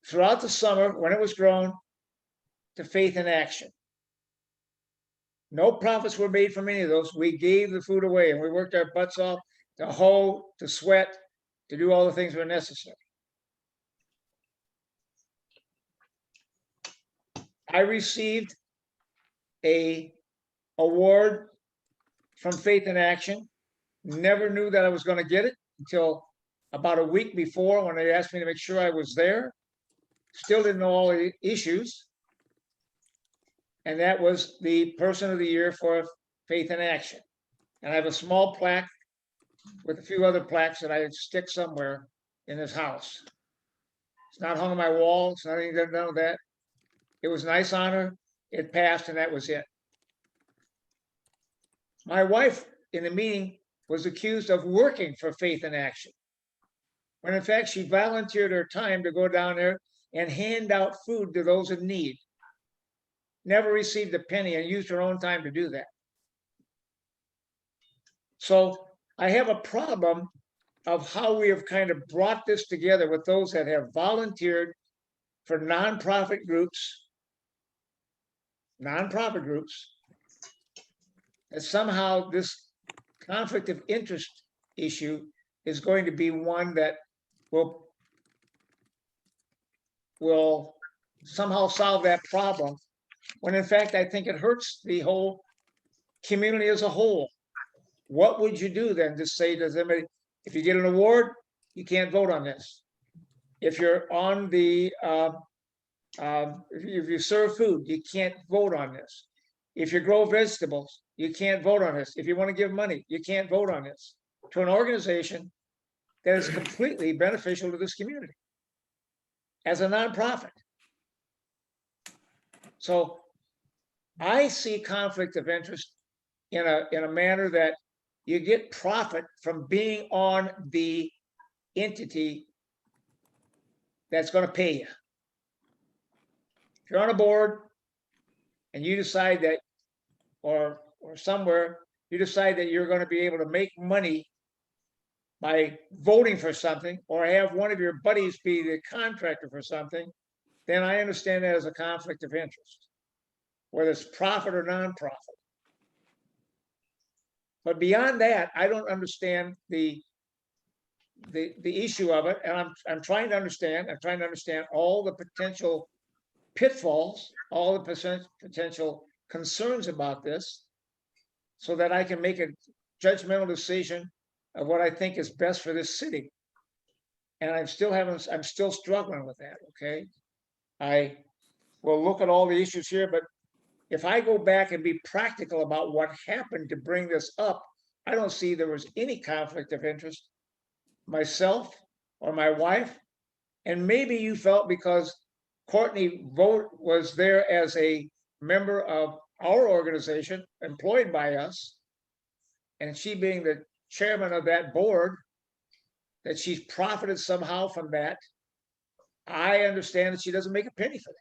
throughout the summer when it was grown to Faith in Action. No profits were made from any of those. We gave the food away and we worked our butts off to hoe, to sweat, to do all the things that were necessary. I received an award from Faith in Action. Never knew that I was going to get it until about a week before when they asked me to make sure I was there. Still didn't know all the issues. And that was the Person of the Year for Faith in Action. And I have a small plaque with a few other plaques that I stick somewhere in this house. It's not hung on my wall. It's not anything done with that. It was a nice honor. It passed, and that was it. My wife in the meeting was accused of working for Faith in Action, when in fact she volunteered her time to go down there and hand out food to those in need. Never received a penny and used her own time to do that. So I have a problem of how we have kind of brought this together with those that have volunteered for nonprofit groups, that somehow this conflict of interest issue is going to be one that will somehow solve that problem, when in fact I think it hurts the whole community as a whole. What would you do then to say to somebody, if you get an award, you can't vote on this? If you're on the if you serve food, you can't vote on this. If you grow vegetables, you can't vote on this. If you want to give money, you can't vote on this to an organization that is completely beneficial to this community as a nonprofit. So I see conflict of interest in a manner that you get profit from being on the entity that's going to pay you. If you're on a board and you decide that, or somewhere, you decide that you're going to be able to make money by voting for something, or have one of your buddies be the contractor for something, then I understand that as a conflict of interest, whether it's profit or nonprofit. But beyond that, I don't understand the issue of it, and I'm trying to understand. I'm trying to understand all the potential pitfalls, all the potential concerns about this, so that I can make a judgmental decision of what I think is best for this city. And I'm still struggling with that. Okay, I will look at all the issues here, but if I go back and be practical about what happened to bring this up, I don't see there was any conflict of interest, myself or my wife. And maybe you felt because Courtney was there as a member of our organization, employed by us, and she being the chairman of that board, that she's profited somehow from that. I understand that she doesn't make a penny for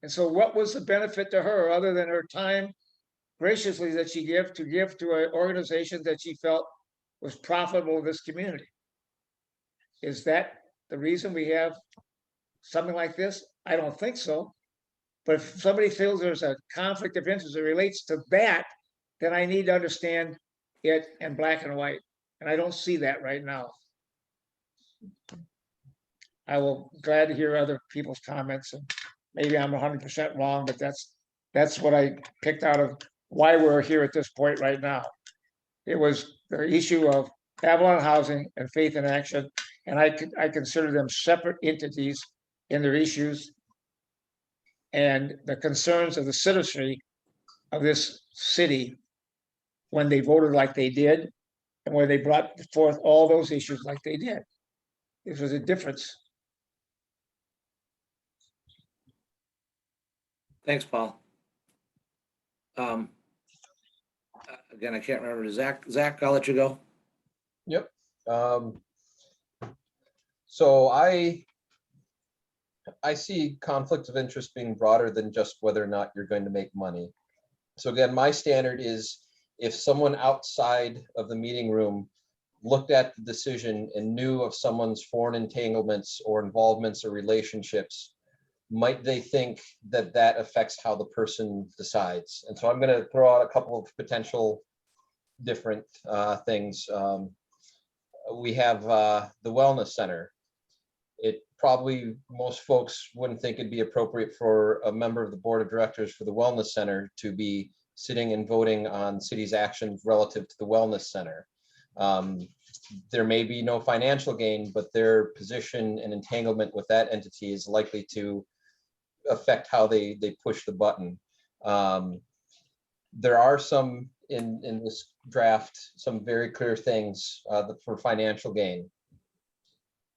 that. And so what was the benefit to her other than her time graciously that she give to an organization that she felt was profitable in this community? Is that the reason we have something like this? I don't think so. But if somebody feels there's a conflict of interest that relates to that, then I need to understand it in black and white. And I don't see that right now. I will glad to hear other people's comments, and maybe I'm 100% wrong, but that's what I picked out of why we're here at this point right now. It was the issue of Avalon Housing and Faith in Action, and I consider them separate entities in their issues and the concerns of the citizenry of this city when they voted like they did, and where they brought forth all those issues like they did. This was a difference. Thanks, Paul. Again, I can't remember. Zach, I'll let you go. Yep. So I see conflict of interest being broader than just whether or not you're going to make money. So again, my standard is if someone outside of the meeting room looked at the decision and knew of someone's foreign entanglements or involvements or relationships, might they think that that affects how the person decides? And so I'm going to throw out a couple of potential different things. We have the Wellness Center. It probably, most folks wouldn't think it'd be appropriate for a member of the board of directors for the Wellness Center to be sitting and voting on city's actions relative to the Wellness Center. There may be no financial gain, but their position and entanglement with that entity is likely to affect how they push the button. There are some in this draft, some very clear things for financial gain.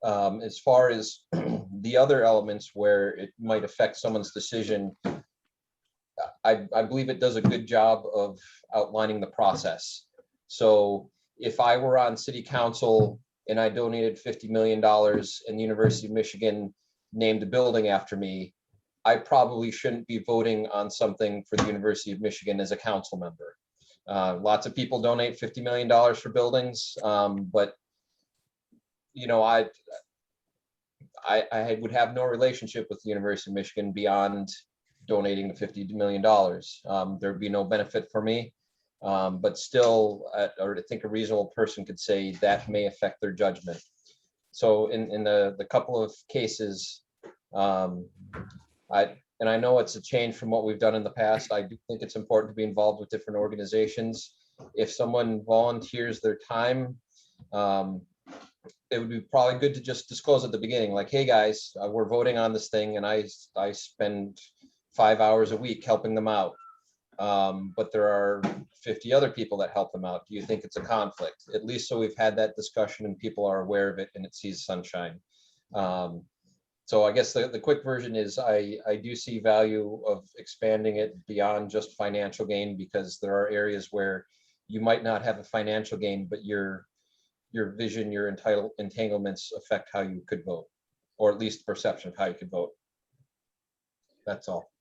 As far as the other elements where it might affect someone's decision, I believe it does a good job of outlining the process. So if I were on city council and I donated $50 million and the University of Michigan named a building after me, I probably shouldn't be voting on something for the University of Michigan as a council member. Lots of people donate $50 million for buildings, but you know, I would have no relationship with the University of Michigan beyond donating the $50 million. There'd be no benefit for me, but still, or I think a reasonable person could say that may affect their judgment. So in the couple of cases, and I know it's a change from what we've done in the past. I do think it's important to be involved with different organizations. If someone volunteers their time, it would be probably good to just disclose at the beginning, like, hey guys, we're voting on this thing and I spend 5 hours a week helping them out. But there are 50 other people that help them out. Do you think it's a conflict? At least so we've had that discussion and people are aware of it and it sees sunshine. So I guess the quick version is I do see value of expanding it beyond just financial gain, because there are areas where you might not have a financial gain, but your vision, your entanglements affect how you could vote, or at least perception of how you could vote. That's all.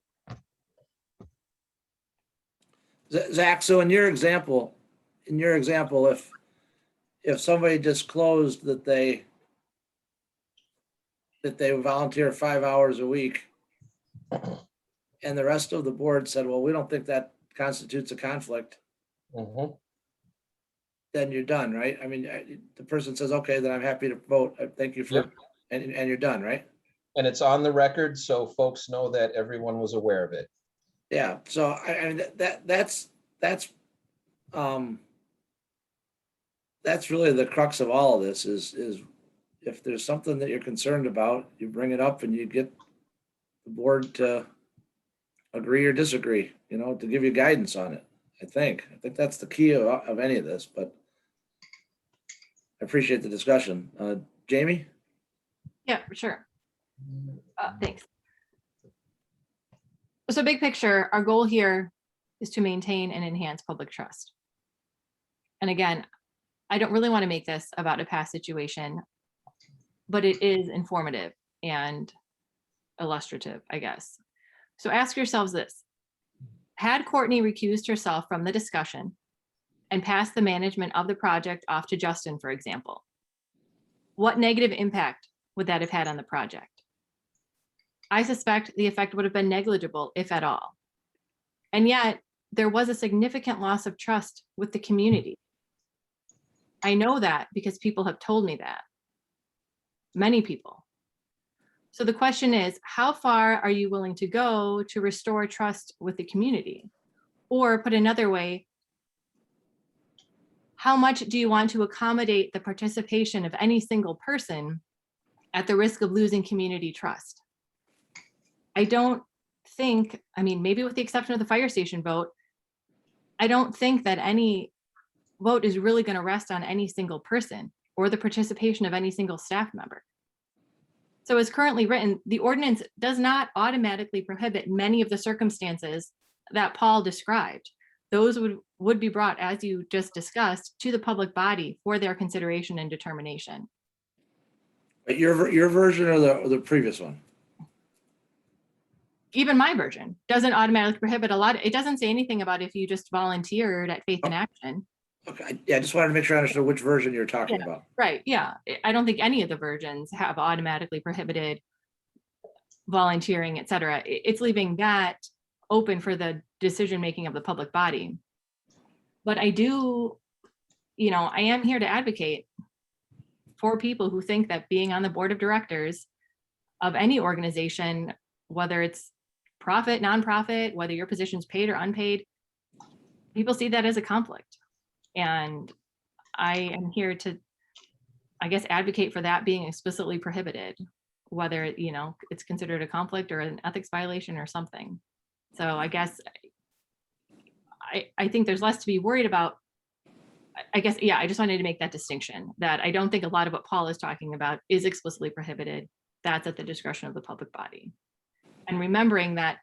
Zach, so in your example, if somebody disclosed that they volunteer 5 hours a week and the rest of the board said, well, we don't think that constitutes a conflict, then you're done, right? I mean, the person says, okay, then I'm happy to vote. Thank you for, Yep. and you're done, right? And it's on the record, so folks know that everyone was aware of it. Yeah. So I mean, that's really the crux of all of this is if there's something that you're concerned about, you bring it up and you get the board to agree or disagree, you know, to give you guidance on it. I think that's the key of any of this, but I appreciate the discussion. Jamie? Yeah, sure. Thanks. So big picture, our goal here is to maintain and enhance public trust. And again, I don't really want to make this about a past situation, but it is informative and illustrative, I guess. So ask yourselves this. Had Courtney recused herself from the discussion and passed the management of the project off to Justin, for example, what negative impact would that have had on the project? I suspect the effect would have been negligible, if at all. And yet, there was a significant loss of trust with the community. I know that because people have told me that. Many people. So the question is, how far are you willing to go to restore trust with the community? Or put another way, how much do you want to accommodate the participation of any single person at the risk of losing community trust? I don't think, I mean, maybe with the exception of the fire station vote, I don't think that any vote is really going to rest on any single person or the participation of any single staff member. So as currently written, the ordinance does not automatically prohibit many of the circumstances that Paul described. Those would be brought, as you just discussed, to the public body for their consideration and determination. But your version or the previous one? Even my version doesn't automatically prohibit a lot. It doesn't say anything about if you just volunteered at Faith in Action. Okay, yeah, I just wanted to make sure I understood which version you're talking about. Right, yeah. I don't think any of the versions have automatically prohibited volunteering, et cetera. It's leaving that open for the decision-making of the public body. But I do, I am here to advocate for people who think that being on the board of directors of any organization, whether it's profit, nonprofit, whether your position's paid or unpaid, people see that as a conflict. And I am here to, I guess, advocate for that being explicitly prohibited, whether, it's considered a conflict or an ethics violation or something. So I guess I think there's less to be worried about. I guess, yeah, I just wanted to make that distinction, that I don't think a lot of what Paul is talking about is explicitly prohibited. That's at the discretion of the public body. And remembering that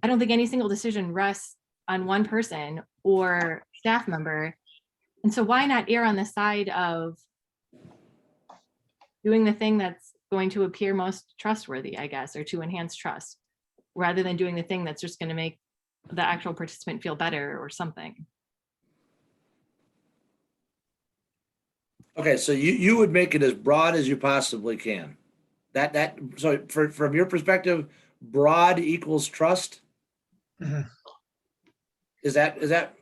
I don't think any single decision rests on one person or staff member. And so why not err on the side of doing the thing that's going to appear most trustworthy, I guess, or to enhance trust, rather than doing the thing that's just going to make the actual participant feel better or something. Okay, so you would make it as broad as you possibly can. So from your perspective, broad equals trust? Mhm. Is that?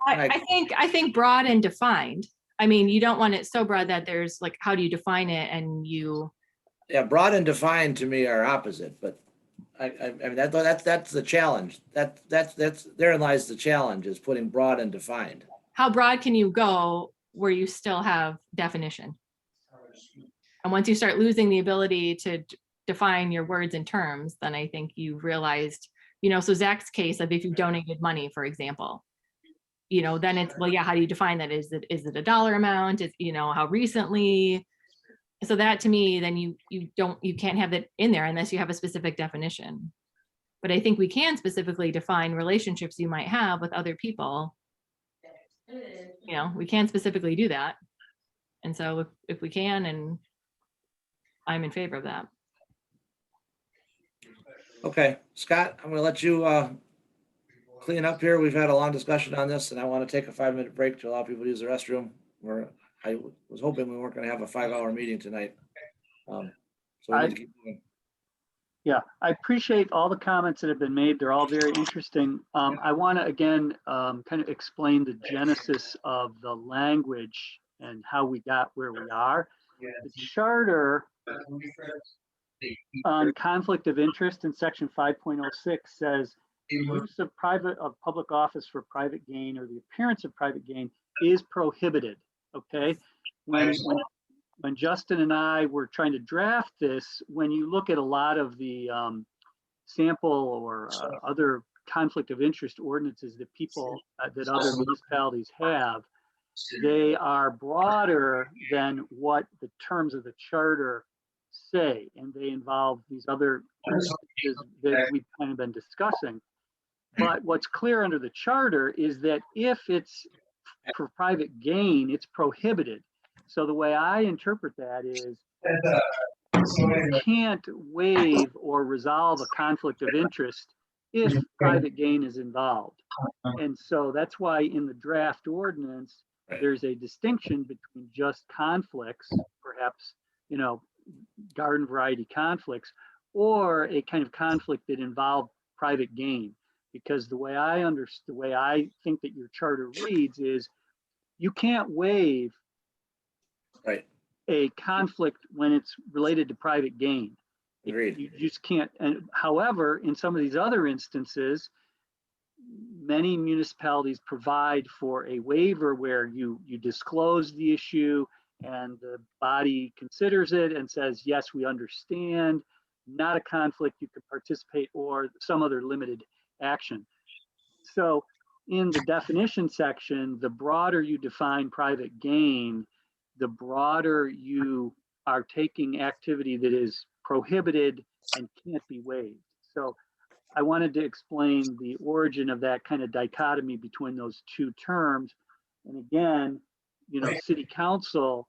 I think broad and defined. I mean, you don't want it so broad that there's like, how do you define it? And Yeah, broad and defined to me are opposite, but I mean, that's the challenge. That's therein lies the challenge, is putting broad and defined. how broad can you go where you still have definition? And once you start losing the ability to define your words and terms, then I think you've realized, so Zach's case of if you donated money, for example, then it's, well, yeah, how do you define that? Is it a dollar amount? Is, how recently? So that to me, then you can't have that in there unless you have a specific definition. But I think we can specifically define relationships you might have with other people. We can specifically do that. And so if we can, and I'm in favor of that. Okay, Scott, I'm gonna let you clean up here. We've had a long discussion on this, and I want to take a 5-minute break to allow people to use the restroom. I was hoping we weren't gonna have a 5-hour meeting tonight. So we need to keep moving. Yeah, I appreciate all the comments that have been made. They're all very interesting. I want to again kind of explain the genesis of the language and how we got where we are. The charter on conflict of interest in section 5.06 says the use of public office for private gain or the appearance of private gain is prohibited. Okay, when Justin and I were trying to draft this, when you look at a lot of the sample or other conflict of interest ordinances that that other municipalities have, they are broader than what the terms of the charter say, and they involve these other issues that we've kind of been discussing. But what's clear under the charter is that if it's for private gain, it's prohibited. So the way I interpret that is You can't waive or resolve a conflict of interest if private gain is involved. And so that's why in the draft ordinance, there's a distinction between just conflicts, perhaps, you know, garden variety conflicts, or a kind of conflict that involved private gain. Because the way the way I think that your charter reads is you can't waive Right. a conflict when it's related to private gain. Agreed. You just can't. And however, in some of these other instances, many municipalities provide for a waiver where you disclose the issue and the body considers it and says, yes, we understand, not a conflict, you could participate, or some other limited action. So in the definition section, the broader you define private gain, the broader you are taking activity that is prohibited and can't be waived. So I wanted to explain the origin of that kind of dichotomy between those two terms. And again, you know, city council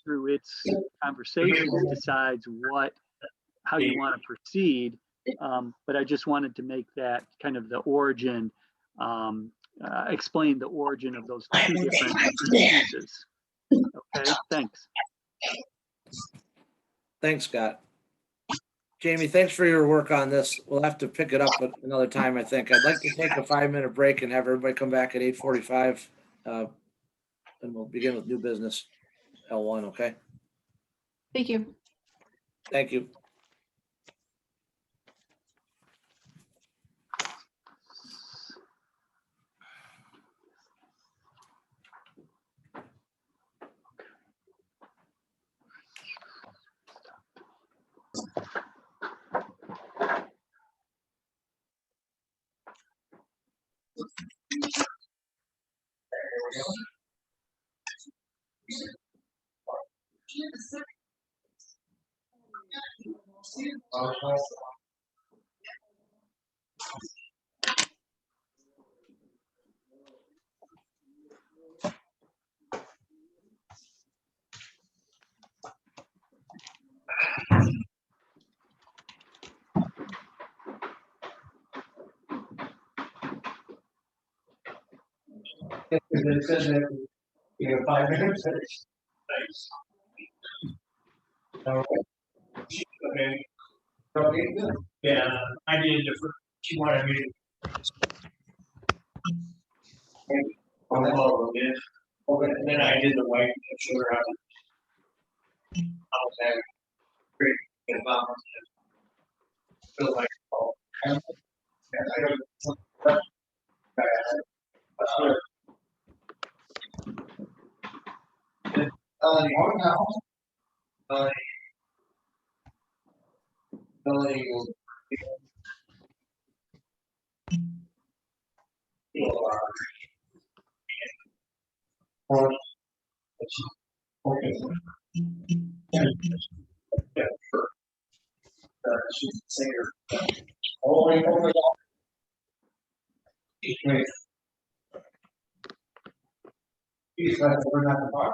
through its conversations decides how you want to proceed. But I just wanted to make that kind of the origin, explain the origin of those two different pieces. Okay, thanks. Thanks, Scott. Jamie, thanks for your work on this. We'll have to pick it up at another time, I think. I'd like to take a 5-minute break and have everybody come back at 8:45. And we'll begin with new business, L1, okay? Thank you. Thank you. It says that you have 5 minutes. Thanks. Okay. Okay. Yeah, I did it for, she wanted me to. Okay, and then I did the white, sugar. I was having great involvement. Feel like, oh, I don't. Your house. Okay. Yeah, sure. She's a singer. All the way over. Great. He's like, we're not the bar.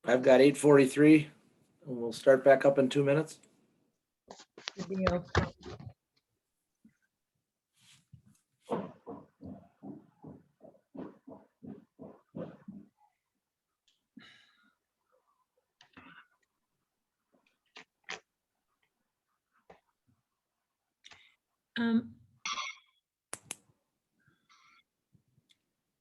I've got 8:43, and we'll start back up in 2 minutes. Good deal.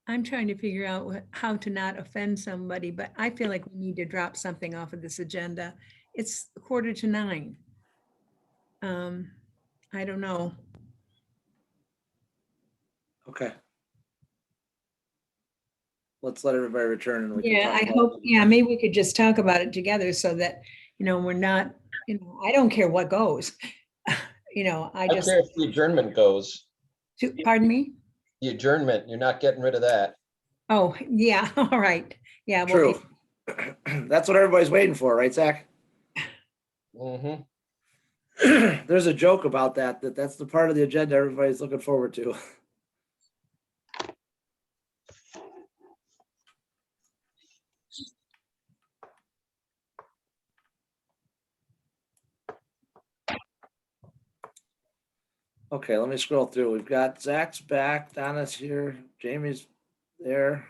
I'm trying to figure out how to not offend somebody, but I feel like we need to drop something off of this agenda. It's 8:45. I don't know. Okay. Let's let everybody return and we can Yeah, talk I about hope, it. yeah, maybe we could just talk about it together so that, we're not, I don't care what goes. I I just, care if the adjournment goes. pardon me? The adjournment, you're not getting rid of that. Oh, yeah, all right. Yeah. well, True. That's what everybody's waiting for, right, Zach? Mm-hmm. There's a joke about that's the part of the agenda everybody's looking forward to. Okay, let me scroll through. We've got Zach's back, Donna's here, Jamie's there.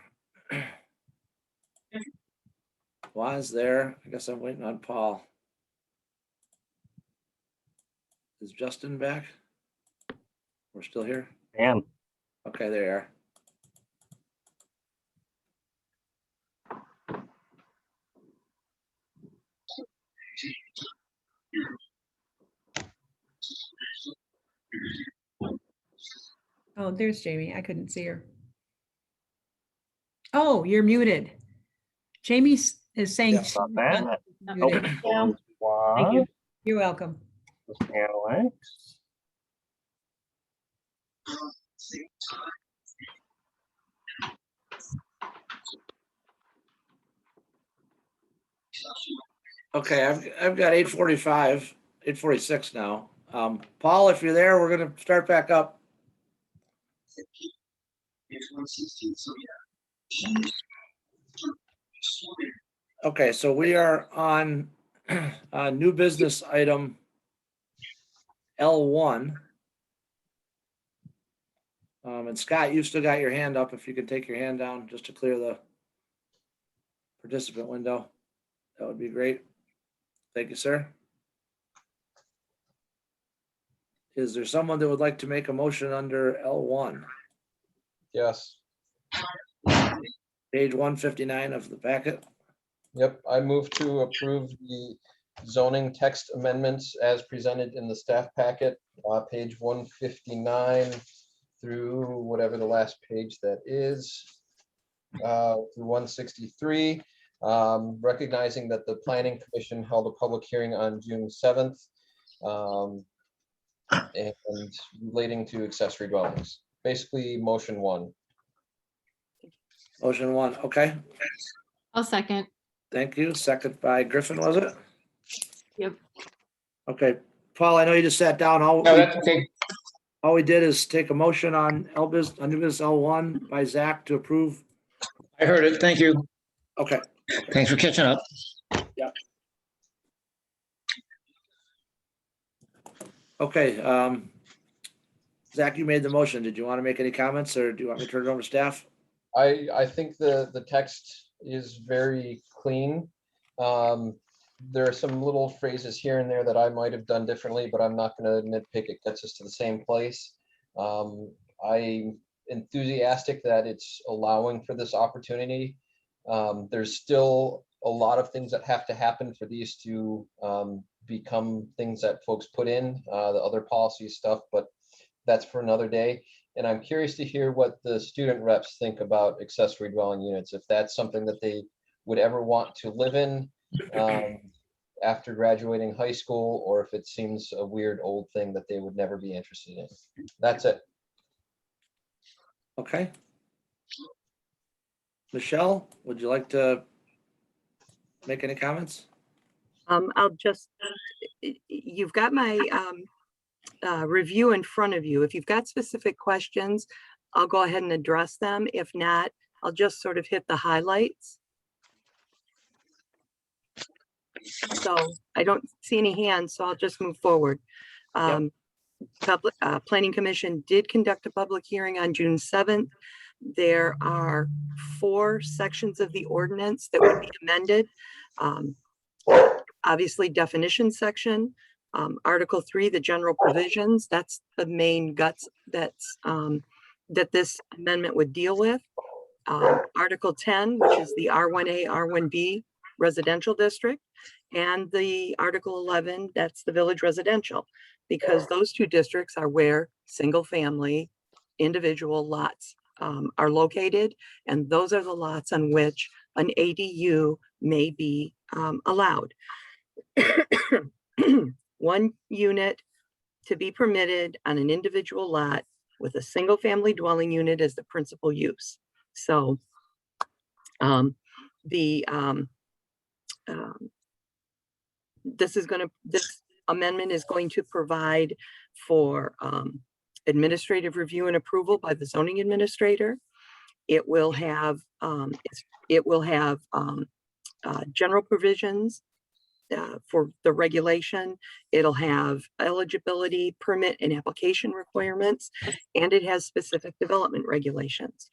Juan's there. I guess I'm waiting on Paul. Is Justin back? We're still here? And Okay, there you are. Oh, there's Jamie. I couldn't see her. Oh, you're muted. Jamie is saying. Yes, not bad. muted. Thank you. You're welcome. Alex. Okay, I've got 8:45, 8:46 now. Paul, if you're there, we're gonna start back up. Okay, so we are on new business item L1. And Scott, you've still got your hand up. If you could take your hand down just to clear the participant window, that would be great. Thank you, sir. Is there someone that would like to make a motion under L1? Yes. Page 159 of the packet. Yep. I move to approve the zoning text amendments as presented in the staff packet, page 159 through whatever the last page that is, through 163. Recognizing that the Planning Commission held a public hearing on June 7th and relating to accessory dwellings. Basically, motion one. Motion one, okay. I'll second. Thank you. Second by Griffin, was it? Yep. Okay, Paul, I know you just sat down. No, that's okay. All we did is take a motion on new business L1 by Zach to approve. I heard it. Thank you. Okay. Thanks for catching up. Yeah. Okay, Zach, you made the motion. Did you want to make any comments or do you want me to turn it over to staff? I think the text is very clean. There are some little phrases here and there that I might have done differently, but I'm not going to nitpick. It gets us to the same place. I'm enthusiastic that it's allowing for this opportunity. There's still a lot of things that have to happen for these to become things that folks put in, the other policy stuff, but that's for another day. And I'm curious to hear what the student reps think about accessory dwelling units, if that's something that they would ever want to live in after graduating high school, or if it seems a weird old thing that they would never be interested in. That's it. Okay. Michelle, would you like to make any comments? I'll just, you've got my review in front of you. If you've got specific questions, I'll go ahead and address them. If not, I'll just sort of hit the highlights. So I don't see any hands, so I'll just move forward. Planning Commission did conduct a public hearing on June 7th. There are 4 sections of the ordinance that would be amended. Obviously, definition section, Article 3, the general provisions, that's the main guts that's that this amendment would deal with. Article 10, which is the R1A, R1B residential district, and the Article 11, that's the village residential, because those 2 districts are where single family individual lots are located, and those are the lots on which an ADU may be allowed. 1 unit to be permitted on an individual lot with a single family dwelling unit as the principal use. So this amendment is going to provide for administrative review and approval by the zoning administrator. It will have general provisions for the regulation. It'll have eligibility, permit, and application requirements, and it has specific development regulations.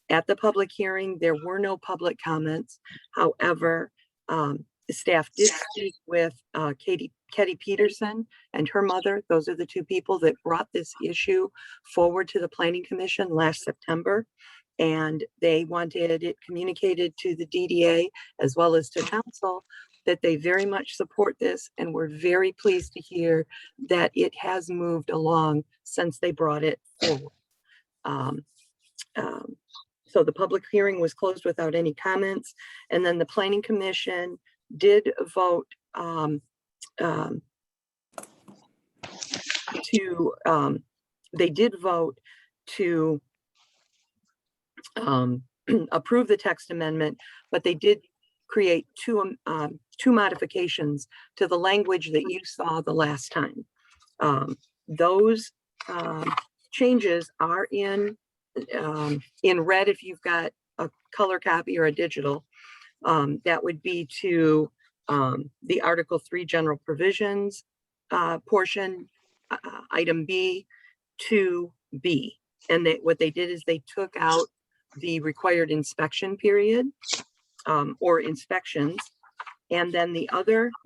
At the public hearing, there were no public comments. However, the staff did speak with Ketty Peterson and her mother. Those are the 2 people that brought this issue forward to the Planning Commission last September. And they wanted it communicated to the DDA as well as to council that they very much support this, and we're very pleased to hear that it has moved along since they brought it forward. So the public hearing was closed without any comments, and then the Planning Commission did vote to approve the text amendment, but they did create 2 modifications to the language that you saw the last time. Those changes are in red if you've got a color copy or a digital. That would be to the Article 3 general provisions portion, item B to B. And what they did is they took out the required inspection period or inspections. And then the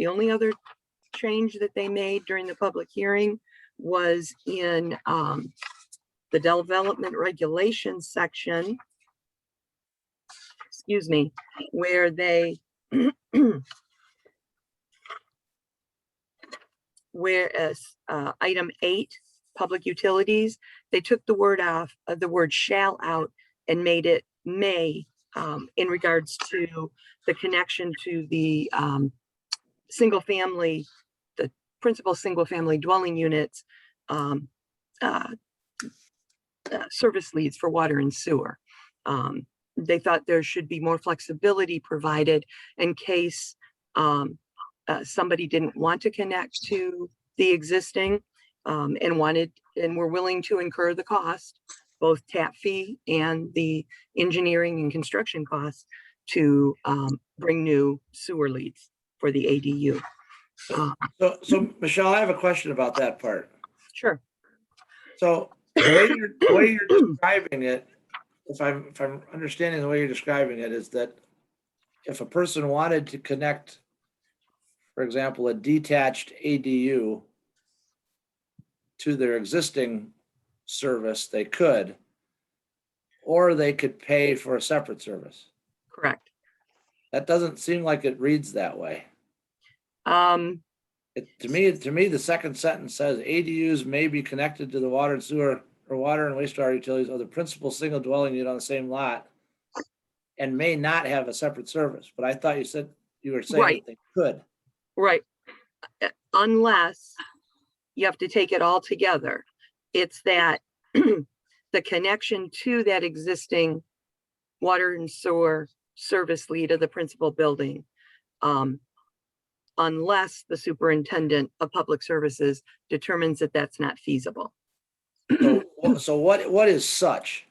only other change that they made during the public hearing was in the development regulations section, excuse me, where they whereas item 8, public utilities, they took the word off, the word shall out, and made it may in regards to the connection to the single family, the principal single family dwelling units, service leads for water and sewer. They thought there should be more flexibility provided in case somebody didn't want to connect to the existing and were willing to incur the cost, both tap fee and the engineering and construction costs to bring new sewer leads for the ADU. So Michelle, I have a question about that part. Sure. So the way you're describing it, if I'm understanding the way you're describing it, is that if a person wanted to connect, for example, a detached ADU to their existing service, they could, or they could pay for a separate service. Correct. That doesn't seem like it reads that way. To me, the second sentence says ADUs may be connected to the water and sewer or water and wastewater utilities of the principal single dwelling unit on the same lot and may not have a separate service. But I thought you were saying Right. that they could. Right. Unless you have to take it all together. It's that the connection to that existing water and sewer service lead of the principal building. Unless the superintendent of public services determines that that's not feasible. So what is such?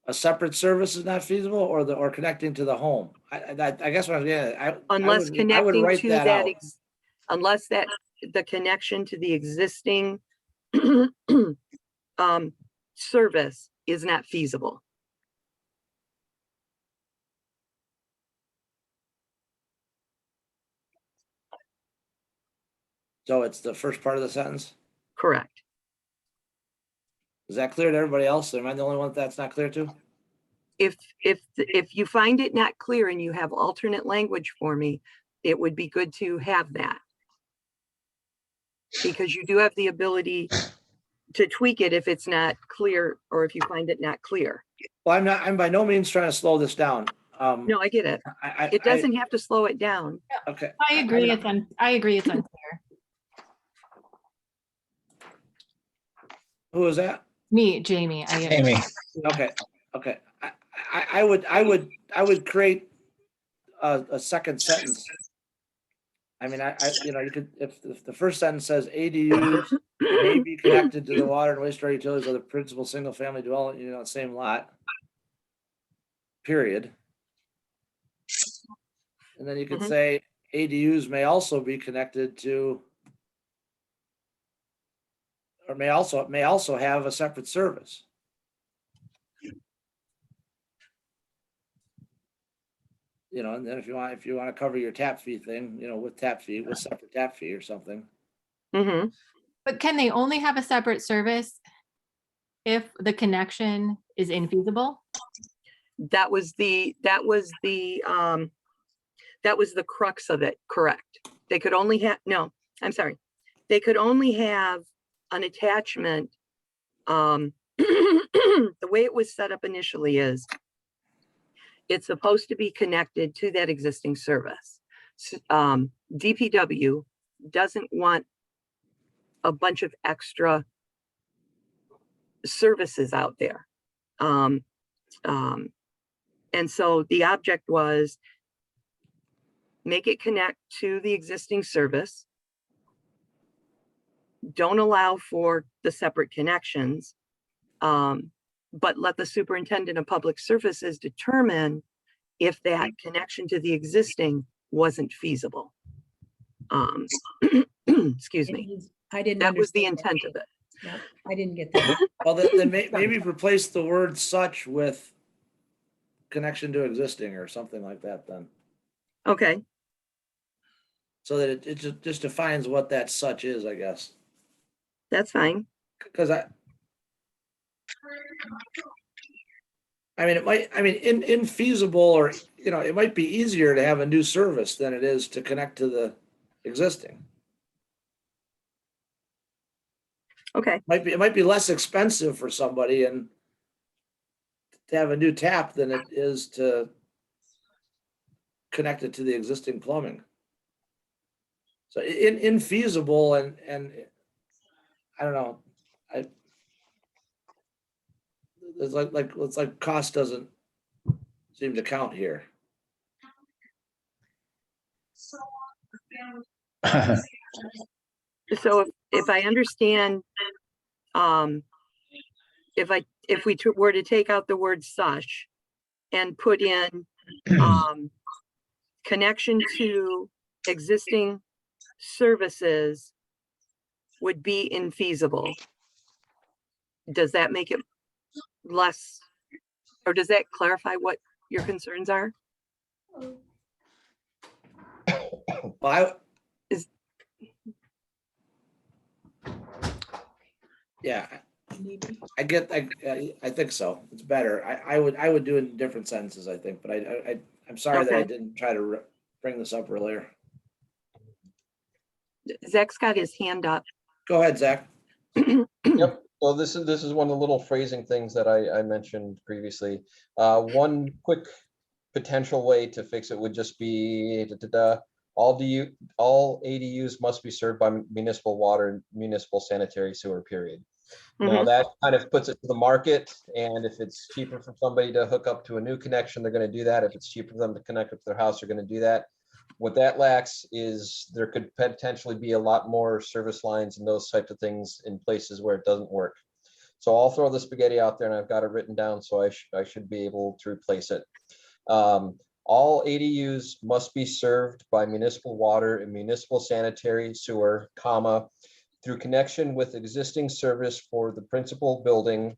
A separate service is not feasible, or connecting to the home? I guess what I'm getting, Unless I would connecting write to that that, out. unless that, the connection to the existing service is not feasible. So it's the first part of the sentence. Correct. Is that clear to everybody else? Am I the only one that's not clear to? If you find it not clear and you have alternate language for me, it would be good to have that. Because you do have the ability to tweak it if it's not clear or if you find it not clear. Well, I'm by no means trying to slow this down. No, I get it. It doesn't have to slow it down. Okay. I agree. I agree. It's unclear. Who was that? Me, Jamie. Amy. Okay. I would create a second sentence. I mean, you could, if the first sentence says ADUs may be connected to the water and wastewater utilities of the principal single family dwelling, on the same lot. Period. And then you could say ADUs may also be connected to, or may also have a separate service. And then if you want to cover your tap fee thing, with separate tap fee or something. Mm-hmm. But can they only have a separate service if the connection is infeasible? That was the crux of it, correct? They could only have, no, I'm sorry. They could only have an attachment. The way it was set up initially is it's supposed to be connected to that existing service. DPW doesn't want a bunch of extra services out there. And so the object was make it connect to the existing service. Don't allow for the separate connections, but let the superintendent of public services determine if that connection to the existing wasn't feasible. Excuse me. I didn't. That was the understand intent of it. that. No, I didn't get that. Well, then maybe replace the word such with connection to existing or something like that then. Okay, So that it just defines what that such is, I guess. that's fine. Because infeasible, or, it might be easier to have a new service than it is to connect to the existing. Okay, It might be less expensive for somebody and to have a new tap than it is to connect it to the existing plumbing. So infeasible and I don't know. It's like cost doesn't seem to count here. so if I understand, if we were to take out the word such and put in connection to existing services would be infeasible. Does that make it less, or does that clarify what your concerns are? Well, Is- yeah, I think so. It's better. I would do it in different sentences, I think, but I'm sorry that I Okay. didn't try to bring this up earlier. Zach's got his hand up. Go ahead, Zach. Yep. So this is one of the little phrasing things that I mentioned previously. One quick potential way to fix it would just be all ADUs must be served by municipal water and municipal sanitary sewer, period. Now that kind of puts it to the market, and if it's cheaper for somebody to hook up to a new connection, they're going to do that. If it's cheaper for them to connect up to their house, they're going to do that. What that lacks is there could potentially be a lot more service lines and those types of things in places where it doesn't work. So I'll throw the spaghetti out there, and I've got it written down, so I should be able to replace it. All ADUs must be served by municipal water and municipal sanitary sewer, comma, through connection with existing service for the principal building,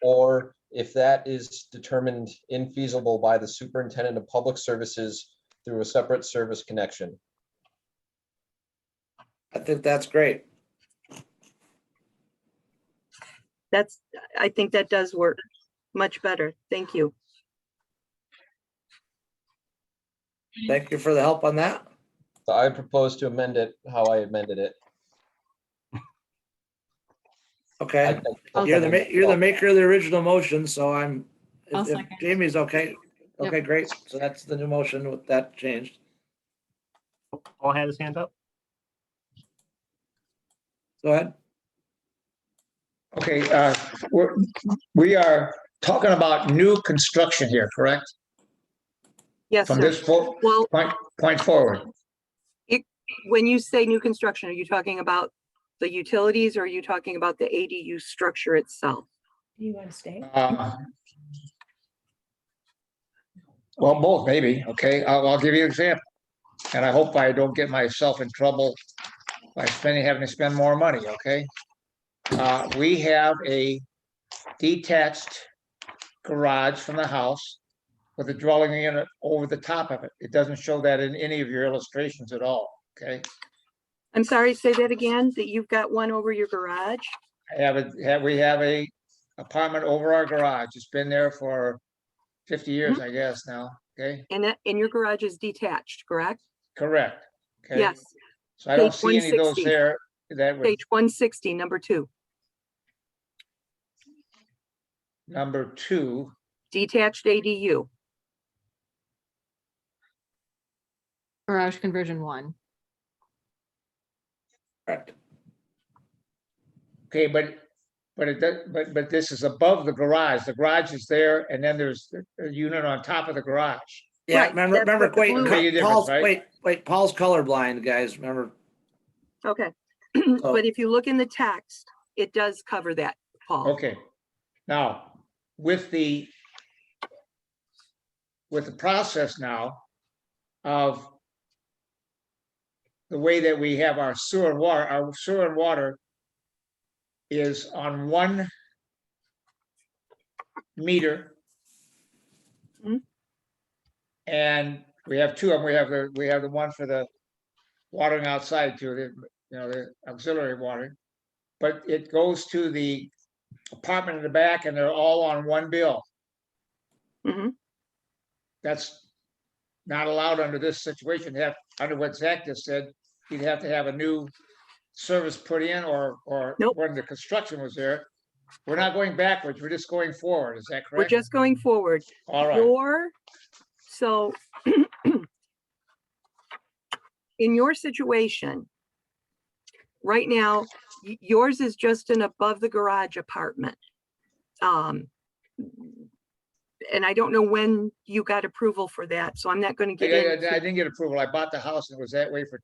or if that is determined infeasible by the superintendent of public services through a separate service connection. I think that's great. I think that does work much better. Thank you. Thank you for the help on that. So I propose to amend it how I amended it. Okay, you're the maker of the original motion, so I'll if second. Jamie's okay. Yep. Okay, great. So that's the new motion with that changed. Paul had his hand up. Go ahead. Okay, we are talking about new construction here, correct? Yes, From sir. this Well, point forward. when you say new construction, are you talking about the utilities or are you talking about the ADU structure itself? Do you want to stay? Well, both maybe, okay, I'll give you an example. And I hope I don't get myself in trouble by having to spend more money, okay? We have a detached garage from the house with a dwelling unit over the top of it. It doesn't show that in any of your illustrations at all, okay? I'm sorry, say that again, that you've got one over your garage? We have a apartment over our garage. It's been there for 50 years, I guess now, okay? And your garage is detached, correct? Correct. Okay. Yes. So I don't Page see any of those 160. there that would, Page 160, number 2, number 2, detached ADU. Garage conversion 1. Correct. okay, but this is above the garage. The garage is there and then there's a unit on top of the garage. Yeah, Right, remember, that's what the wait, blue- Big difference, Paul's, right? wait, Paul's colorblind, guys, remember? Okay. So- But if you look in the text, it does cover that, Paul. Okay. Now, with the process now of the way that we have our sewer and water is on one meter. Mhm. And we have two of them. We have the one for the watering outside too, the auxiliary watering. But it goes to the apartment in the back and they're all on one bill. Mhm. That's not allowed under this situation. Under what Zach just said, you'd have to have a new service put in or Nope. when the construction was there. We're not going backwards, we're just going forward. Is that We're correct? just going forward. All right. So in your situation, right now, yours is just an above the garage apartment. And I don't know when you got approval for that, so I'm not going to get I into. didn't get approval. I bought the house and it was that way for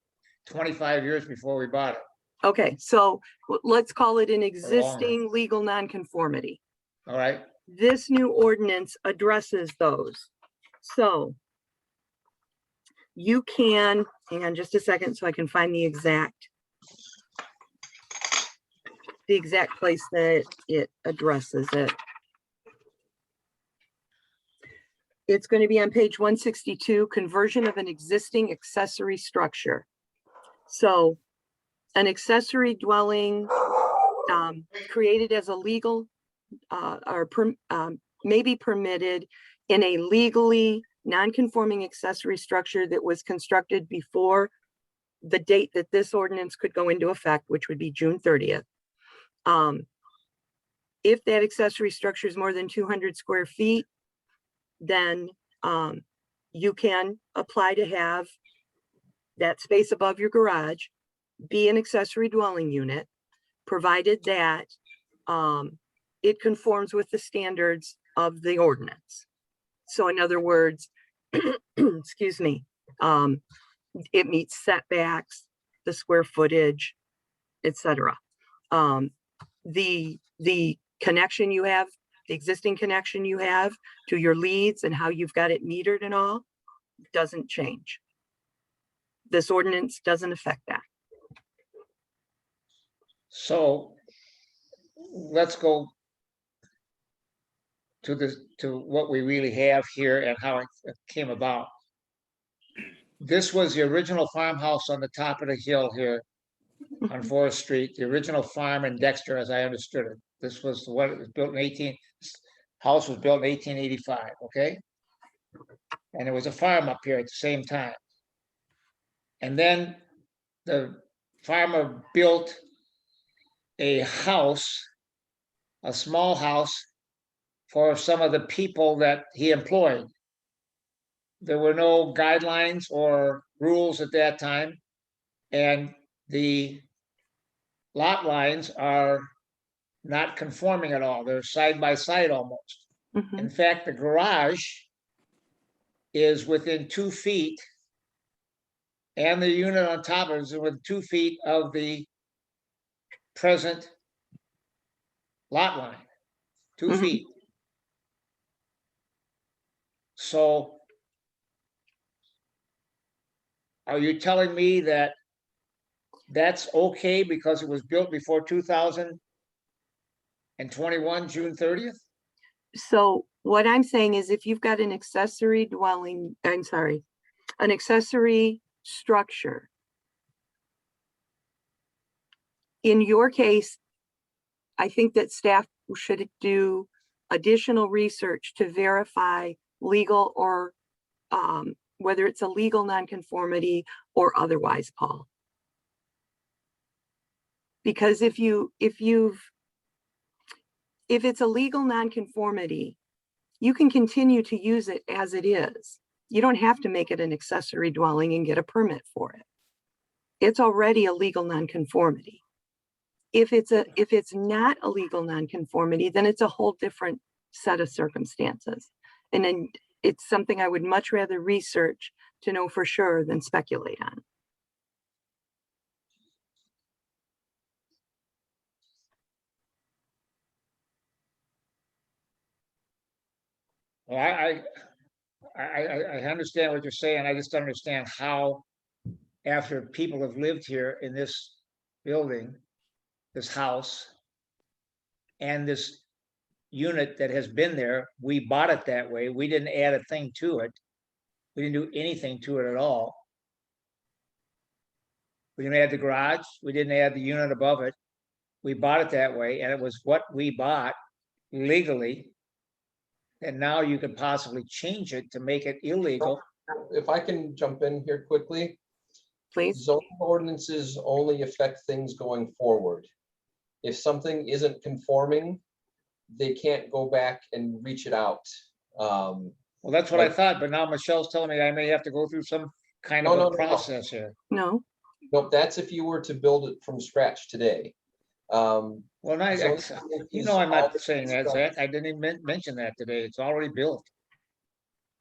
25 years before we bought it. Okay, so let's call it an existing legal nonconformity. All right. This new ordinance addresses those. So you can, hang on just a second so I can find the exact place that it addresses it. It's going to be on page 162, conversion of an existing accessory structure. So an accessory dwelling created as a legal may be permitted in a legally non-conforming accessory structure that was constructed before the date that this ordinance could go into effect, which would be June 30th. If that accessory structure is more than 200 square feet, then you can apply to have that space above your garage be an accessory dwelling unit, provided that it conforms with the standards of the ordinance. So in other words, excuse me, it meets setbacks, the square footage, etc. The connection you have, the existing connection you have to your leads and how you've got it metered and all doesn't change. This ordinance doesn't affect that. So let's go to what we really have here and how it came about. This was the original farmhouse on the top of the hill here on Forest Street, the original farm in Dexter, as I understood it. This was what it was built in house was built in 1885, okay? And there was a farm up here at the same time. And then the farmer built a house, a small house for some of the people that he employed. There were no guidelines or rules at that time. And the lot lines are not conforming at all. They're side by side almost. In fact, the garage is within 2 feet and the unit on top of it is within 2 feet of the present lot line, 2 feet. So are you telling me that that's okay because it was built before 2021, June 30th? So what I'm saying is if you've got an accessory dwelling, I'm sorry, an accessory structure, in your case, I think that staff should do additional research to verify legal or whether it's a legal nonconformity or otherwise, Paul. Because if it's a legal nonconformity, you can continue to use it as it is. You don't have to make it an accessory dwelling and get a permit for it. It's already a legal nonconformity. If it's not a legal nonconformity, then it's a whole different set of circumstances. And then it's something I would much rather research to know for sure than speculate on. Well, I understand what you're saying. I just don't understand how, after people have lived here in this building, this house, and this unit that has been there, we bought it that way. We didn't add a thing to it. We didn't do anything to it at all. We didn't add the garage. We didn't add the unit above it. We bought it that way, and it was what we bought legally. And now you could possibly change it to make it illegal. If I can jump in here quickly. Please. Zoning ordinances only affect things going forward. If something isn't conforming, they can't go back and reach it out. Well, that's what I thought, but now Michelle's telling me I may have to go through some kind of a process here. No. Nope, that's if you were to build it from scratch today. Well, I'm not saying that, Zach. I didn't even mention that today. It's already built.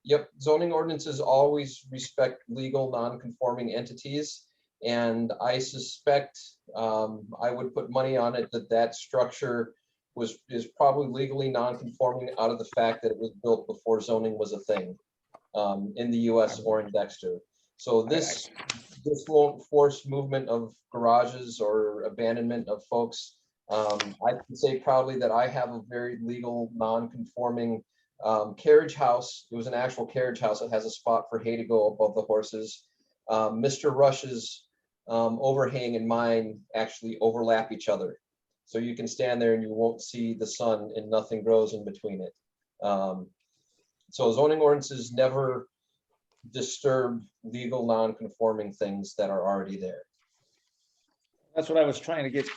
Yep, zoning ordinances always respect legal non-conforming entities. And I suspect, I would put money on it that structure is probably legally non-conforming out of the fact that it was built before zoning was a thing in the US or in Dexter. So this won't force movement of garages or abandonment of folks. I can say proudly that I have a very legal non-conforming carriage house. It was an actual carriage house. It has a spot for hay to go above the horses. Mr. Rush's overhang and mine actually overlap each other. So you can stand there and you won't see the sun and nothing grows in between it. So zoning ordinances never disturb legal non-conforming things that are already there. That's what I was trying to get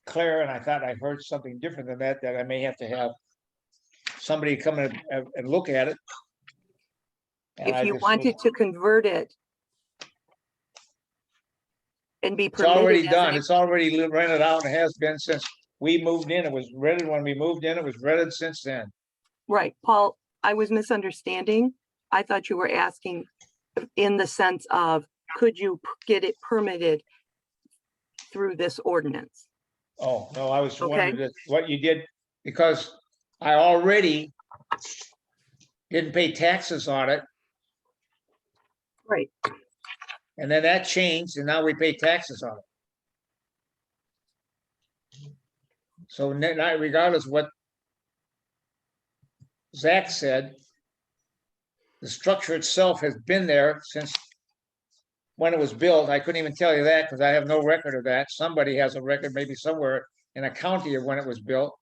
clear, and I thought I heard something different than that, that I may have to have somebody come in and look at it. And If I you just wanted was- to convert it and be It's already permitted as done. an, It's already rented out and has been since we moved in. It was rented when we moved in. It was rented since then. right, Paul, I was misunderstanding. I thought you were asking in the sense of, could you get it permitted through this ordinance? Oh, no, I was Okay. wondering what you did, because I already didn't pay taxes on it, Right, and then that changed, and now we pay taxes on it. So not regardless of what Zach said, the structure itself has been there since when it was built. I couldn't even tell you that because I have no record of that. Somebody has a record, maybe somewhere in a county, of when it was built.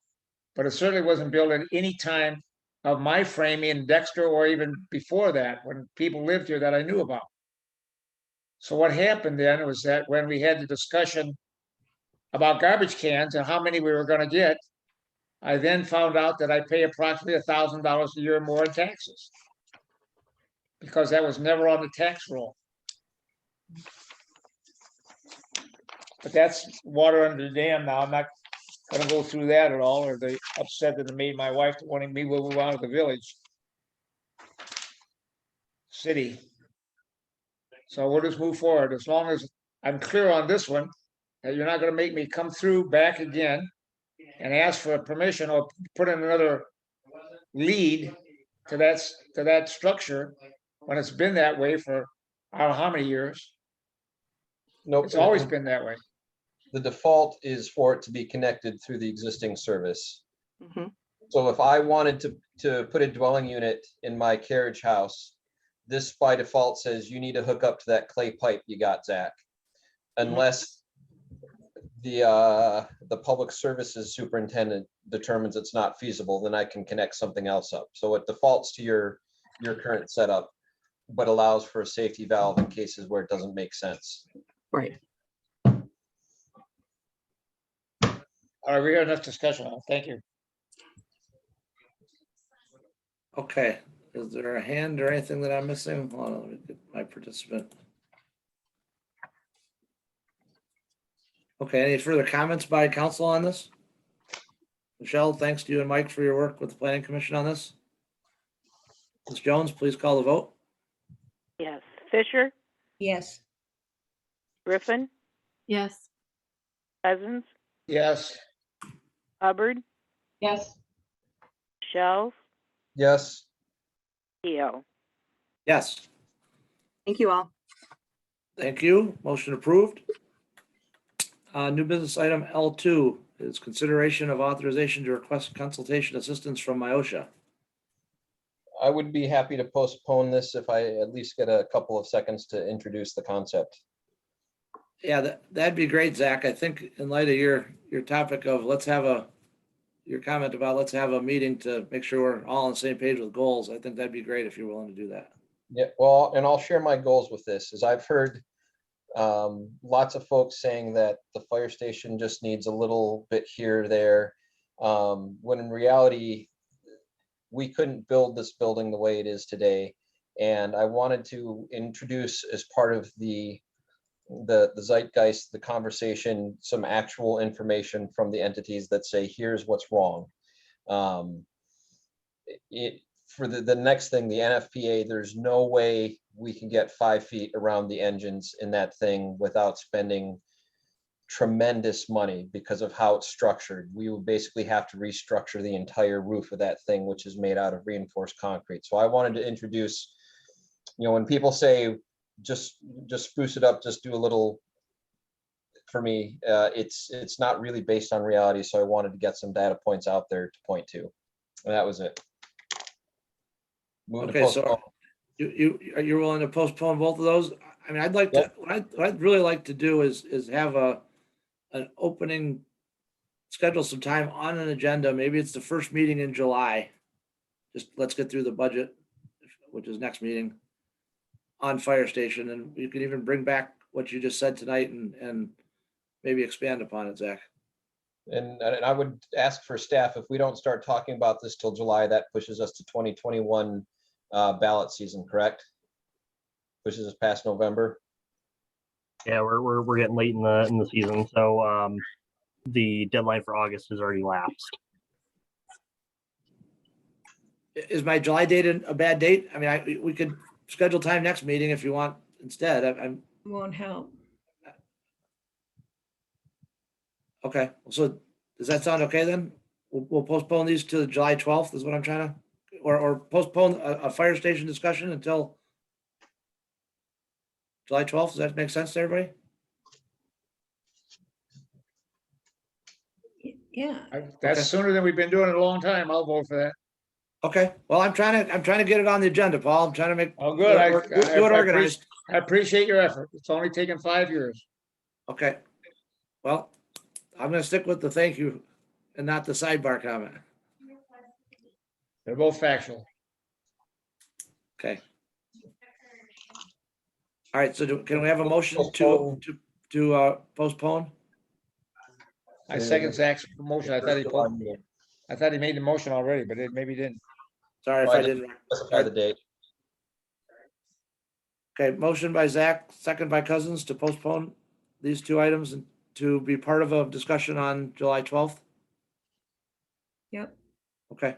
But it certainly wasn't built at any time of my framing in Dexter, or even before that, when people lived here that I knew about. So what happened then was that when we had the discussion about garbage cans and how many we were gonna get, I then found out that I pay approximately $1,000 a year more in taxes, because that was never on the tax roll. But that's water under the dam now. I'm not gonna go through that at all, or the upset that it made my wife wanting me to move out of the village. City. So we'll just move forward, as long as I'm clear on this one, that you're not gonna make me come through back again and ask for permission or put in another lead to that structure when it's been that way for I don't know how many years. Nope. It's always been that way. The default is for it to be connected through the existing service. mhm, So if I wanted to put a dwelling unit in my carriage house, this by default says you need to hook up to that clay pipe you got, Zach. Unless the public services superintendent determines it's not feasible, then I can connect something else up. So it defaults to your current setup, but allows for a safety valve in cases where it doesn't make sense. right. All right, we had enough discussion on it. Thank you. Okay, is there a hand or anything that I'm missing? Hold on, let me get my participant. Okay, any further comments by council on this? Michelle, thanks to you and Mike for your work with the planning commission on this. Ms. Jones, please call the vote. Yes. Fisher, Yes. Griffin, Yes. Cousins, Yes, Hubbard, Yes, Shells, Yes. Keo. Yes, Thank you all. thank you. Motion approved. New business item L2 is consideration of authorization to request consultation assistance from Myosha. I would be happy to postpone this if I at least get a couple of seconds to introduce the concept. Yeah, that'd be great, Zach. I think in light of your topic of your comment about let's have a meeting to make sure we're all on the same page with goals, I think that'd be great if you're willing to do that. Yeah, well, and I'll share my goals with this, is I've heard lots of folks saying that the fire station just needs a little bit here or there, when in reality, we couldn't build this building the way it is today. And I wanted to introduce, as part of the zeitgeist, the conversation, some actual information from the entities that say, here's what's wrong. For the next thing, the NFPA, there's no way we can get 5 feet around the engines in that thing without spending tremendous money because of how it's structured. We would basically have to restructure the entire roof of that thing, which is made out of reinforced concrete. So I wanted to introduce, when people say, just spruce it up, just do a little, for me, it's not really based on reality. So I wanted to get some data points out there to point to, and that was it. Move to Okay, so postpone. you're willing to postpone both of those? I mean, I'd like to, what I'd really like to do is have an opening, schedule some time on an agenda. Maybe it's the first meeting in July. Just let's get through the budget which is next meeting, on fire station, and you can even bring back what you just said tonight and maybe expand upon it, Zach. And I would ask for staff, if we don't start talking about this till July, that pushes us to 2021 ballot season, correct? Pushes us past November. Yeah, we're getting late in the season, so the deadline for August has already lapsed. Is my July date a bad date? I mean, we could schedule time next meeting if you want instead. I'm, Won't help. okay, so does that sound okay then? We'll postpone these to July 12th is what I'm trying to, or postpone a fire station discussion until July 12th. Does that make sense to everybody? Yeah. That's Okay. sooner than we've been doing it a long time. I'll vote for that. Okay, well, I'm trying to get it on the agenda, Paul. I'm trying to make. Oh, good. do it organized. I appreciate your effort. It's only taken 5 years. Okay. Well, I'm gonna stick with the thank you and not the sidebar comment. They're both factual. Okay. All right, so can we have a motion to postpone? I second Zach's motion. I thought he made the motion already, but maybe he didn't. Sorry if I didn't. Specify the date. Okay, motion by Zach, second by Cousins to postpone these two items and to be part of a discussion on July 12th. Yep. Okay.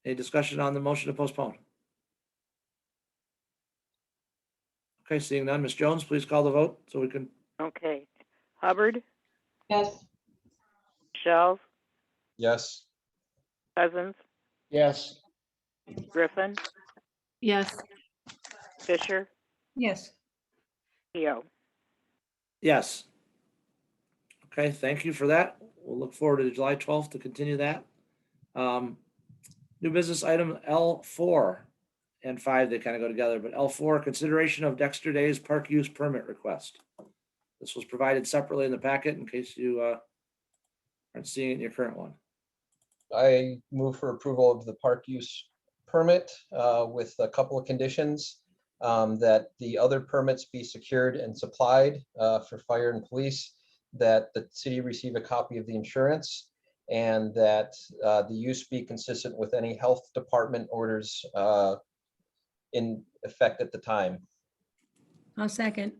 Any discussion on the motion to postpone? Okay, seeing none, Ms. Jones, please call the vote so we can. Okay. Hubbard, Yes. Shells, Yes. Cousins, Yes. Griffin, Yes. Fisher, Yes. Keo. Yes. Okay, thank you for that. We'll look forward to July 12th to continue that. New business item L4 and 5, they kind of go together, but L4, consideration of Dexter Days park use permit request. This was provided separately in the packet in case you aren't seeing it in your current one. I move for approval of the park use permit with a couple of conditions. That the other permits be secured and supplied for fire and police, that the city receive a copy of the insurance, and that the use be consistent with any health department orders in effect at the time. I'll second.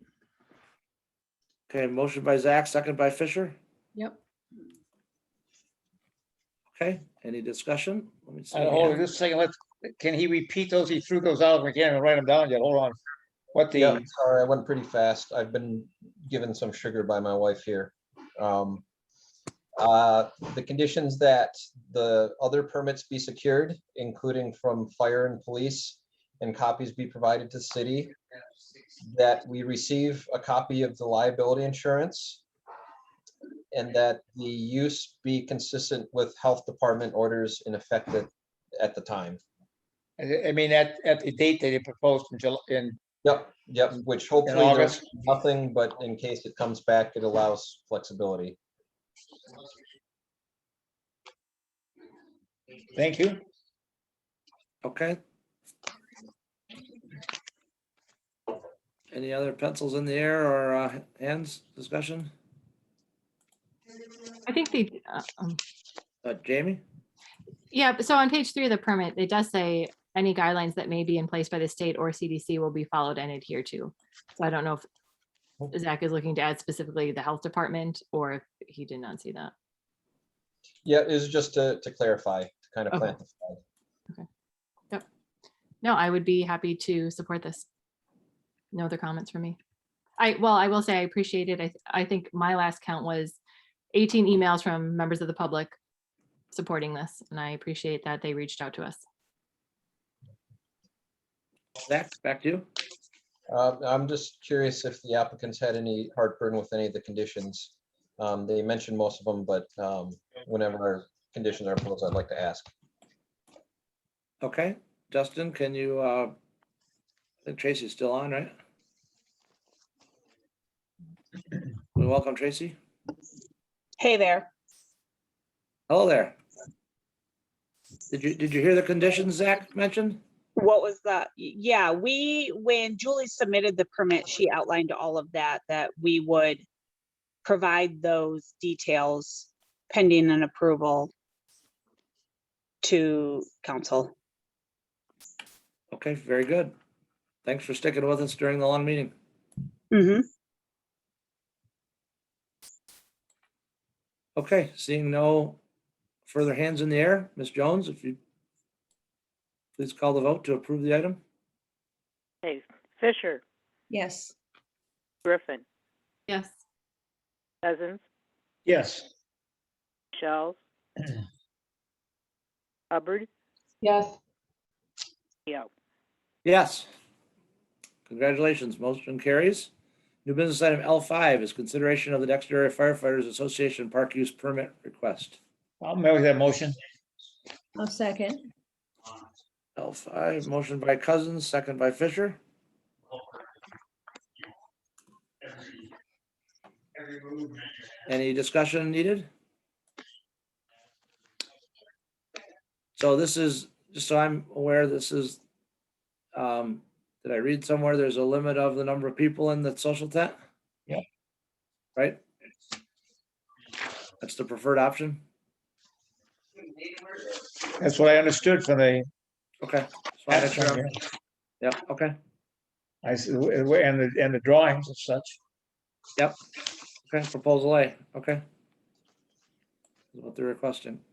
Okay, motion by Zach, second by Fisher. Yep. Okay, any discussion? Let me see. Hold on just a second. Can he repeat those? He threw those out. We can't even write them down yet. Hold on. What the? Yeah, sorry, I went pretty fast. I've been given some sugar by my wife here. The conditions that the other permits be secured, including from fire and police, and copies be provided to the city, that we receive a copy of the liability insurance, and that the use be consistent with health department orders in effect at the time. I mean, at the date that he proposed in July, Yep, which hopefully there's August. nothing, but in case it comes back, it allows flexibility. Thank you. Okay. Any other pencils in the air or hands discussion? I think the, Jamie? yeah, so on page 3 of the permit, it does say any guidelines that may be in place by the state or CDC will be followed and adhered to. So I don't know if Zach is looking to add specifically the health department or if he did not see that. Yeah, it is just to clarify, to kind of Okay. plant the flag. Okay. Yep. No, I would be happy to support this. No other comments from me. I will say I appreciate it. I think my last count was 18 emails from members of the public supporting this, and I appreciate that they reached out to us. Zach, back to you. I'm just curious if the applicants had any heartburn with any of the conditions. They mentioned most of them, but whenever conditions are imposed, I'd like to ask. Okay, Justin, can you, I think Tracy's still on, right? We welcome Tracy. Hey there. Hello there. Did you hear the conditions Zach mentioned? What was that? Yeah, when Julie submitted the permit, she outlined all of that we would provide those details pending an approval to council. Okay, very good. Thanks for sticking with us during the long meeting. Mm-hmm. Okay, seeing no further hands in the air, Ms. Jones, if you please call the vote to approve the item. Okay, Fisher, Yes. Griffin, Yes. Cousins, Yes. Michelle, Hubbard, Yes. Keo. Yes. Congratulations, motion carries. New business item L5 is consideration of the Dexter Area Firefighters Association park use permit request. I'll make that motion. I'll second. L5, motion by Cousins, second by Fisher. Any discussion needed? So this is, just so I'm aware, this is, did I read somewhere there's a limit of the number of people in the social tent? Yep. Right? That's the preferred option? That's what I understood from the. Okay. Just wanna make sure I'm- Yep, okay, I see, and the drawings and such. yep. Okay, proposal A, okay. Is what they're requesting.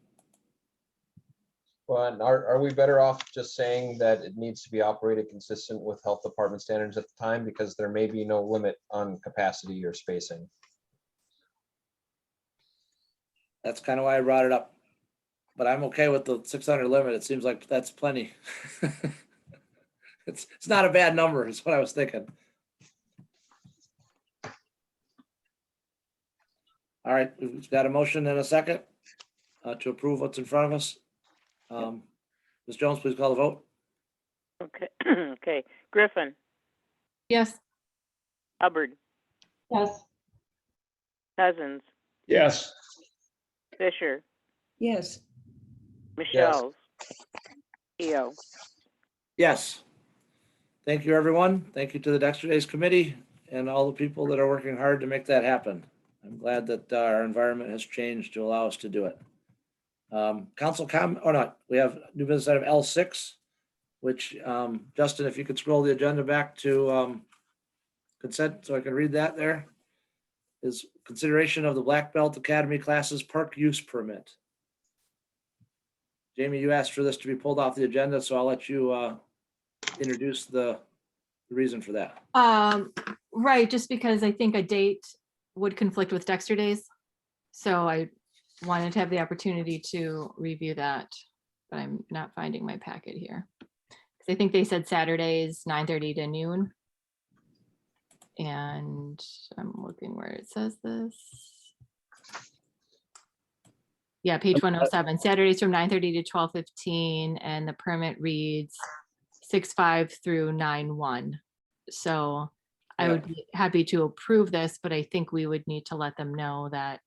Well, and are we better off just saying that it needs to be operated consistent with health department standards at the time, because there may be no limit on capacity or spacing? That's kind of why I brought it up. But I'm okay with the 600 limit. It seems like that's plenty. It's not a bad number, is what I was thinking. All right, we've got a motion and a second to approve what's in front of us. Ms. Jones, please call the vote. Okay, okay, Griffin, Yes. Hubbard, Yes. Cousins, Yes. Fisher, Yes. Michelle, Keo. Yes. Thank you, everyone. Thank you to the Dexter Days Committee and all the people that are working hard to make that happen. I'm glad that our environment has changed to allow us to do it. Council or not, we have new business item L6, which, Justin, if you could scroll the agenda back to consent so I can read that there, is consideration of the Black Belt Academy classes park use permit. Jamie, you asked for this to be pulled off the agenda, so I'll let you introduce the reason for that. Right, just because I think a date would conflict with Dexter Days. So I wanted to have the opportunity to review that, but I'm not finding my packet here. Because I think they said Saturdays, 9:30 to noon. And I'm looking where it says this. Yeah, page 107, Saturdays from 9:30 to 12:15, and the permit reads 6/5 through 9/1. So I would be happy to approve this, but I think we would need to let them know that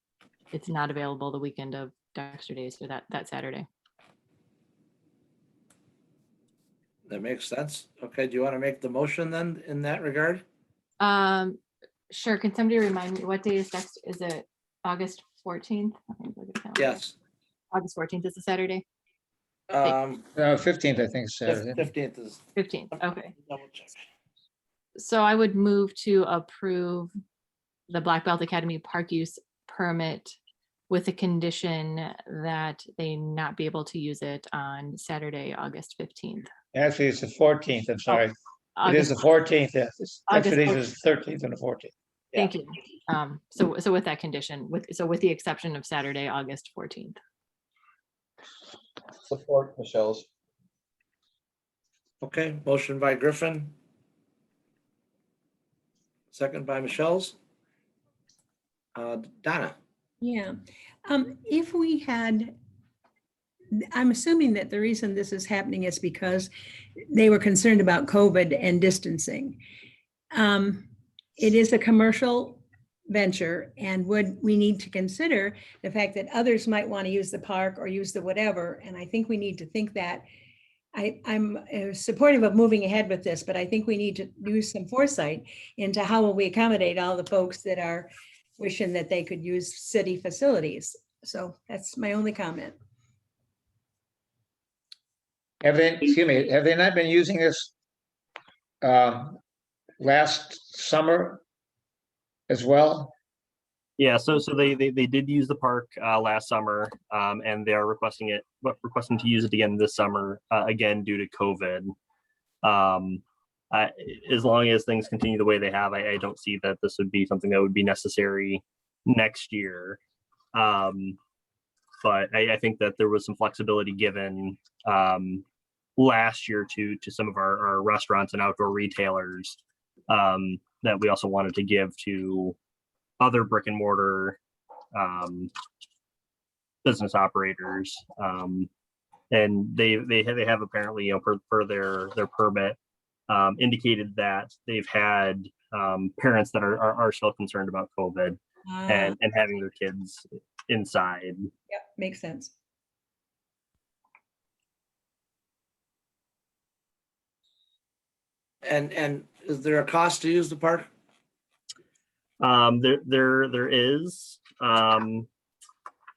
it's not available the weekend of Dexter Days for that Saturday. That makes sense. Okay, do you want to make the motion then in that regard? Sure, can somebody remind me, what day is Dexter, is it August 14th? Let me look at the calendar. Yes. August 14th is a Saturday? 15th, I think, is Saturday. 15th is. 15th, okay. Double check. So I would move to approve the Black Belt Academy park use permit with the condition that they not be able to use it on Saturday, August 15th. Actually, it's the 14th, I'm sorry. It is the 14th, yes. August Actually, it's the 13th and the 14th. Thank you. So with that condition, with the exception of Saturday, August 14th. Support Michelle's. Okay, motion by Griffin. Second by Michelle's. Donna. Yeah, if we had, I'm assuming that the reason this is happening is because they were concerned about COVID and distancing. It is a commercial venture, and we need to consider the fact that others might want to use the park or use the whatever, and I think we need to think that I'm supportive of moving ahead with this, but I think we need to use some foresight into how will we accommodate all the folks that are wishing that they could use city facilities. So that's my only comment. Have they not been using this last summer as well? Yeah, so they did use the park last summer, and they are requesting to use it again this summer, again due to COVID. As long as things continue the way they have, I don't see that this would be something that would be necessary next year. But I think that there was some flexibility given last year to some of our restaurants and outdoor retailers that we also wanted to give to other brick and mortar business operators. And they have apparently, you know, per their permit, indicated that they've had parents that are still concerned about COVID and having their kids inside. Yep, makes sense. And is there a cost to use the park? There is, and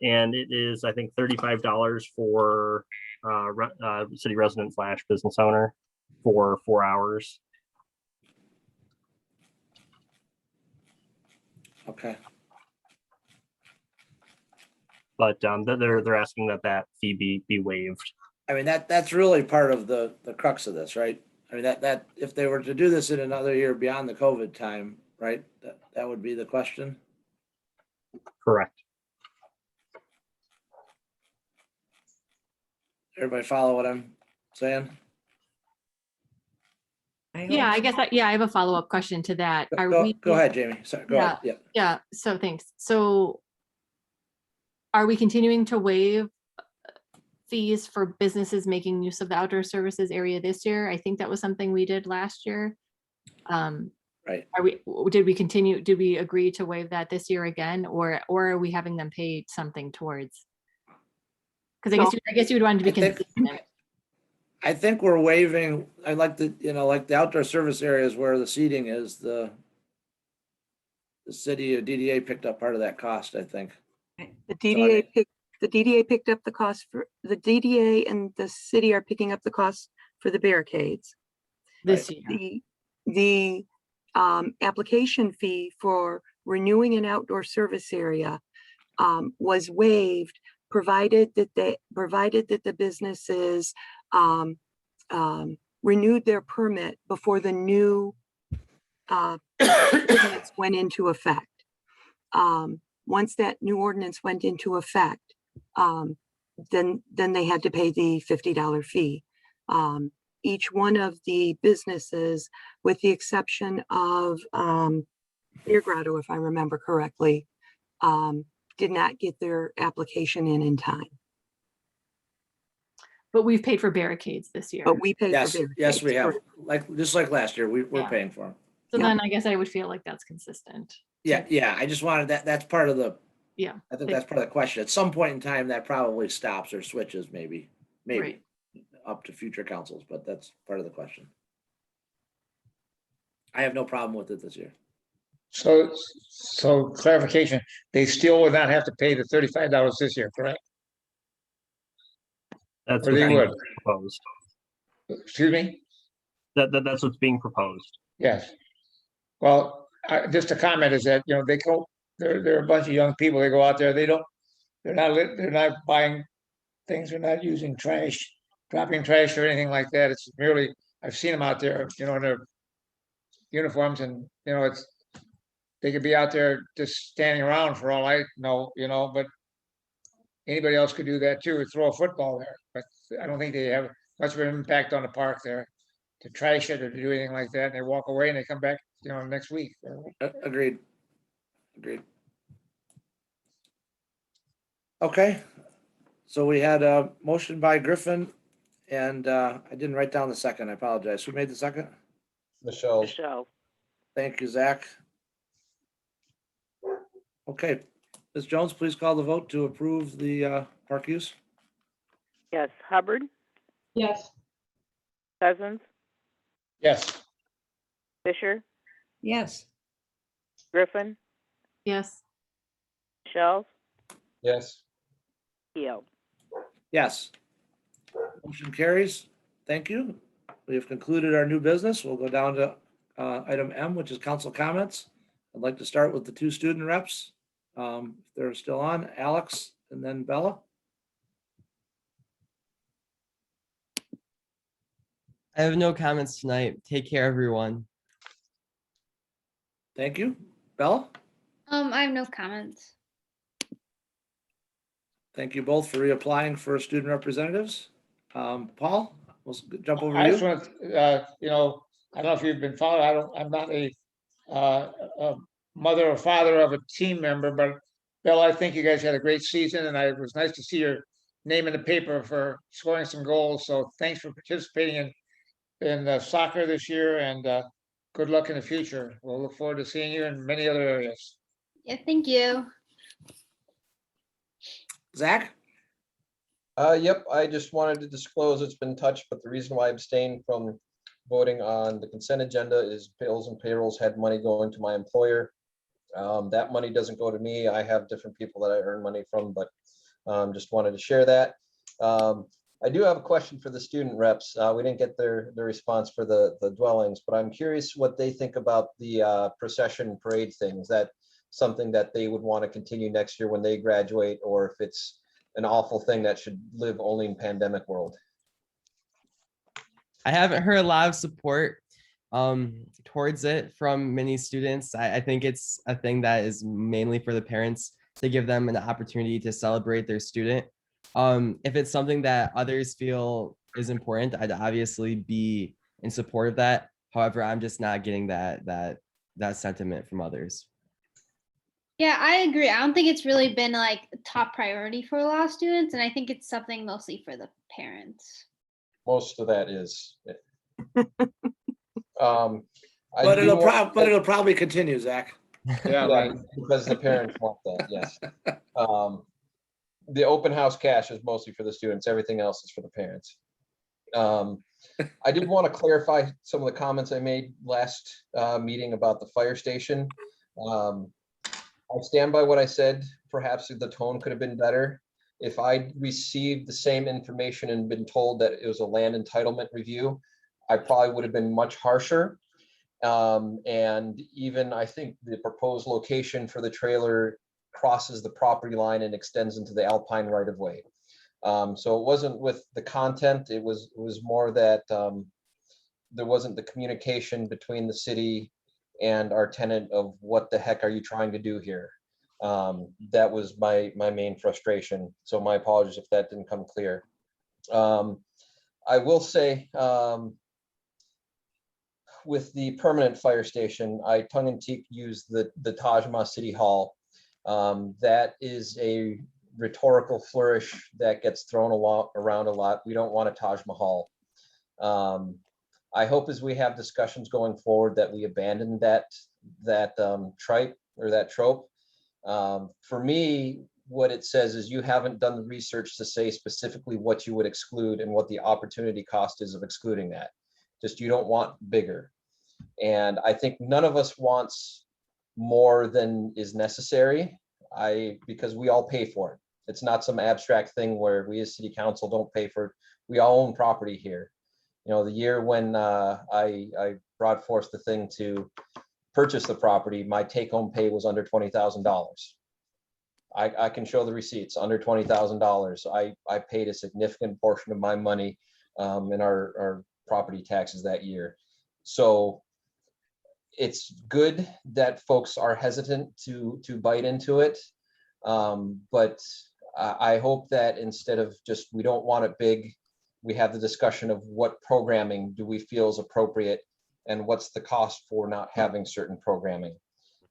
it is, I think, $35 for city resident / business owner for 4 hours. Okay. But they're asking that fee be waived. I mean, that's really part of the crux of this, right? I mean, that if they were to do this in another year beyond the COVID time, right, that would be the question. Correct. Everybody follow what I'm saying? Yeah, I guess, I have a follow-up question to that. Are Go we? go ahead, Jamie. Sorry, go ahead. Yeah. Yeah, so thanks. So are we continuing to waive fees for businesses making use of the outdoor services area this year? I think that was something we did last year. Right. Did we agree to waive that this year again, or are we having them pay something towards? Because I guess you would want it to be consistent. I think we're waiving, I like the, you know, like the outdoor service areas where the seating is, the city of DDA picked up part of that cost, I think. The DDA picked up the cost for, the DDA and the city are picking up the cost for the barricades. This year. The application fee for renewing an outdoor service area was waived, provided that the businesses renewed their permit before the new ordinance went into effect. Once that new ordinance went into effect, then they had to pay the $50 fee. Each one of the businesses, with the exception of Beer Grotto, if I remember correctly, did not get their application in time. But we've paid for barricades this year. But we paid for barricades. Yes, we have. correct. Just like last year, we're Yeah. paying for them. So Yeah. then I guess I would feel like that's consistent. Yeah. I just wanted that's part of the, Yeah. I think that's part of the question. At some point in time, that probably stops or switches, maybe Right. up to future councils, but that's part of the question. I have no problem with it this year. So clarification, they still would not have to pay the $35 this year, correct? That's Or what's they being would. proposed. Excuse me? That's what's being proposed. Yes. Well, just a comment is that, you know, they're a bunch of young people. They go out there, they're not buying things, they're not using trash, dropping trash or anything like that. It's merely, I've seen them out there, you know, in their uniforms and, you know, they could be out there just standing around for all I know, you know, but anybody else could do that too, or throw a football there. But I don't think they have much of an impact on the park there to trash it or to do anything like that. And they walk away and they come back, you know, next week. Agreed. Okay. So we had a motion by Griffin and I didn't write down the second. I apologize. Who made the second? Michelle. Thank you, Zach. Okay, Ms. Jones, please call the vote to approve the park use. Yes, Hubbard, Yes. Cousins, Yes. Fisher, Yes. Griffin, Yes. Michelle, Yes. Keel. Yes. Motion carries. Thank you. We have concluded our new business. We'll go down to item M, which is council comments. I'd like to start with the two student reps. If they're still on, Alex and then Bella. I have no comments tonight. Take care, everyone. Thank you. Bella? I have no comments. Thank you both for reapplying for student representatives. Paul, we'll jump over I to just you. want, you know, I don't know if you've been following, I'm not a mother or father of a team member, but Bill, I think you guys had a great season and it was nice to see your name in the paper for scoring some goals. So thanks for participating in soccer this year and good luck in the future. We'll look forward to seeing you in many other areas. Yeah, thank you. Zach? Yep, I just wanted to disclose it's been touched, but the reason why I abstained from voting on the consent agenda is bills and payrolls had money going to my employer. That money doesn't go to me. I have different people that I earn money from, but just wanted to share that. I do have a question for the student reps. We didn't get their response for the dwellings, but I'm curious what they think about the procession parade thing. Is that something that they would want to continue next year when they graduate, or if it's an awful thing that should live only in pandemic world? I haven't heard a lot of support towards it from many students. I think it's a thing that is mainly for the parents to give them an opportunity to celebrate their student. If it's something that others feel is important, I'd obviously be in support of that. However, I'm just not getting that sentiment from others. Yeah, I agree. I don't think it's really been like a top priority for a lot of students, and I think it's something mostly for the parents. Most of that is. But it'll probably continue, Zach. Yeah, right. Because the parents want that, yes. The open house cash is mostly for the students. Everything else is for the parents. I did want to clarify some of the comments I made last meeting about the fire station. I stand by what I said. Perhaps the tone could have been better. If I'd received the same information and been told that it was a land entitlement review, I probably would have been much harsher. And even I think the proposed location for the trailer crosses the property line and extends into the Alpine right of way. So it wasn't with the content, it was more that there wasn't the communication between the city and our tenant of what the heck are you trying to do here? That was my main frustration. So my apologies if that didn't come clear. I will say, with the permanent fire station, I tongue-in-cheek used the Taj Mahal City Hall. That is a rhetorical flourish that gets thrown around a lot. We don't want a Taj Mahal. I hope as we have discussions going forward that we abandon that tripe or that trope. For me, what it says is you haven't done the research to say specifically what you would exclude and what the opportunity cost is of excluding that. Just you don't want bigger. And I think none of us wants more than is necessary. Because we all pay for it. It's not some abstract thing where we as city council don't pay for it. We all own property here. You know, the year when I brought forth the thing to purchase the property, my take-home pay was under $20,000. I can show the receipts, under $20,000. I paid a significant portion of my money in our property taxes that year. So it's good that folks are hesitant to bite into it. But I hope that instead of just, we don't want it big, we have the discussion of what programming do we feel is appropriate and what's the cost for not having certain programming.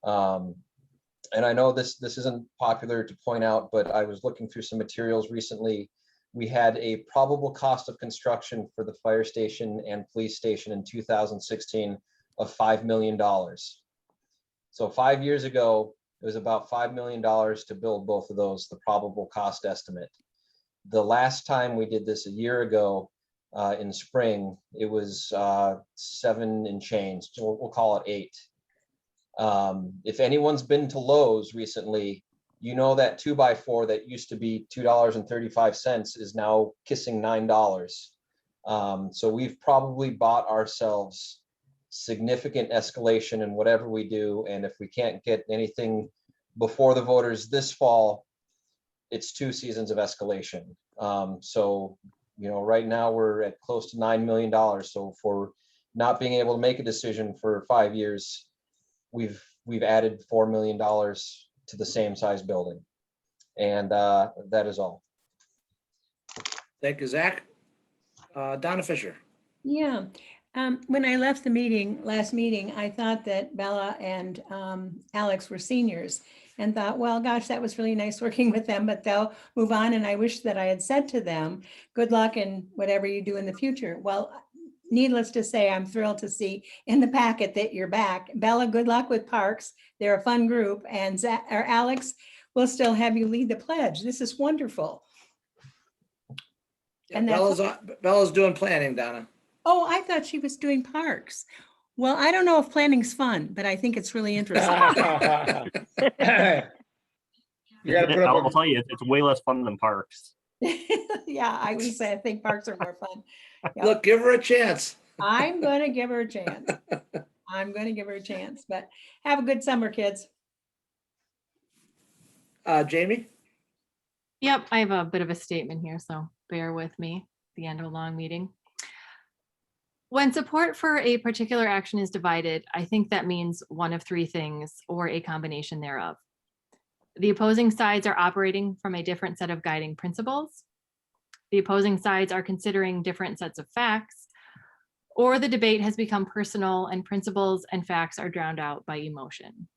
And I know this isn't popular to point out, but I was looking through some materials recently. We had a probable cost of construction for the fire station and police station in 2016 of $5 million. So 5 years ago, it was about $5 million to build both of those, the probable cost estimate. The last time we did this a year ago, in spring, it was 7 and change. So we'll call it 8. If anyone's been to Lowe's recently, you know that 2x4 that used to be $2.35 is now kissing $9. So we've probably bought ourselves significant escalation in whatever we do. And if we can't get anything before the voters this fall, it's 2 seasons of escalation. So, you know, right now we're at close to $9 million. So for not being able to make a decision for 5 years, we've added $4 million to the same size building. And that is all. Thank you, Zach. Donna Fisher. Yeah. When I left the last meeting, I thought that Bella and Alex were seniors and thought, well, gosh, that was really nice working with them, but they'll move on. And I wish that I had said to them, good luck in whatever you do in the future. Well, needless to say, I'm thrilled to see in the packet that you're back. Bella, good luck with Parks. They're a fun group. And Alex, we'll still have you lead the pledge. This is wonderful. Yeah, Bella's doing planning, Donna. Oh, I thought she was doing Parks. Well, I don't know if planning's fun, but I think it's really interesting. You gotta put up I'll tell you, it's way less fun than Parks. Yeah, I would say I think Parks are more fun. Yeah. Look, give her a chance. I'm going to give her a chance. I'm going to give her a chance, but have a good summer, kids. Jamie? Yep, I have a bit of a statement here, so bear with me at the end of a long meeting. When support for a particular action is divided, I think that means one of 3 things or a combination thereof. The opposing sides are operating from a different set of guiding principles. The opposing sides are considering different sets of facts, or the debate has become personal and principles and facts are drowned out by emotion.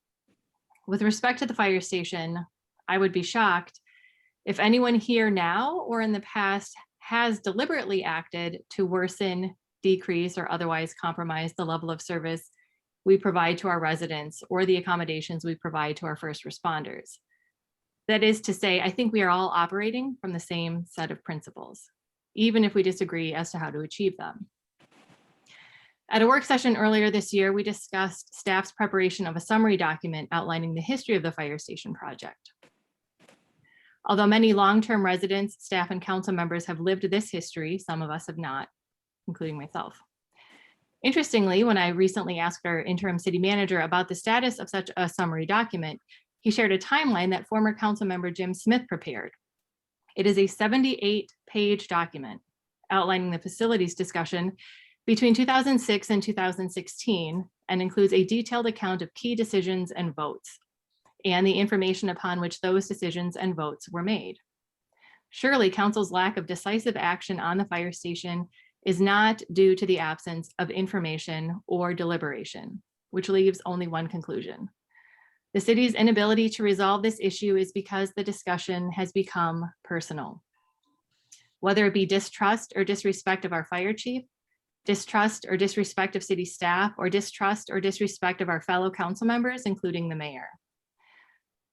With respect to the fire station, I would be shocked if anyone here now or in the past has deliberately acted to worsen, decrease, or otherwise compromise the level of service we provide to our residents or the accommodations we provide to our first responders. That is to say, I think we are all operating from the same set of principles, even if we disagree as to how to achieve them. At a work session earlier this year, we discussed staff's preparation of a summary document outlining the history of the fire station project. Although many long-term residents, staff, and council members have lived this history, some of us have not, including myself. Interestingly, when I recently asked our interim city manager about the status of such a summary document, he shared a timeline that former council member Jim Smith prepared. It is a 78-page document outlining the facilities discussion between 2006 and 2016 and includes a detailed account of key decisions and votes and the information upon which those decisions and votes were made. Surely council's lack of decisive action on the fire station is not due to the absence of information or deliberation, which leaves only one conclusion. The city's inability to resolve this issue is because the discussion has become personal. Whether it be distrust or disrespect of our fire chief, distrust or disrespect of city staff, or distrust or disrespect of our fellow council members, including the mayor.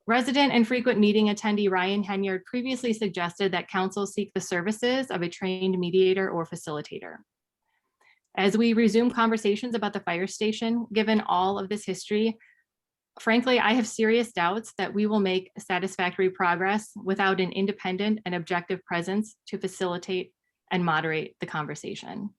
Resident and frequent meeting attendee Ryan Henyard previously suggested that council seek the services of a trained mediator or facilitator. As we resume conversations about the fire station, given all of this history, frankly, I have serious doubts that we will make satisfactory progress without an independent and objective presence to facilitate and moderate the conversation.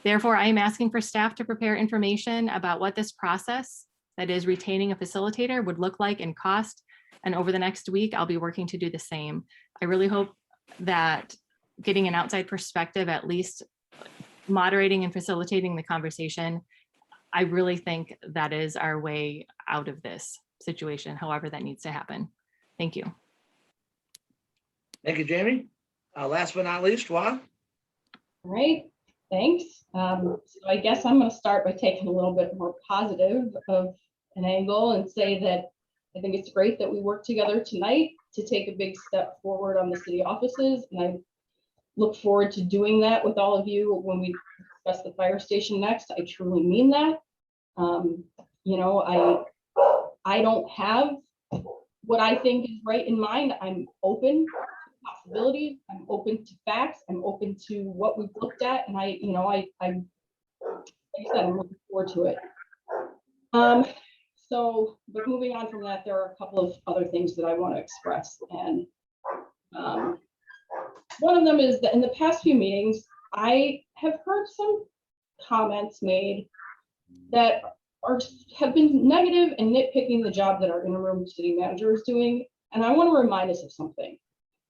Therefore, I am asking for staff to prepare information about what this process, that is retaining a facilitator, would look like in cost. And over the next week, I'll be working to do the same. I really hope that getting an outside perspective, at least moderating and facilitating the conversation, I really think that is our way out of this situation, however that needs to happen. Thank you. Thank you, Jamie. Last but not least, Wa. All right, thanks. So I guess I'm going to start by taking a little bit more positive of an angle and say that I think it's great that we work together tonight to take a big step forward on the city offices. And I look forward to doing that with all of you when we discuss the fire station next. I truly mean that. You know, I don't have what I think is right in mind. I'm open to possibilities. I'm open to facts. I'm open to what we've looked at, and like I said, I'm looking forward to it. So, but moving on from that, there are a couple of other things that I want to express, and one of them is that in the past few meetings, I have heard some comments made that have been negative and nitpicking the job that our interim city manager is doing. And I want to remind us of something.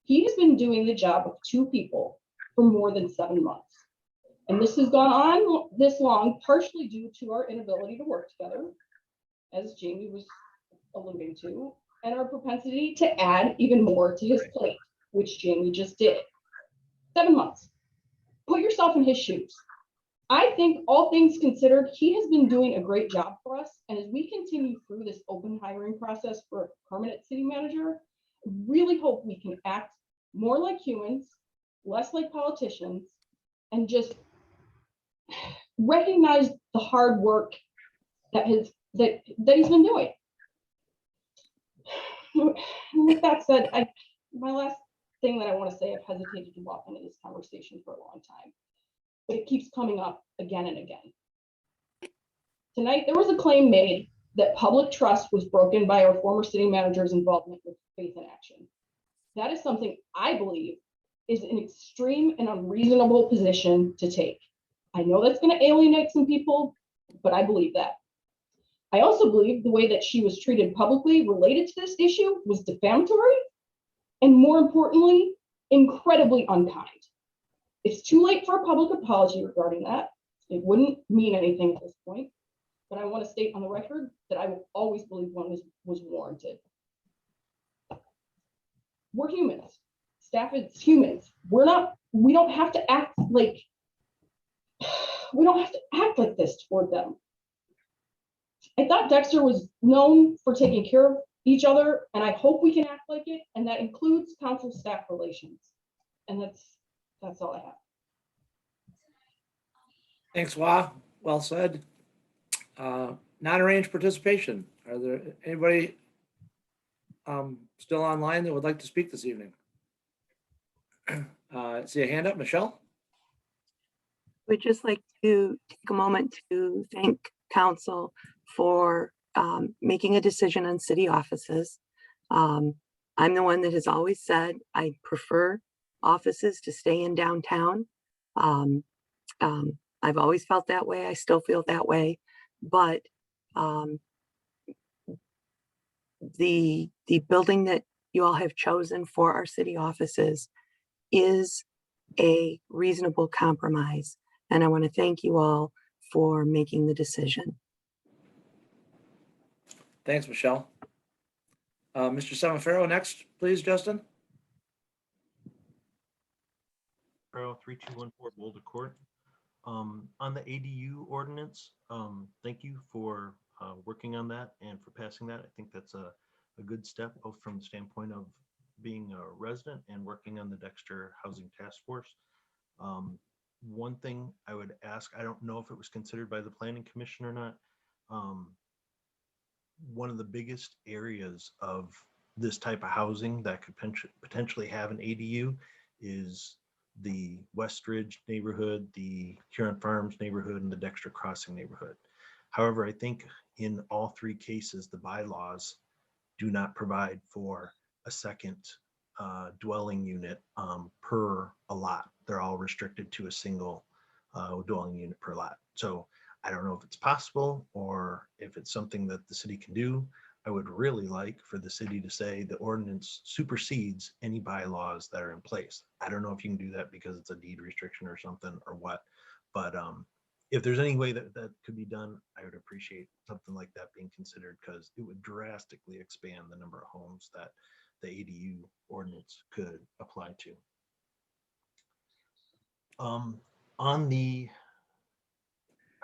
He has been doing the job of 2 people for more than 7 months. And this has gone on this long, partially due to our inability to work together, as Jamie was alluding to, and our propensity to add even more to his plate, which Jamie just did. 7 months. Put yourself in his shoes. I think all things considered, he has been doing a great job for us. And as we continue through this open hiring process for a permanent city manager, I really hope we can act more like humans, less like politicians, and just recognize the hard work that he's been doing. With that said, my last thing that I want to say, I've hesitated to walk into this conversation for a long time, but it keeps coming up again and again. Tonight, there was a claim made that public trust was broken by our former city manager's involvement with Faith in Action. That is something I believe is an extreme and unreasonable position to take. I know that's going to alienate some people, but I believe that. I also believe the way that she was treated publicly related to this issue was defamatory, and more importantly, incredibly unkind. It's too late for a public apology regarding that. It wouldn't mean anything at this point, but I want to state on the record that I will always believe one was warranted. We're humans. Staff is humans. We don't have to act like this toward them. I thought Dexter was known for taking care of each other, and I hope we can act like it, and that includes council staff relations. And that's all I have. Thanks, Wah. Well said. Non-arranged participation. Are there anybody still online that would like to speak this evening? See a hand up, Michelle? We'd just like to take a moment to thank council for making a decision on city offices. I'm the one that has always said I prefer offices to stay in downtown. I've always felt that way. I still feel that way. But the building that you all have chosen for our city offices is a reasonable compromise. And I want to thank you all for making the decision. Thanks, Michelle. Mr. Samafaro next, please, Justin. 3214 Boulder Court. On the ADU ordinance, thank you for working on that and for passing that. I think that's a good step, both from the standpoint of being a resident and working on the Dexter Housing Task Force. One thing I would ask, I don't know if it was considered by the Planning Commission or not. One of the biggest areas of this type of housing that could potentially have an ADU is the Westridge neighborhood, the Huron Farms neighborhood, and the Dexter Crossing neighborhood. However, I think in all 3 cases, the bylaws do not provide for a second dwelling unit per a lot. They're all restricted to a single dwelling unit per lot. So I don't know if it's possible or if it's something that the city can do. I would really like for the city to say the ordinance supersedes any bylaws that are in place. I don't know if you can do that because it's a deed restriction or something or what, but if there's any way that could be done, I would appreciate something like that being considered, because it would drastically expand the number of homes that the ADU ordinance could apply to.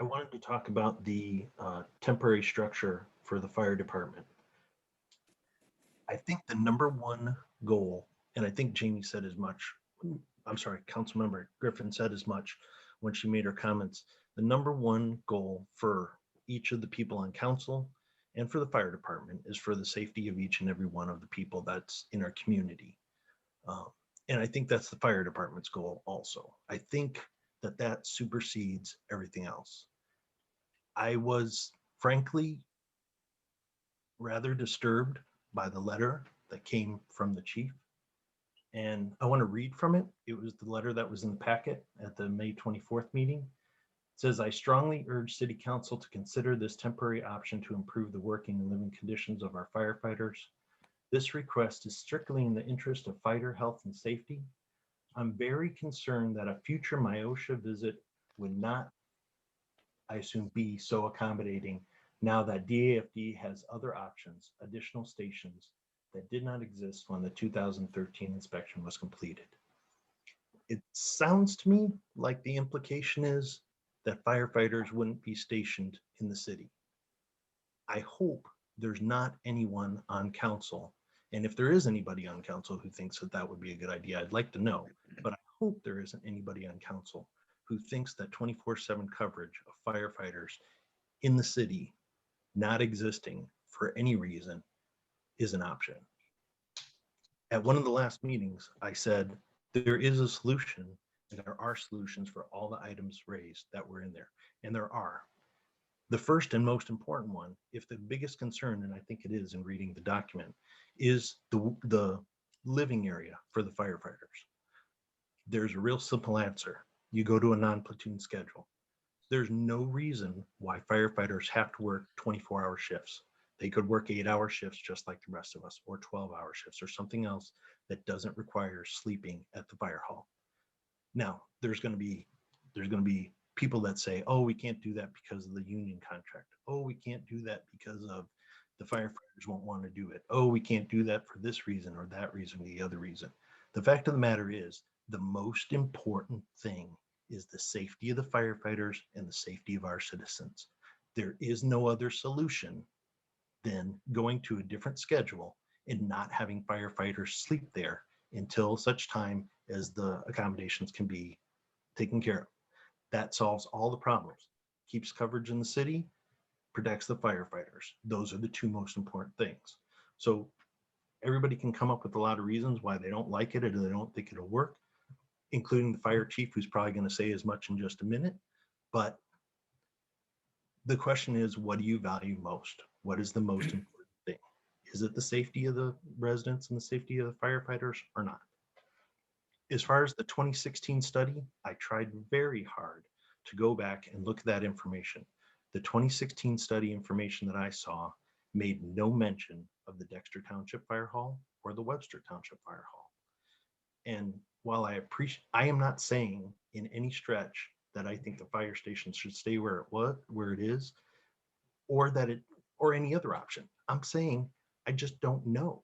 I wanted to talk about the temporary structure for the fire department. I think the #1 goal, and I think Jamie said as much, I'm sorry, Councilmember Griffin said as much when she made her comments, the #1 goal for each of the people on council and for the fire department is for the safety of each and every one of the people that's in our community. And I think that's the fire department's goal also. I think that that supersedes everything else. I was frankly rather disturbed by the letter that came from the chief. And I want to read from it. It was the letter that was in the packet at the May 24th meeting. It says, I strongly urge City Council to consider this temporary option to improve the working and living conditions of our firefighters. This request is strictly in the interest of fighter health and safety. I'm very concerned that a future MIOSHA visit would not, I assume, be so accommodating now that DAFD has other options, additional stations that did not exist when the 2013 inspection was completed. It sounds to me like the implication is that firefighters wouldn't be stationed in the city. I hope there's not anyone on council, and if there is anybody on council who thinks that that would be a good idea, I'd like to know, but I hope there isn't anybody on council who thinks that 24/7 coverage of firefighters in the city not existing for any reason is an option. At one of the last meetings, I said, there is a solution, and there are solutions for all the items raised that were in there, and there are. The first and most important one, if the biggest concern, and I think it is in reading the document, is the living area for the firefighters. There's a real simple answer. You go to a non-platoon schedule. There's no reason why firefighters have to work 24-hour shifts. They could work 8-hour shifts just like the rest of us, or 12-hour shifts, or something else that doesn't require sleeping at the fire hall. Now, there's going to be people that say, oh, we can't do that because of the union contract. Oh, we can't do that because of the firefighters won't want to do it. Oh, we can't do that for this reason or that reason or the other reason. The fact of the matter is, the most important thing is the safety of the firefighters and the safety of our citizens. There is no other solution than going to a different schedule and not having firefighters sleep there until such time as the accommodations can be taken care of. That solves all the problems, keeps coverage in the city, protects the firefighters. Those are the two most important things. So everybody can come up with a lot of reasons why they don't like it or they don't think it'll work, including the fire chief, who's probably going to say as much in just a minute. But the question is, what do you value most? What is the most important thing? Is it the safety of the residents and the safety of the firefighters or not? As far as the 2016 study, I tried very hard to go back and look at that information. The 2016 study information that I saw made no mention of the Dexter Township Fire Hall or the Webster Township Fire Hall. And while I am not saying in any stretch that I think the fire station should stay where it is, or that it, or any other option. I'm saying I just don't know.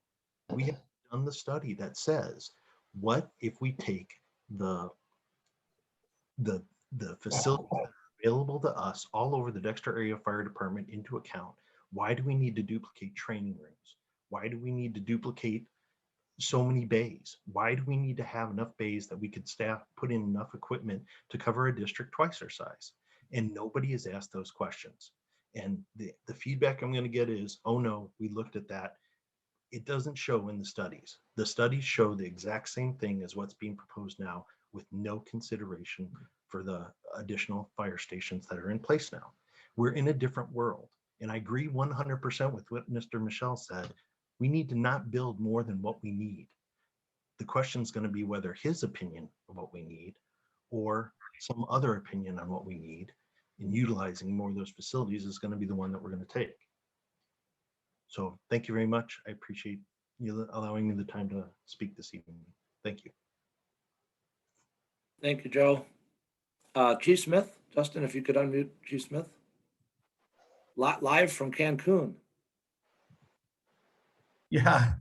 We have done the study that says, what if we take the facilities that are available to us all over the Dexter Area Fire Department into account? Why do we need to duplicate training rooms? Why do we need to duplicate so many bays? Why do we need to have enough bays that we could put in enough equipment to cover a district twice our size? And nobody has asked those questions. And the feedback I'm going to get is, oh no, we looked at that. It doesn't show in the studies. The studies show the exact same thing as what's being proposed now, with no consideration for the additional fire stations that are in place now. We're in a different world. And I agree 100% with what Mr. Michelle said. We need to not build more than what we need. The question is going to be whether his opinion of what we need or some other opinion on what we need in utilizing more of those facilities is going to be the one that we're going to take. So thank you very much. I appreciate you allowing me the time to speak this evening. Thank you. Thank you, Joe. Chief Smith, Justin, if you could unmute Chief Smith. Live from Cancun. Yeah.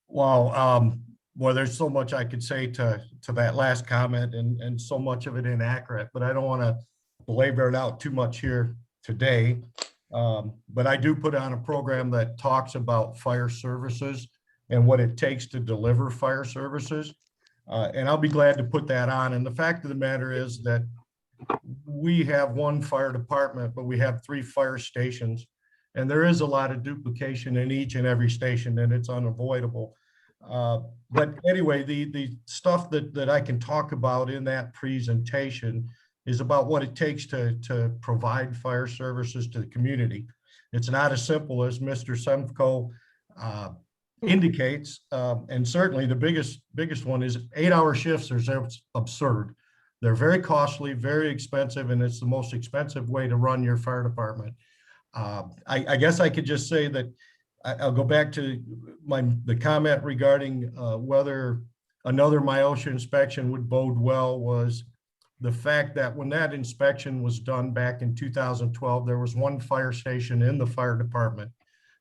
Well, there's so much I could say to that last comment and so much of it inaccurate, but I don't want to belabor it out too much here today. But I do put on a program that talks about fire services and what it takes to deliver fire services. And I'll be glad to put that on. And the fact of the matter is that we have one fire department, but we have 3 fire stations. And there is a lot of duplication in each and every station, and it's unavoidable. But anyway, the stuff that I can talk about in that presentation is about what it takes to provide fire services to the community. It's not as simple as Mr. Semko indicates, and certainly the biggest one is 8-hour shifts are absurd. They're very costly, very expensive, and it's the most expensive way to run your fire department. I guess I could just say that I'll go back to the comment regarding whether another MIOSHA inspection would bode well was the fact that when that inspection was done back in 2012, there was one fire station in the fire department,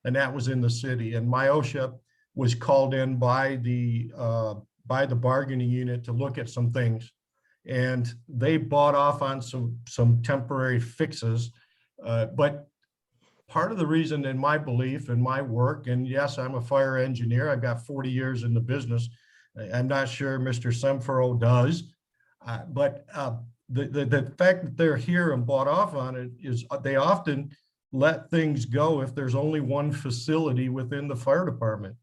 and that was in the city. And MIOSHA was called in by the bargaining unit to look at some things, and they bought off on some temporary fixes. But part of the reason, in my belief, in my work, and yes, I'm a fire engineer, I've got 40 years in the business. I'm not sure Mr. Semfero does. But the fact that they're here and bought off on it is they often let things go if there's only one facility within the fire department.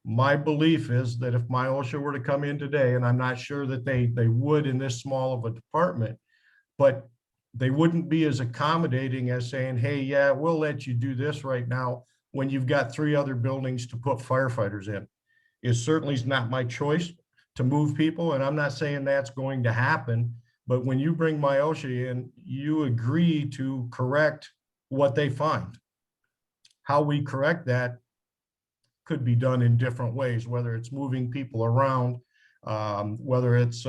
My belief is that if MIOSHA were to come in today, and I'm not sure that they would in this small of a department, but they wouldn't be as accommodating as saying, hey, yeah, we'll let you do this right now when you've got 3 other buildings to put firefighters in. It certainly is not my choice to move people, and I'm not saying that's going to happen, but when you bring MIOSHA in, you agree to correct what they find. How we correct that could be done in different ways, whether it's moving people around, whether it's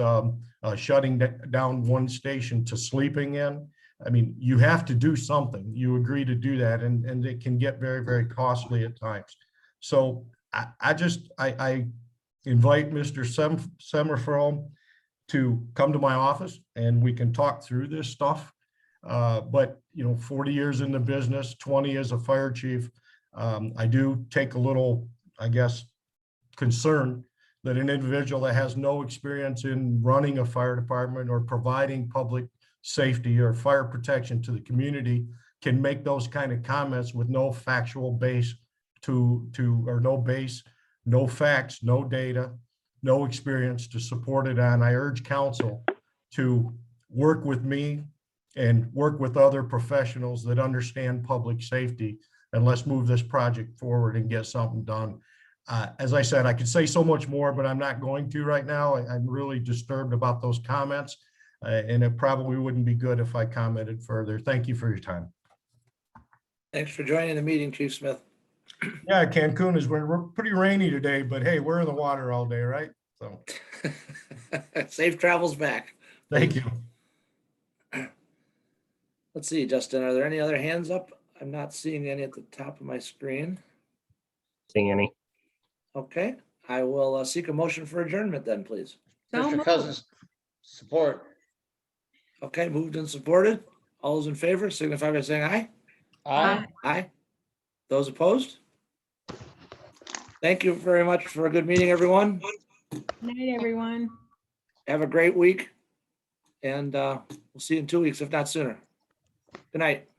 shutting down one station to sleeping in. I mean, you have to do something. You agree to do that, and it can get very, very costly at times. So I invite Mr. Semfero to come to my office and we can talk through this stuff. But, 40 years in the business, 20 as a fire chief, I do take a little, I guess, concern that an individual that has no experience in running a fire department or providing public safety or fire protection to the community can make those kind of comments with no factual base or no base, no facts, no data, no experience to support it on. I urge council to work with me and work with other professionals that understand public safety, and let's move this project forward and get something done. As I said, I could say so much more, but I'm not going to right now. I'm really disturbed about those comments, and it probably wouldn't be good if I commented further. Thank you for your time. Thanks for joining the meeting, Chief Smith. Yeah, Cancun is we're pretty rainy today, but hey, we're in the water all day, right? So Safe travels back. thank you. Let's see, Justin, are there any other hands up? I'm not seeing any at the top of my screen. Seeing any? Okay, I will seek a motion for adjournment then, please. Mr. Cousins, support. Okay, moved and supported. All those in favor signify by saying aye. Aye. Aye. Those opposed? Thank you very much for a good meeting, everyone. Good night, everyone. Have a great week. And we'll see you in 2 weeks, if not sooner. Good night.